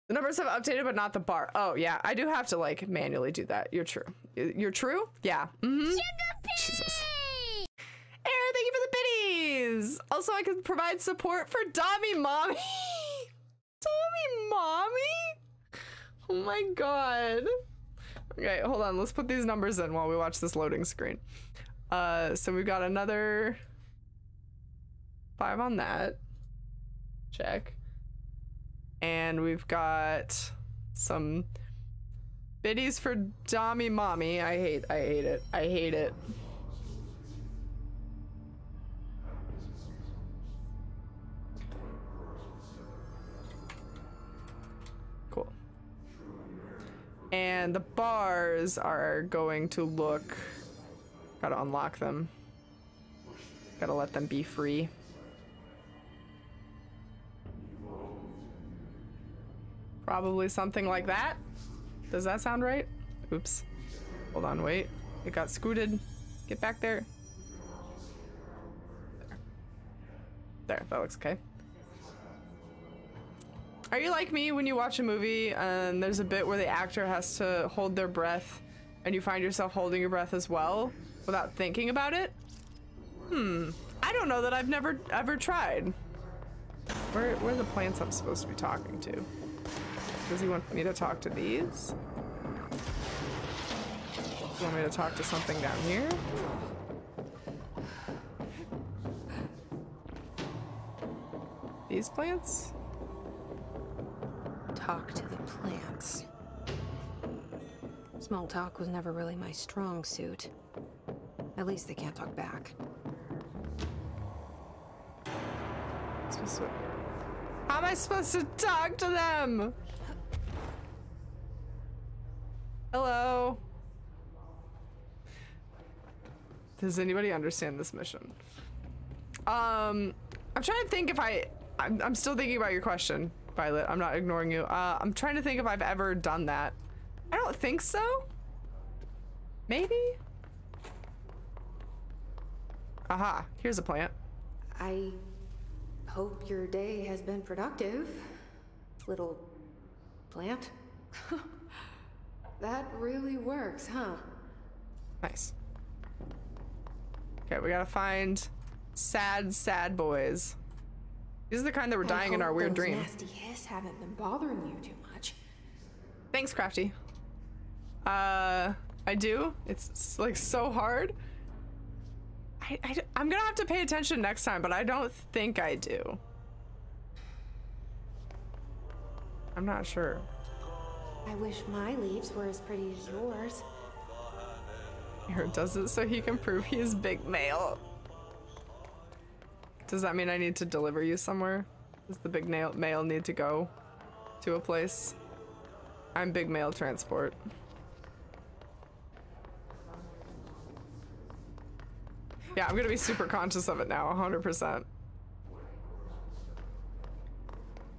The numbers have updated, but not the bar. Oh yeah, I do have to like manually do that. You're true. You're true? Yeah. Mm-hmm. Jesus. Aaron, thank you for the biddies. Also, I can provide support for Dommy Mommy. Dommy Mommy? Oh my god. Okay, hold on. Let's put these numbers in while we watch this loading screen. So we've got another 5 on that. Check. And we've got some biddies for Dommy Mommy. I hate it. I hate it. Cool. And the bars are going to look... Gotta unlock them. Gotta let them be free. Probably something like that. Does that sound right? Oops. Hold on, wait. It got scooted. Get back there. There, that looks okay. Are you like me when you watch a movie and there's a bit where the actor has to hold their breath and you find yourself holding your breath as well without thinking about it? I don't know that I've never ever tried. Where are the plants I'm supposed to be talking to? Does he want me to talk to these? Does he want me to talk to something down here? These plants? Talk to the plants. Small talk was never really my strong suit. At least they can't talk back. How am I supposed to talk to them? Hello? Does anybody understand this mission? I'm trying to think if I'm still thinking about your question, Violet. I'm not ignoring you. I'm trying to think if I've ever done that. I don't think so. Maybe? Aha, here's a plant. I hope your day has been productive, little plant. That really works, huh? Nice. Okay, we gotta find sad boys. These are the kind that were dying in our weird dream. Nasty hiss haven't been bothering you too much. Thanks, Crafty. I do. It's like so hard. I'm gonna have to pay attention next time, but I don't think I do. I'm not sure. I wish my leaves were as pretty as yours. Miro does it so he can prove he is big male. Does that mean I need to deliver you somewhere? Does the big male need to go to a place? I'm big male transport. Yeah, I'm gonna be super conscious of it now, 100%.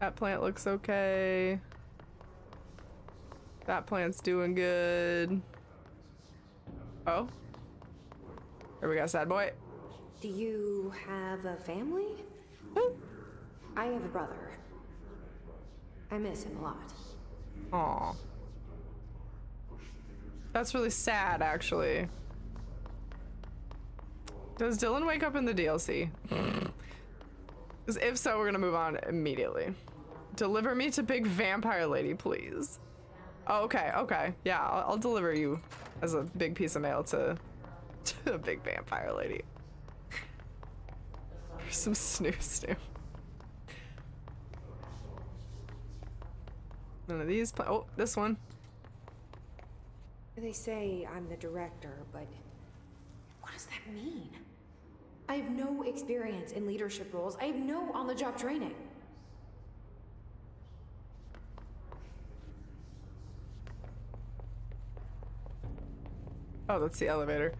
That plant looks okay. That plant's doing good. Oh? Here we got a sad boy. Do you have a family? I have a brother. I miss him a lot. Aw. That's really sad, actually. Does Dylan wake up in the DLC? Because if so, we're gonna move on immediately. Deliver me to big vampire lady, please. Oh, okay, okay. Yeah, I'll deliver you as a big piece of mail to a big vampire lady. There's some snoo. None of these. Oh, this one. They say I'm the director, but what does that mean? I have no experience in leadership roles. I have no on-the-job training. Oh, that's the elevator.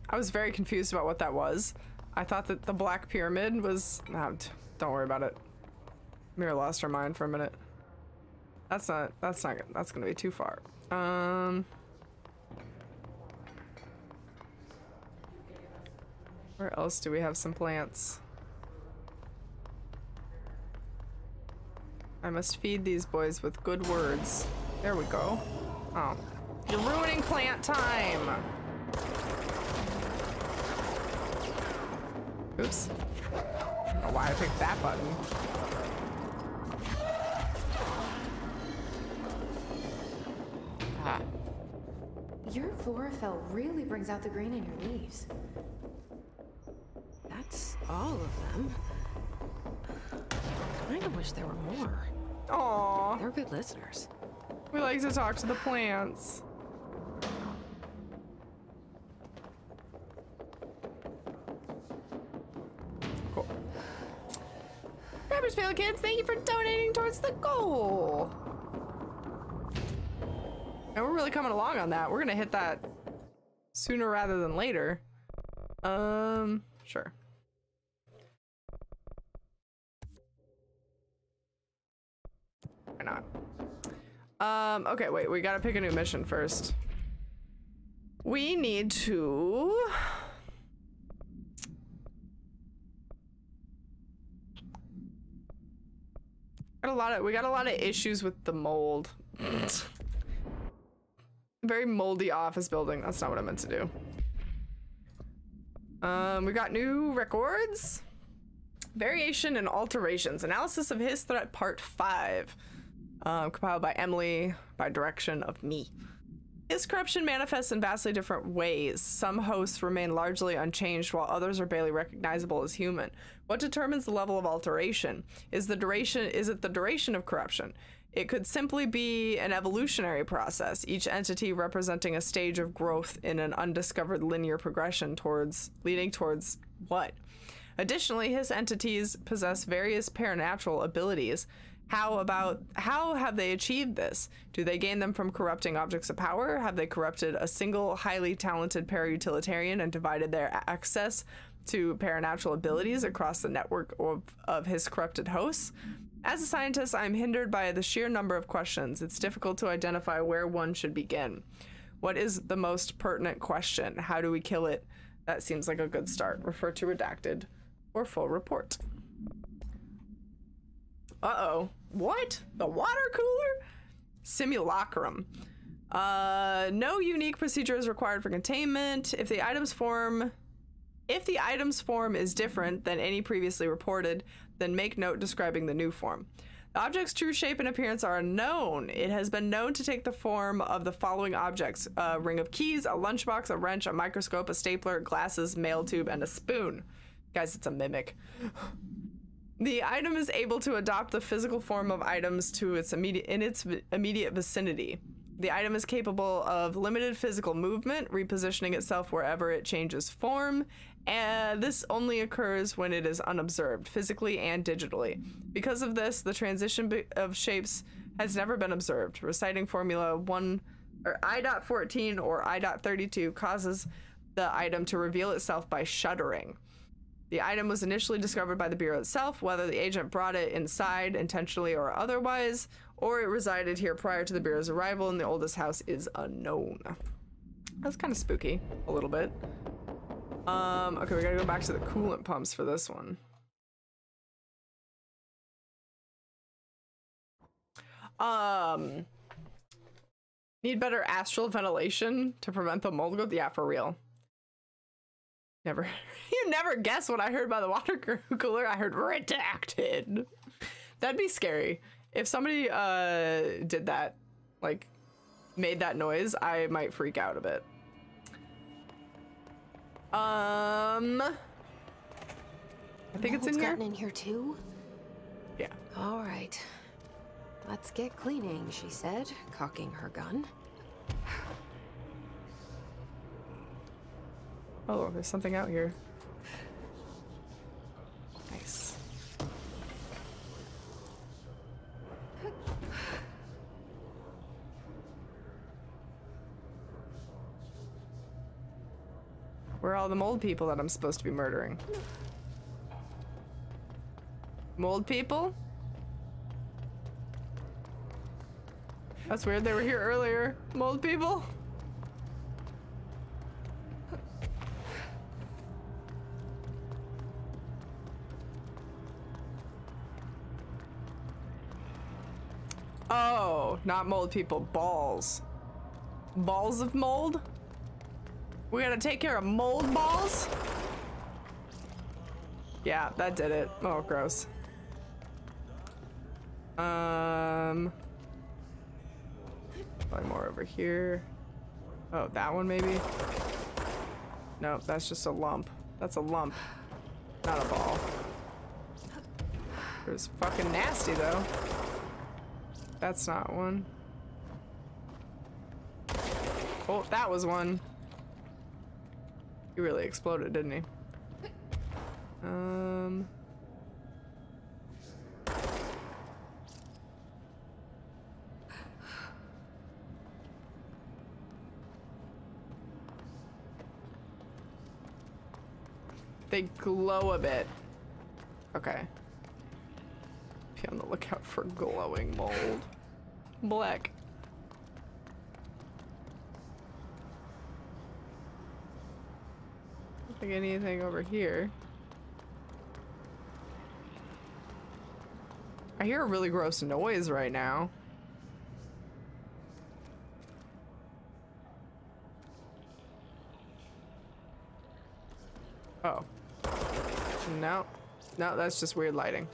I was very confused about what that was. I thought that the black pyramid was... No, don't worry about it. Miro lost her mind for a minute. That's gonna be too far. Where else do we have some plants? I must feed these boys with good words. There we go. Oh. You're ruining plant time! Oops. I don't know why I picked that button. Ah. Your chlorophyll really brings out the green in your leaves. That's all of them. I kinda wish there were more. Aww. They're good listeners. We like to talk to the plants. Cool. Garbage Pail Kids, thank you for donating towards the goal. And we're really coming along on that. We're gonna hit that sooner rather than later. Sure. Why not? Okay, wait, we gotta pick a new mission first. We need to... We got a lot of issues with the mold. Very moldy office building. That's not what I meant to do. We got new records. Variation and alterations. Analysis of his threat part 5. Compiled by Emily, by direction of me. His corruption manifests in vastly different ways. Some hosts remain largely unchanged while others are barely recognizable as human. What determines the level of alteration? Is it the duration of corruption? It could simply be an evolutionary process, each entity representing a stage of growth in an undiscovered linear progression leading towards what? Additionally, his entities possess various paranatural abilities. How have they achieved this? Do they gain them from corrupting objects of power? Have they corrupted a single highly talented para-utilitarian and divided their access to paranatural abilities across the network of his corrupted hosts? As a scientist, I'm hindered by the sheer number of questions. It's difficult to identify where one should begin. What is the most pertinent question? How do we kill it? That seems like a good start. Refer to redacted or full report. Uh-oh. What? The water cooler? Simulacrum. No unique procedure is required for containment. If the item's form is different than any previously reported, then make note describing the new form. The object's true shape and appearance are unknown. It has been known to take the form of the following objects: a ring of keys, a lunchbox, a wrench, a microscope, a stapler, glasses, mail tube, and a spoon. Guys, it's a mimic. The item is able to adopt the physical form of items to its immediate vicinity. The item is capable of limited physical movement, repositioning itself wherever it changes form, and this only occurs when it is unobserved, physically and digitally. Because of this, the transition of shapes has never been observed. Reciting Formula 1 or I.14 or I.32 causes the item to reveal itself by shuddering. The item was initially discovered by the Bureau itself. Whether the agent brought it inside intentionally or otherwise, or it resided here prior to the Bureau's arrival in the oldest house is unknown. That's kind of spooky, a little bit. Okay, we gotta go back to the coolant pumps for this one. Need better astral ventilation to prevent the mold growth? Yeah, for real. Never, you never guess what I heard by the water cooler. I heard redacted. That'd be scary. If somebody did that, like, made that noise, I might freak out a bit. I think it's in here. Gotten in here too? Yeah. All right. Let's get cleaning, she said, cocking her gun. Oh, there's something out here. Nice. Where are all the mold people that I'm supposed to be murdering? Mold people? That's weird, they were here earlier. Mold people? Oh, not mold people, balls. Balls of mold? We gotta take care of mold balls? Yeah, that did it. Oh, gross. Probably more over here. Oh, that one maybe? Nope, that's just a lump. That's a lump, not a ball. It was fucking nasty though. That's not one. Oh, that was one. He really exploded, didn't he? They glow a bit. Okay. Be on the lookout for glowing mold. Black. Don't think anything over here. I hear a really gross noise right now. Oh. No. No, that's just weird lighting.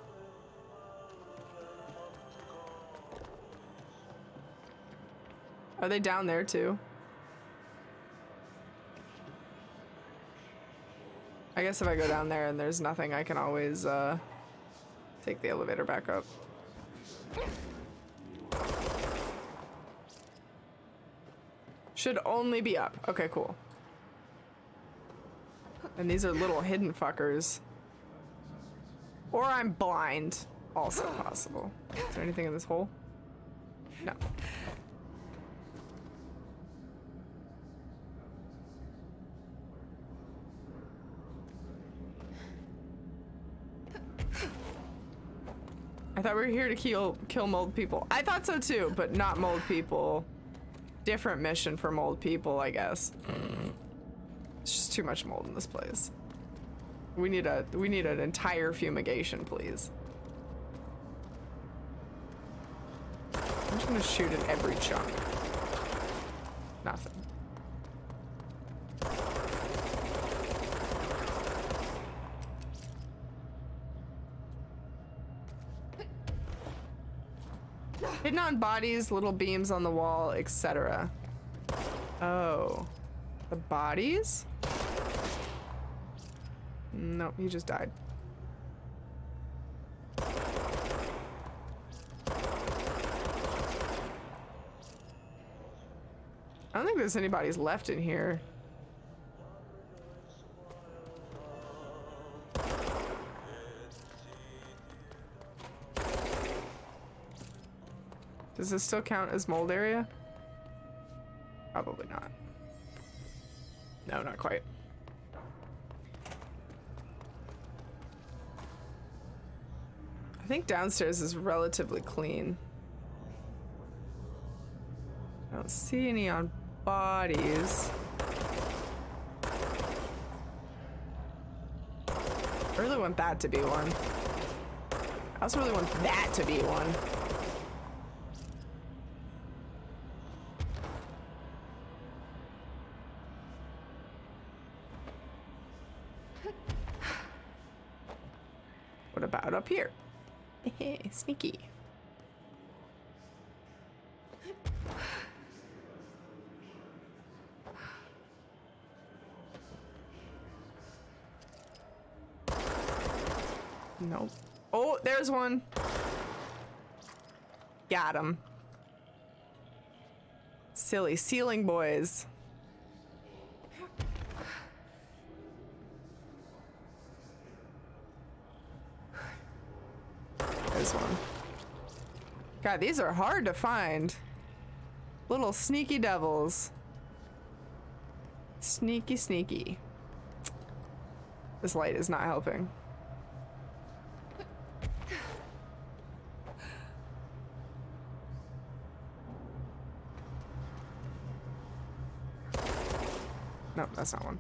Are they down there too? I guess if I go down there and there's nothing, I can always take the elevator back up. Should only be up. Okay, cool. And these are little hidden fuckers. Or I'm blind. Also possible. Is there anything in this hole? No. I thought we were here to kill mold people. I thought so too, but not mold people. Different mission for mold people, I guess. It's just too much mold in this place. We need an entire fumigation, please. I'm just gonna shoot at every chunk. Nothing. Hidden on bodies, little beams on the wall, etc. Oh. The bodies? No, he just died. there's anybody's left in here. Does this still count as mold area? Probably not. No, not quite. I think downstairs is relatively clean. I don't see any on bodies. I really want that to be one. I also really want that to be one. What about up here? Sneaky. Nope. Oh, there's one. Got him. Silly ceiling boys. There's one. God, these are hard to find. Little sneaky devils. Sneaky, sneaky. This light is not helping. Nope, that's not one.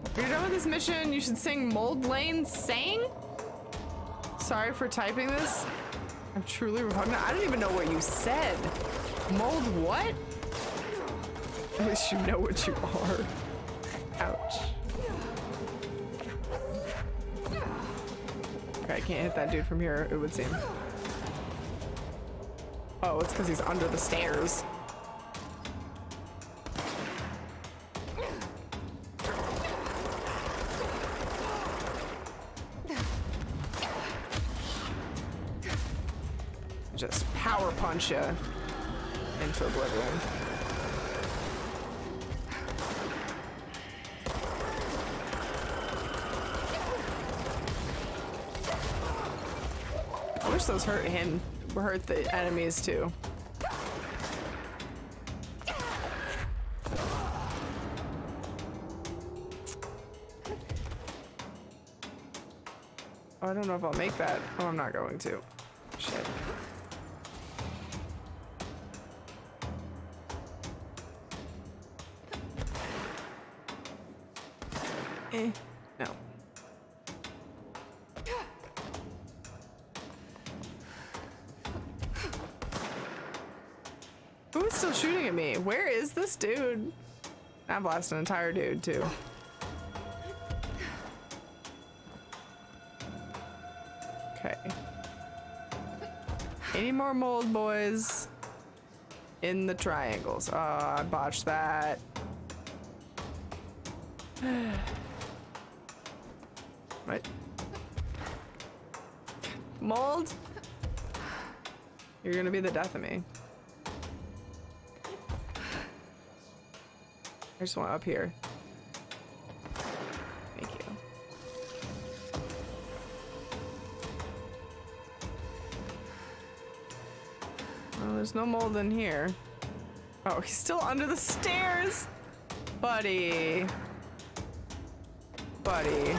If you're done with this mission, you should sing Mold Lane Sang? Sorry for typing this. I'm truly repugnant. I don't even know what you said. Mold what? At least you know what you are. Ouch. Okay, I can't hit that dude from here, it would seem. Oh, it's because he's under the stairs. Just power punch you into oblivion. I wish those hurt the enemies too. Oh, I don't know if I'll make that. Oh, I'm not going to. Shit. No. Who is still shooting at me? Where is this dude? I blasted an entire dude too. Okay. Any more mold boys in the triangles? Oh, I botched that. What? Mold? You're gonna be the death of me. I just want up here. Thank you. Well, there's no mold in here. Oh, he's still under the stairs! Buddy. Buddy.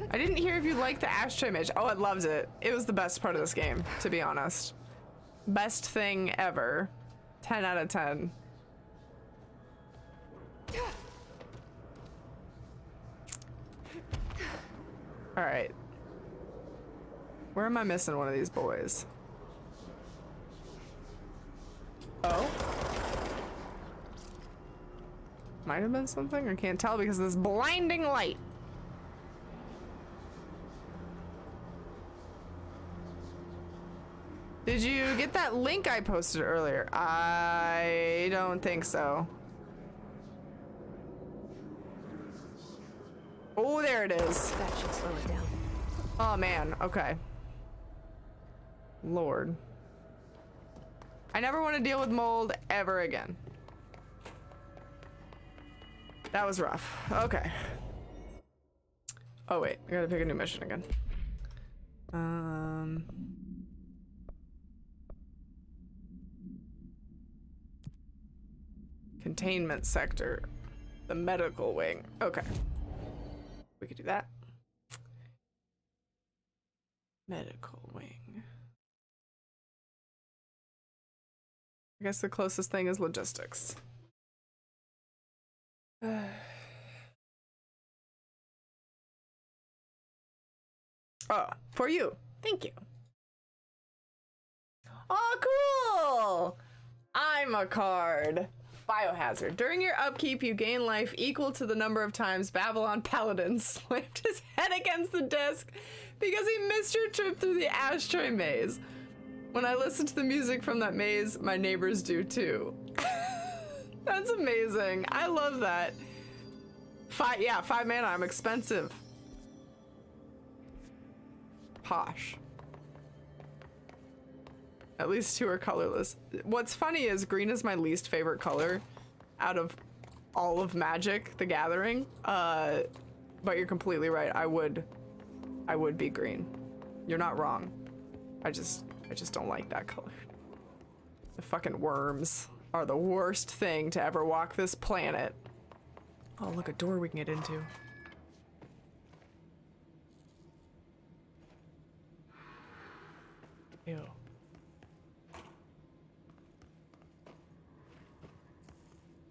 I didn't hear if you liked the ashtray image. Oh, I loved it. It was the best part of this game, to be honest. Best thing ever. 10 out of 10. All right. Where am I missing one of these boys? Oh. Might have been something. I can't tell because of this blinding light. Did you get get that link I posted earlier? I don't think so. Oh, there it is. That should slow it down. Oh man, okay. Lord. I never want to deal with mold ever again. That was rough. Okay. Oh wait, I gotta pick a new mission again. Containment sector. The medical wing. Okay. We could do that. Medical wing. I guess the closest thing is logistics. Oh, for you. Thank you. Oh, cool! I'm a card. Biohazard. During your upkeep, you gain life equal to the number of times Babylon Paladin slammed his head against the desk because he missed your trip through the ashtray maze. When I listen to the music from that maze, my neighbors do too. That's amazing. I love that. 5 mana. I'm expensive. Posh. At least 2 are colorless. What's funny is green is my least favorite color out of all of Magic: The Gathering. But you're completely right. I would be green. You're not wrong. I just don't like that color. The fucking worms are the worst thing to ever walk this planet. Oh, look, a door we can get into. Ew.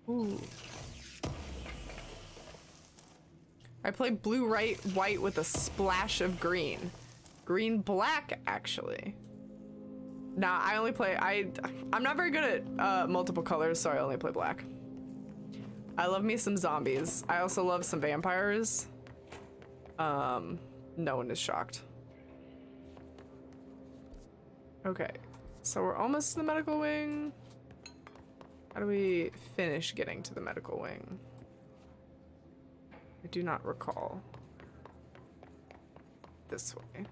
Ooh. I play blue, white with a splash of green. Green, black, actually. Nah, I only play, I'm not very good at multiple colors, so I only play black. I love me some zombies. I also love some vampires. No one is shocked. Okay, so we're almost to the medical wing. How do we finish getting to the medical wing? I do not recall. This way.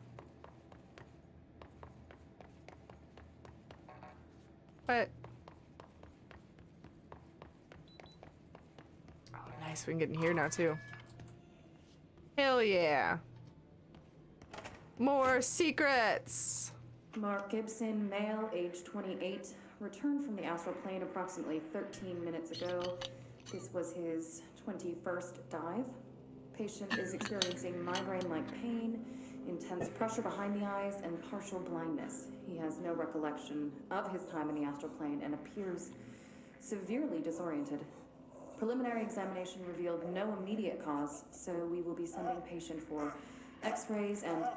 But oh, nice, we can get in here now too. Hell yeah. More secrets. Mark Gibson, male, age 28, returned from the astral plane approximately 13 minutes ago. This was his 21st dive. Patient is experiencing migraine-like pain, intense pressure behind the eyes, and partial blindness. He has no recollection of his time in the astral plane and appears severely disoriented. Preliminary examination revealed no immediate cause, so we will be sending patient for x-rays and...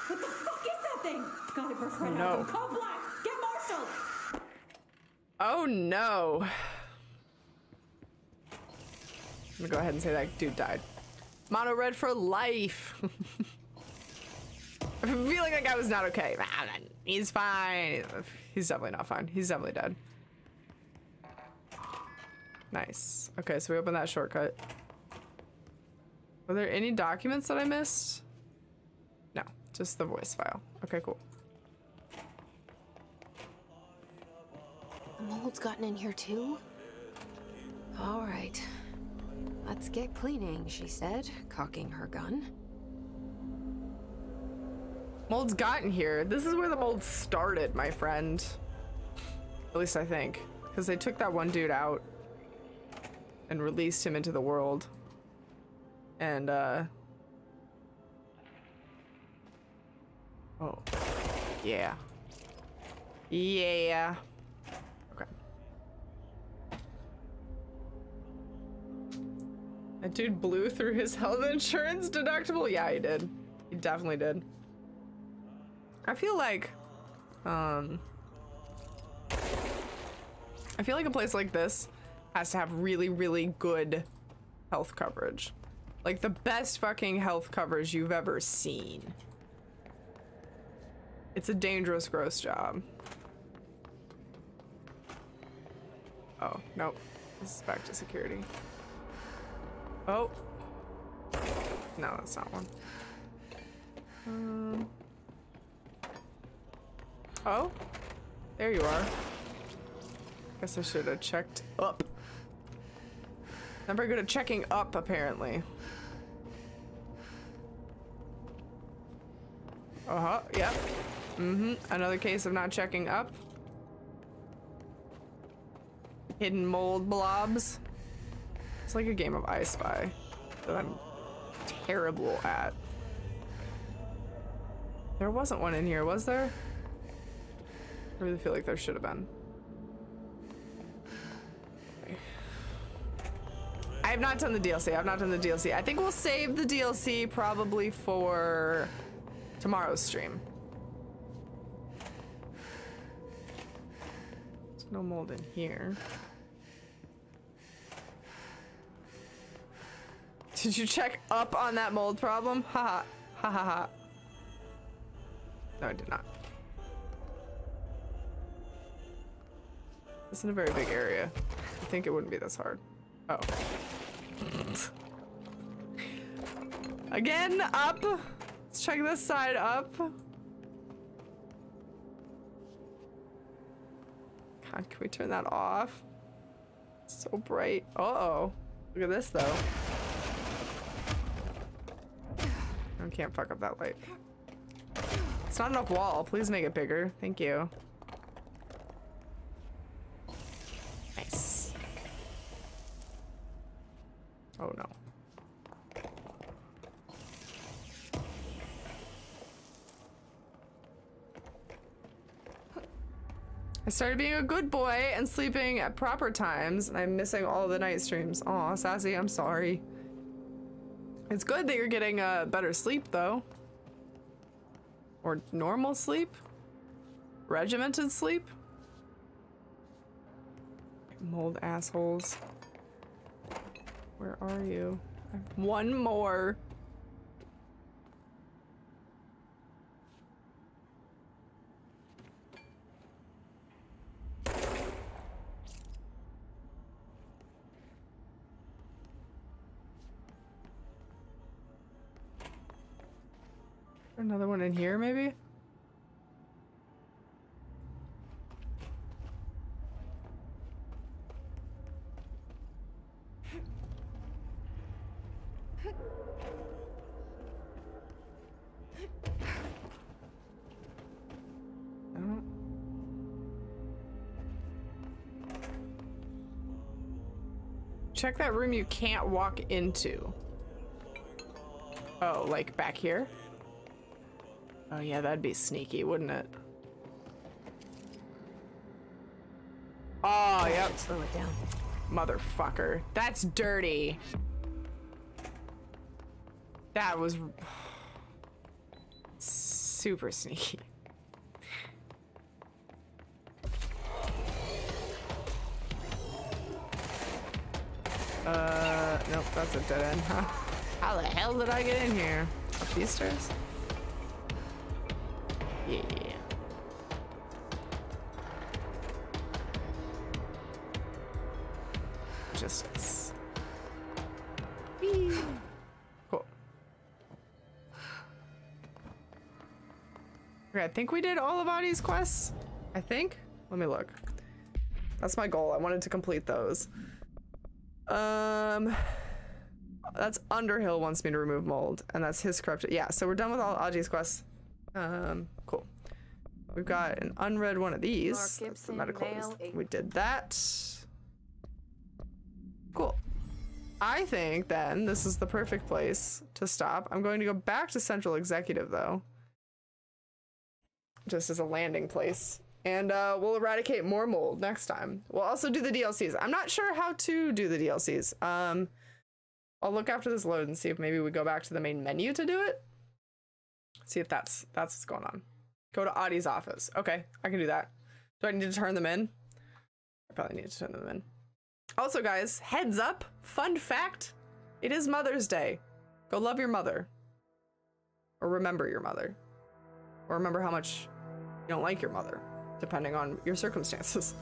What the fuck is that thing? God, it burst right out of him. Call Black! Get marshaled! Oh no. I'm gonna go ahead and say that dude died. Mono red for life. I'm feeling like I was not okay. He's fine. He's definitely not fine. He's definitely dead. Nice. Okay, so we opened that shortcut. Were there any documents that I missed? No, just the voice file. Okay, cool. The mold's gotten in here too? All right. Let's get cleaning, she said, cocking her gun. Mold's gotten here. This is where the mold started, my friend. At least I think. Because they took that one dude out and released him into the world. And, oh. Yeah. Yeah. Okay. That dude blew through his health insurance deductible? Yeah, he did. He definitely did. I feel like a place like this has to have really, really good health coverage. Like the best fucking health coverage you've ever seen. It's a dangerous, gross job. Oh, nope. This is back to security. Oh. No, that's not one. Oh. There you are. Guess I should have checked up. I'm very good at checking up, apparently. Uh-huh, yep. Another case of not checking up. Hidden mold blobs. It's like a game of I Spy that I'm terrible at. There wasn't one in here, was there? I really feel like there should have been. Okay. I have not done the DLC. I've not done the DLC. I think we'll save the DLC probably for tomorrow's stream. There's no mold in here. Did you check up on that mold problem? Haha. Ha ha ha. No, I did not. This isn't a very big area. I think it wouldn't be this hard. Oh. Again, up. Let's check this side up. God, can we turn that off? It's so bright. Uh-oh. Look at this, though. I can't fuck up that light. It's not enough wall. Please make it bigger. Thank you. Nice. Oh no. I started being a good boy and sleeping at proper times, and I'm missing all the night streams. Aw, Sassy, I'm sorry. It's good that you're getting better sleep, though. Or normal sleep? Regimented sleep? Mold assholes. Where are you? One more. Another one in here, maybe? Check that room you can't walk into. Oh, like back here? Oh yeah, that'd be sneaky, wouldn't it? Oh, yep. Slow it down. Motherfucker. That's dirty. That was super sneaky. Nope, that's a dead end, huh? How the hell did I get in here? Up these stairs? Yeah. Justice. Whee. Cool. Okay, I think we did all of Adi's quests. I think. Let me look. That's my goal. I wanted to complete those. That's Underhill wants me to remove mold, and that's his corrupted. Yeah, so we're done with all Aji's quests. Cool. We've got an unread one of these. That's the medical. We did that. Cool. I think then this is the perfect place to stop. I'm going to go back to Central Executive though, just as a landing place. And we'll eradicate more mold next time. We'll also do the DLCs. I'm not sure how to do the DLCs. I'll look after this load and see if maybe we go back to the main menu to do it. See if that's what's going on. Go to Adi's office. Okay, I can do that. Do I need to turn them in? I probably need to turn them in. Also, guys, heads up, fun fact, it is Mother's Day. Go love your mother. Or remember your mother. Or remember how much You don't like your mother, depending on your circumstances.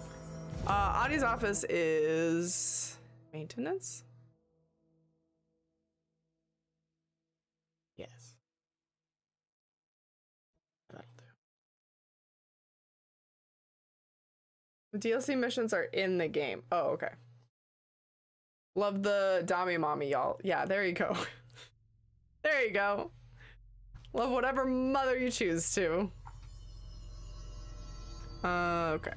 Audie's office is maintenance. Yes. That'll do. The DLC missions are in the game. Oh, okay. Love the Dami Mommy, y'all. Yeah, there you go. There you go. Love whatever mother you choose to. Okay.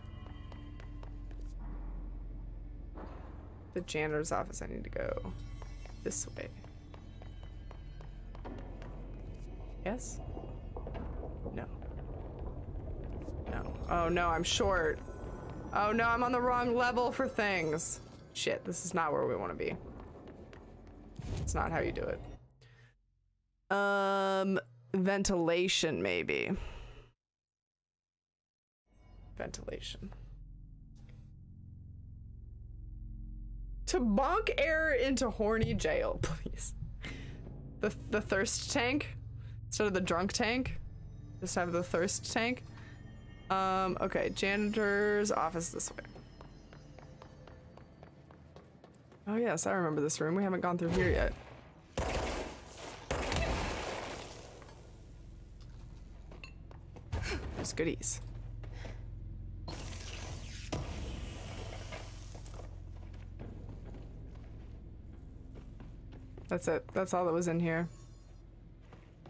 The janitor's office, I need to go this way. Yes? No. No. Oh no, I'm short. Oh no, I'm on the wrong level for things. Shit, this is not where we want to be. It's not how you do it. Ventilation, maybe. Ventilation. To bonk air into horny jail, please. The thirst tank instead of the drunk tank. Just have the thirst tank. Okay, janitor's office this way. Oh yes, I remember this room. We haven't gone through here yet. There's goodies. That's it. That's all that was in here.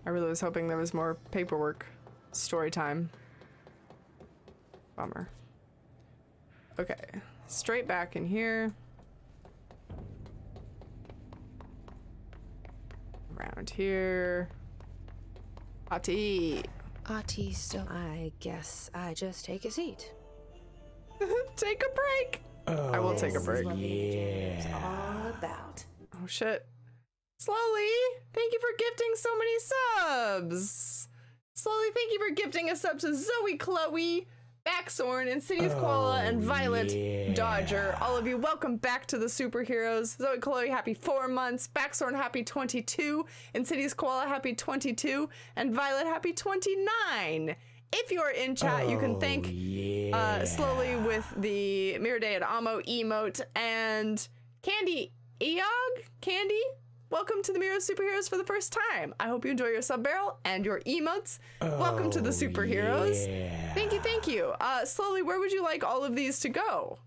I really was hoping there was more paperwork. Story time. Bummer. Okay. Straight back in here. Around here. Ati. Ati, so I guess I just take a seat. Take a break. Oh, I will take a break. Yeah. All about. Oh shit. Slowly, thank you for gifting so many subs. Slowly, thank you for gifting a sub to Zoe, Chloe, Backsorn, Insidious Koala, and Violet Dodger. All of you, welcome back to the superheroes. Zoe, Chloe, happy 4 months. Backsorn, happy 22. Insidious Koala, happy 22. And Violet, happy 29. If you're in chat, you can thank Slowly with the Mirror Day at Amo emote and Candy Eog? Candy? Welcome to the Miro Superheroes for the first time. I hope you enjoy your sub barrel and your emotes. Welcome to the superheroes. Yeah. Thank you, thank you. Slowly, where would you like all of these to go?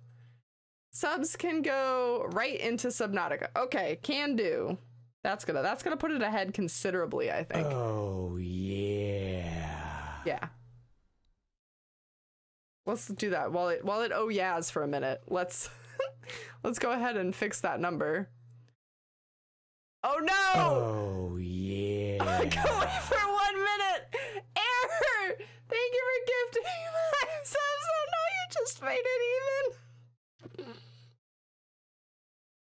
Subs can go right into Subnautica. Okay, can do. That's gonna put it ahead considerably, I think. Oh yeah. Yeah. Let's do that while it oh yeahs for a minute. Let's go ahead and fix that number. Oh no! Oh yeah. Go away for 1 minute. Error! Thank you for gifting 5 subs. Oh no, you just made it even.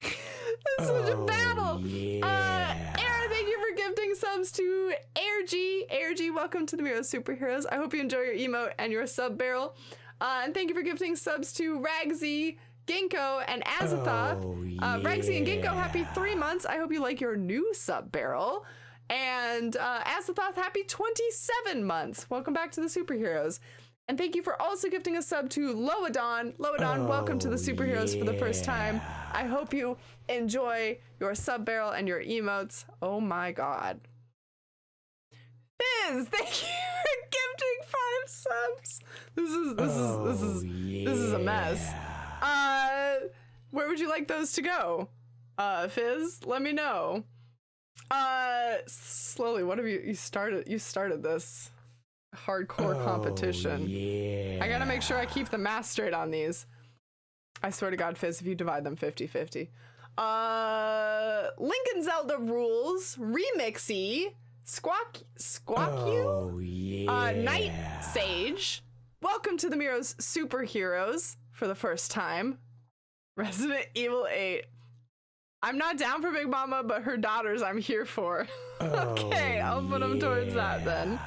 This is such a battle. Yeah. Error, thank you for gifting subs to AirG. AirG, welcome to the Miro Superheroes. I hope you enjoy your emote and your sub barrel. And thank you for gifting subs to Ragsy, Ginkgo, and Azathoth. Ragsy and Ginkgo, happy 3 months. I hope you like your new sub barrel. And Azathoth, happy 27 months. Welcome back to the superheroes. And thank you for also gifting a sub to Loadon. Loadon, welcome to the superheroes for the first time. I hope you enjoy your sub barrel and your emotes. Oh my god. Fizz, thank you for gifting 5 subs. This is a mess. Where would you like those to go? Fizz, let me know. Slowly, what have you started? You started this hardcore competition. Yeah. I gotta make sure I keep the math straight on these. I swear to God, Fizz, if you divide them 50-50. Lincoln Zelda Rules, Remixy, Squawk You, Night Sage. Welcome to the Miro's Superheroes for the first time. Resident Evil 8. I'm not down for Big Mama, but her daughters I'm here for. Okay, I'll put them towards that then.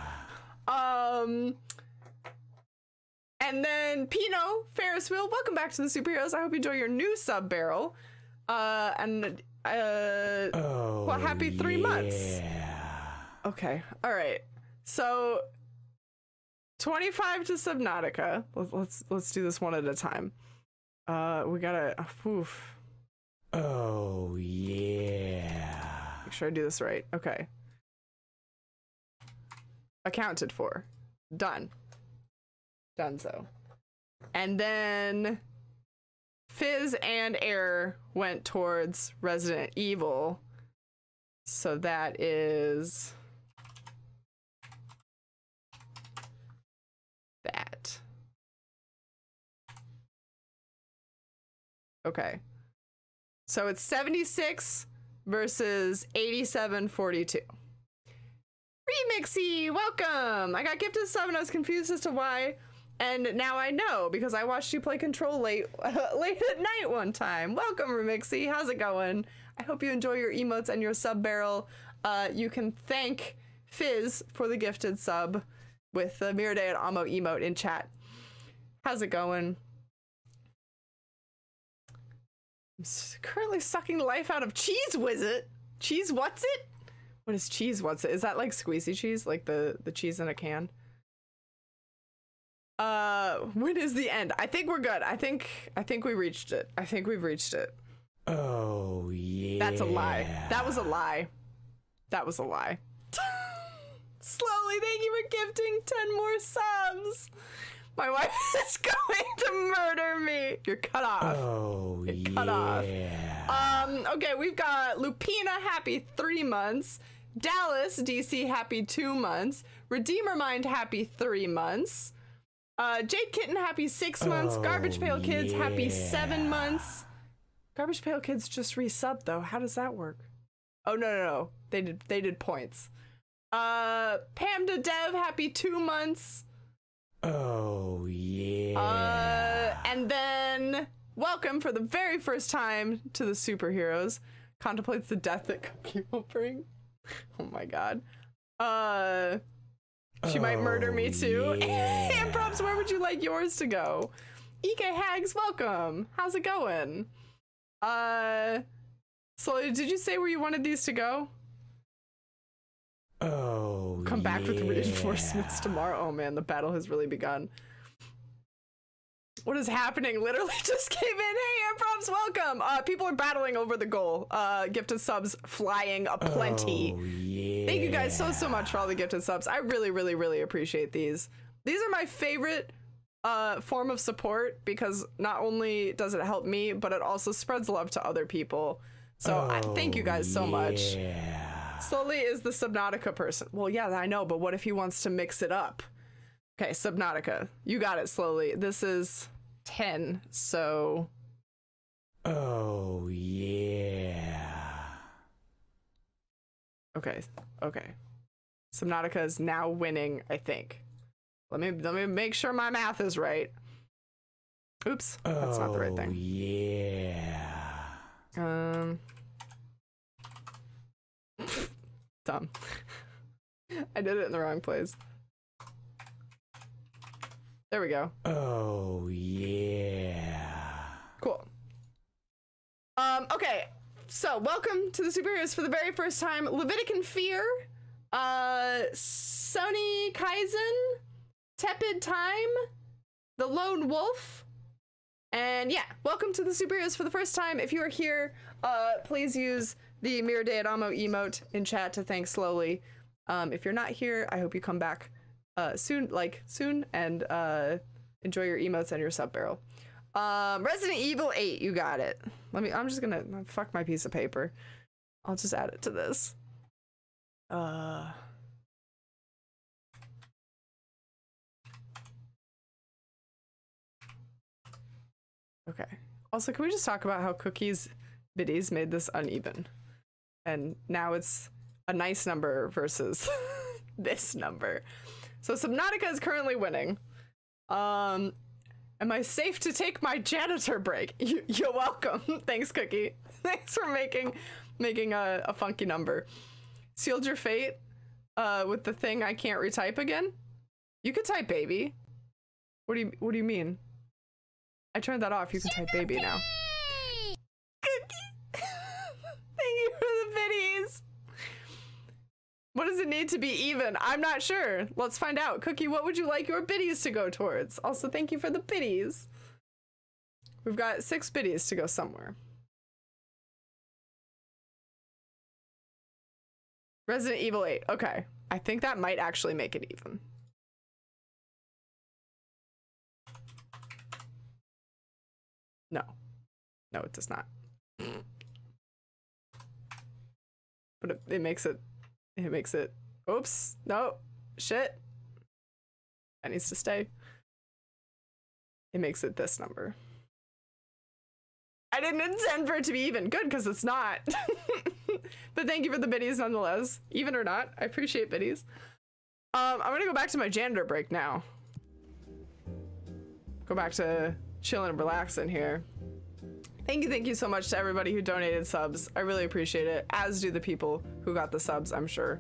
And then Pino, Ferris Wheel, welcome back to the superheroes. I hope you enjoy your new sub barrel. Well, happy 3 months. Okay, all right. So 25 to Subnautica. Let's do this one at a time. We gotta. Oof. Oh yeah. Make sure I do this right. Okay. Accounted for. Done. Donezo. And then Fizz and Air went towards Resident Evil. So that is that. Okay. So it's 76 versus 87-42. Remixy, welcome! I got gifted a sub and I was confused as to why, and now I know because I watched you play Control late at night one time. Welcome, Remixy. How's it going? I hope you enjoy your emotes and your sub barrel. You can thank Fizz for the gifted sub with the Miro Day at Amo emote in chat. How's it going? I'm currently sucking the life out of Cheese Whizzit. Cheese what's it? What is cheese? What's it? Is that like squeezy cheese? Like the cheese in a can? When is the end? I think we're good. I think we reached it. I think we've reached it. Oh yeah. That's a lie. That was a lie. That was a lie. Slowly, thank you for gifting 10 more subs. My wife is going to murder me. You're cut off. Oh You're cut off. Okay, we've got Lupina, happy 3 months. Dallas, DC, happy 2 months. Redeemer Mind, happy 3 months. Jade Kitten, happy 6 months. Garbage Pail Kids, happy 7 months. Garbage Pail Kids just resubbed though. How does that work? Oh no. They did points. Pamda Dev, happy 2 months. Oh yeah. And then welcome for the very first time to the superheroes. Contemplates the death that Cookie will bring. Oh my god. She might murder me too. Yeah. And props, where would you like yours to go? EK Hags, welcome. How's it going? So did you say where you wanted these to go? Oh, come back with reinforcements tomorrow. Oh man, the battle has really begun. What is happening? Literally just came in. Hey, Props, welcome. People are battling over the goal. Gifted subs flying aplenty. Oh, yeah. Thank you guys so much for all the gifted subs. I really appreciate these. These are my favorite form of support because not only does it help me, but it also spreads love to other people. So I thank you guys so much. Slowly is the Subnautica person. Well, yeah, I know, but what if he wants to mix it up? Okay, Subnautica, you got it. Slowly. This is 10, so... Oh, yeah. Okay. Subnautica is now winning, I think. Let me make sure my math is right. Oops, that's not the right thing. Yeah. Dumb. I did it in the wrong place. There we go. Oh, yeah. Cool. Okay, so welcome to the superheroes for the very first time. Levitican Fear, Sony Kaizen, Tepid Time, The Lone Wolf, and yeah, welcome to the superheroes for the first time. If you are here, please use the Miro Day at Amo emote in chat to thank Slowly. If you're not here, I hope you come back soon, and enjoy your emotes and your sub barrel. Resident Evil 8, you got it. I'm just gonna fuck my piece of paper. I'll just add it to this. Okay. Also, can we just talk about how Cookie's biddies made this uneven? And now it's a nice number versus this number. So Subnautica is currently winning. Am I safe to take my janitor break? You're welcome. Thanks, Cookie. Thanks for making a funky number. Sealed your fate with the thing I can't retype again? You could type baby. What do you mean? I turned that off. You can type baby now. Cookie. Thank you for the biddies. What does it need to be even? I'm not sure. Let's find out. Cookie, what would you like your biddies to go towards? Also, thank you for the biddies. We've got 6 biddies to go somewhere. Resident Evil 8. Okay. I think that might actually make it even. No. No, it does not. But it makes it... It makes it... Oops. No. Shit. That needs to stay. It makes it this number. I didn't intend for it to be even. Good, because it's not. But thank you for the biddies nonetheless. Even or not, I appreciate biddies. I'm gonna go back to my janitor break now. Go back to chilling and relaxing here. Thank you so much to everybody who donated subs. I really appreciate it, as do the people who got the subs, I'm sure.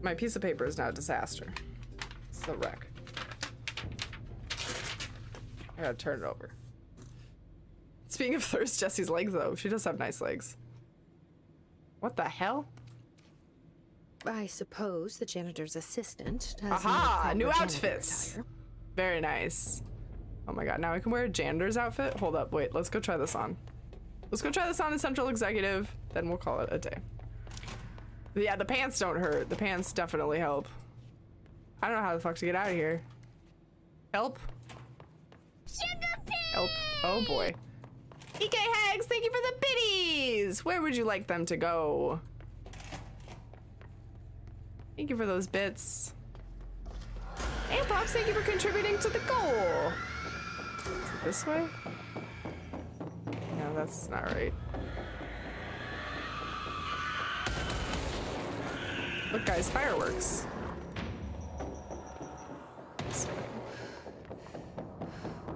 My piece of paper is now a disaster. It's a wreck. I gotta turn it over. Speaking of thirst, Jessie's legs though. She does have nice legs. What the hell? I suppose the janitor's assistant does. Aha! New outfits! Very nice. Oh my god, now I can wear a janitor's outfit? Hold up, wait, let's go try this on. Let's go try this on in Central Executive, then we'll call it a day. Yeah, the pants don't hurt. The pants definitely help. I don't know how the fuck to get out of here. Help? Help. Oh boy. EK Hags, thank you for the biddies! Where would you like them to go? Thank you for those bits. And Props, thank you for contributing to the goal. Is it this way? No, that's not right. Look guys, fireworks. This way.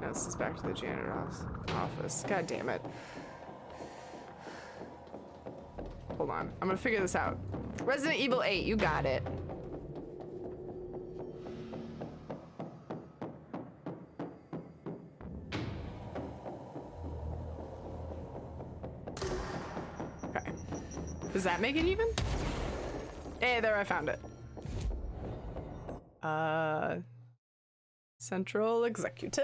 No, this is back to the janitor's office. God damn it. Hold on, I'm gonna figure this out. Resident Evil 8, you got it. Okay. Does that make it even? Hey, there, I found it. Central Executive.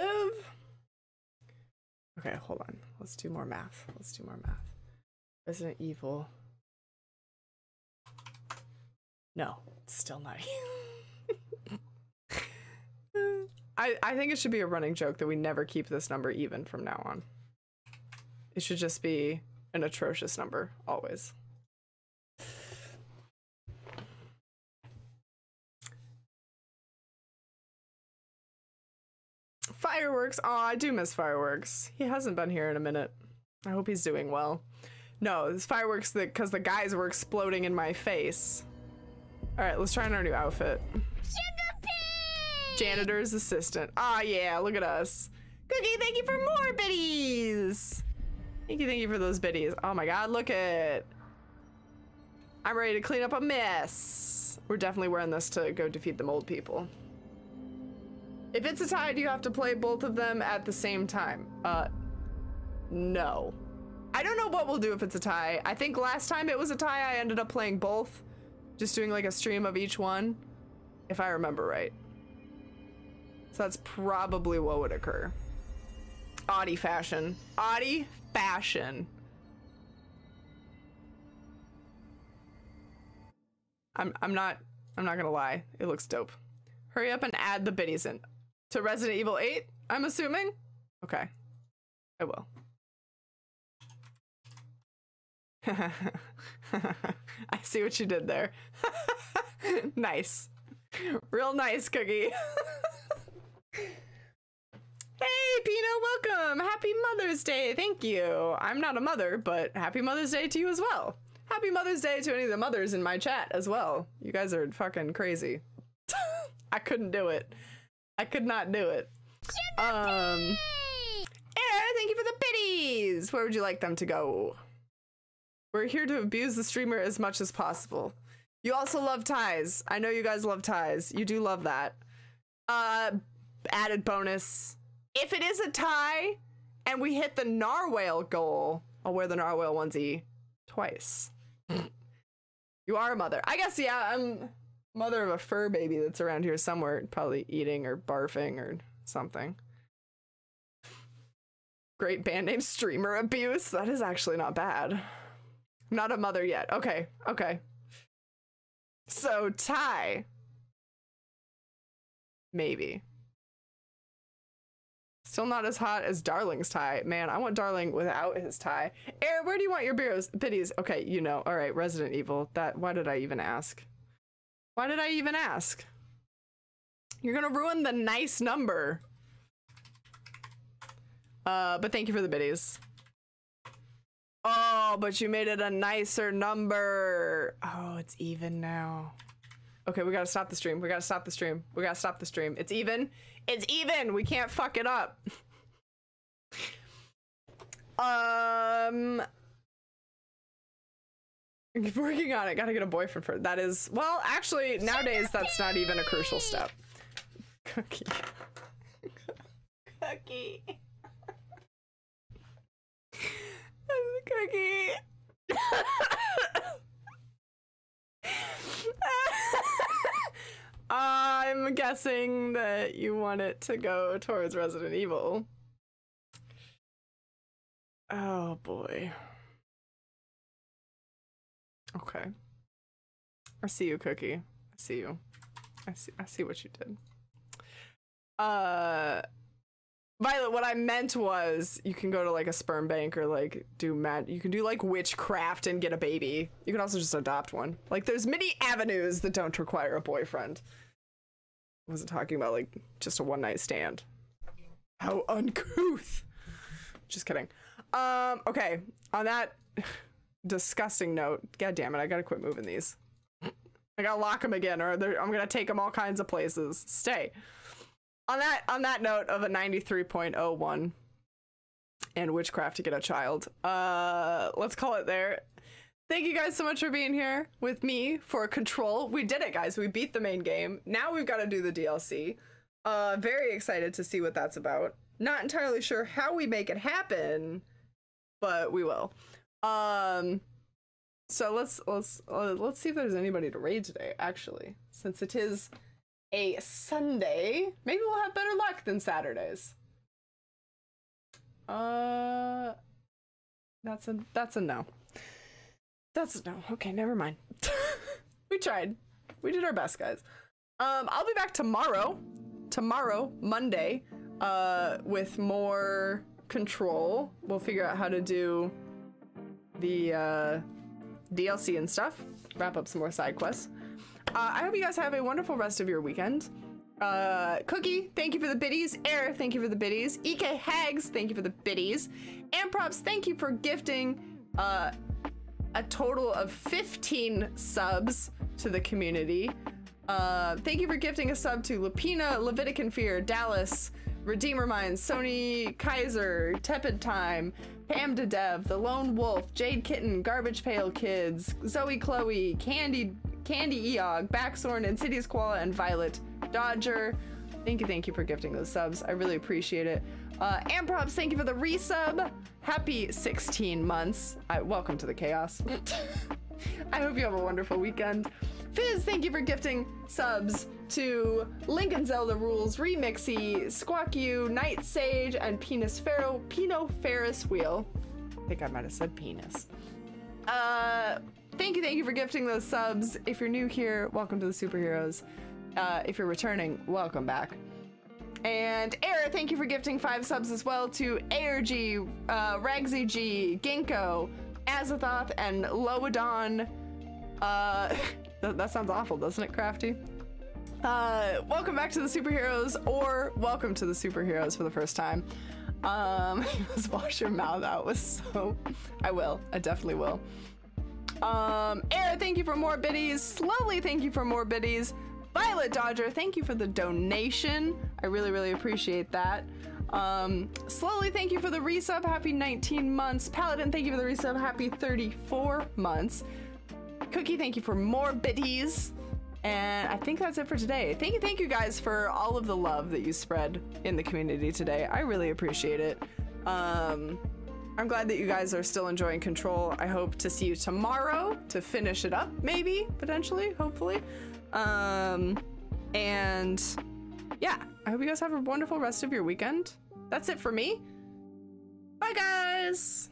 Okay, hold on. Let's do more math. Let's do more math. Resident Evil. No, it's still not. I think it should be a running joke that we never keep this number even from now on. It should just be an atrocious number, always. Fireworks. Oh, I do miss Fireworks. He hasn't been here in a minute. I hope he's doing well. No, it's Fireworks because the guys were exploding in my face. All right, let's try on our new outfit. Janitor's assistant. Ah, yeah, look at us. Cookie, thank you for more biddies. Thank you for those biddies. Oh my god, look at. I'm ready to clean up a mess. We're definitely wearing this to go defeat the mold people. If it's a tie, do you have to play both of them at the same time? No. I don't know what we'll do if it's a tie. I think last time it was a tie, I ended up playing both. Just doing like a stream of each one, if I remember right. So that's probably what would occur. Audi fashion. Audi fashion. I'm not gonna lie. It looks dope. Hurry up and add the biddies in. To Resident Evil 8, I'm assuming? Okay. I will. I see what you did there. Nice. Real nice, Cookie. Hey, Pino, welcome. Happy Mother's Day. Thank you. I'm not a mother, but happy Mother's Day to you as well. Happy Mother's Day to any of the mothers in my chat as well. You guys are fucking crazy. I couldn't do it. I could not do it. Air, thank you for the biddies. Where would you like them to go? We're here to abuse the streamer as much as possible. You also love ties. I know you guys love ties. You do love that. Added bonus. If it is a tie and we hit the narwhal goal, I'll wear the narwhal onesie twice. You are a mother. I guess, yeah, I'm mother of a fur baby that's around here somewhere, probably eating or barfing or something. Great band name, Streamer Abuse. That is actually not bad. I'm not a mother yet. Okay, okay. So, Ty. Maybe. Still not as hot as Darling's tie. Man, I want Darling without his tie. Air, where do you want your biddies? Okay, you know. All right, Resident Evil. Why did I even ask? Why did I even ask? You're gonna ruin the nice number. But thank you for the biddies. Oh, but you made it a nicer number. Oh, it's even now. Okay, we gotta stop the stream. We gotta stop the stream. We gotta stop the stream. It's even. It's even. We can't fuck it up. Working on it. Gotta get a boyfriend for that is, well, actually, nowadays that's not even a crucial step. Cookie. Cookie. Cookie. I'm guessing that you want it to go towards Resident Evil. Oh boy. Okay. I see you, Cookie. I see you. I see what you did. Violet, what I meant was you can go to like a sperm bank or like you can do like witchcraft and get a baby. You can also just adopt one. Like there's many avenues that don't require a boyfriend. I wasn't talking about like just a one-night stand. How uncouth. Just kidding. Okay, on that disgusting note, god damn it, I gotta quit moving these. I gotta lock them again or I'm gonna take them all kinds of places. Stay. On that note of a 93.01 and witchcraft to get a child, let's call it there. Thank you guys so much for being here with me for Control. We did it, guys. We beat the main game. Now we've got to do the DLC. Very excited to see what that's about. Not entirely sure how we make it happen, but we will. So let's see if there's anybody to raid today, actually, since it is a Sunday. Maybe we'll have better luck than Saturdays. That's a no. That's a no. Okay, never mind. We tried. We did our best, guys. I'll be back tomorrow, Monday, with more Control. We'll figure out how to do the DLC and stuff. Wrap up some more side quests. I hope you guys have a wonderful rest of your weekend. Cookie, thank you for the biddies. Air, thank you for the biddies. EK Hags, thank you for the biddies. And Props, thank you for gifting a total of 15 subs to the community. Thank you for gifting a sub to Lapina, Levitican Fear, Dallas, Redeemer Minds, Sony Kaiser, Tepid Time, Pam to Dev, The Lone Wolf, Jade Kitten, Garbage Pail Kids, Zoe Chloe, Candy Eog, Backsorn, Insidious Koala, and Violet Dodger. Thank you for gifting those subs. I really appreciate it. Amprops, thank you for the resub. Happy 16 months. Welcome to the chaos. I hope you have a wonderful weekend. Fizz, thank you for gifting subs to Lincoln Zelda Rules, Remixy, Squawk You, Night Sage, and Pino Ferris Wheel. I think I might have said penis. Thank you for gifting those subs. If you're new here, welcome to the Superheroes. If you're returning, welcome back. And Air, thank you for gifting 5 subs as well to ARG, Ragsy G, Ginkgo, Azathoth, and Loadon. That sounds awful, doesn't it, Crafty? Welcome back to the Superheroes, or welcome to the Superheroes for the first time. Just wash your mouth out with soap. I definitely will. Air, thank you for more biddies. Slowly, thank you for more biddies. Violet Dodger, thank you for the donation. I really appreciate that. Slowly, thank you for the resub. Happy 19 months. Paladin, thank you for the resub. Happy 34 months. Cookie, thank you for more biddies. And I think that's it for today. Thank you guys for all of the love that you spread in the community today. I really appreciate it. I I'm glad that you guys are still enjoying Control. I hope to see you tomorrow to finish it up, maybe, potentially, hopefully. And yeah, I hope you guys have a wonderful rest of your weekend. That's it for me. Bye, guys.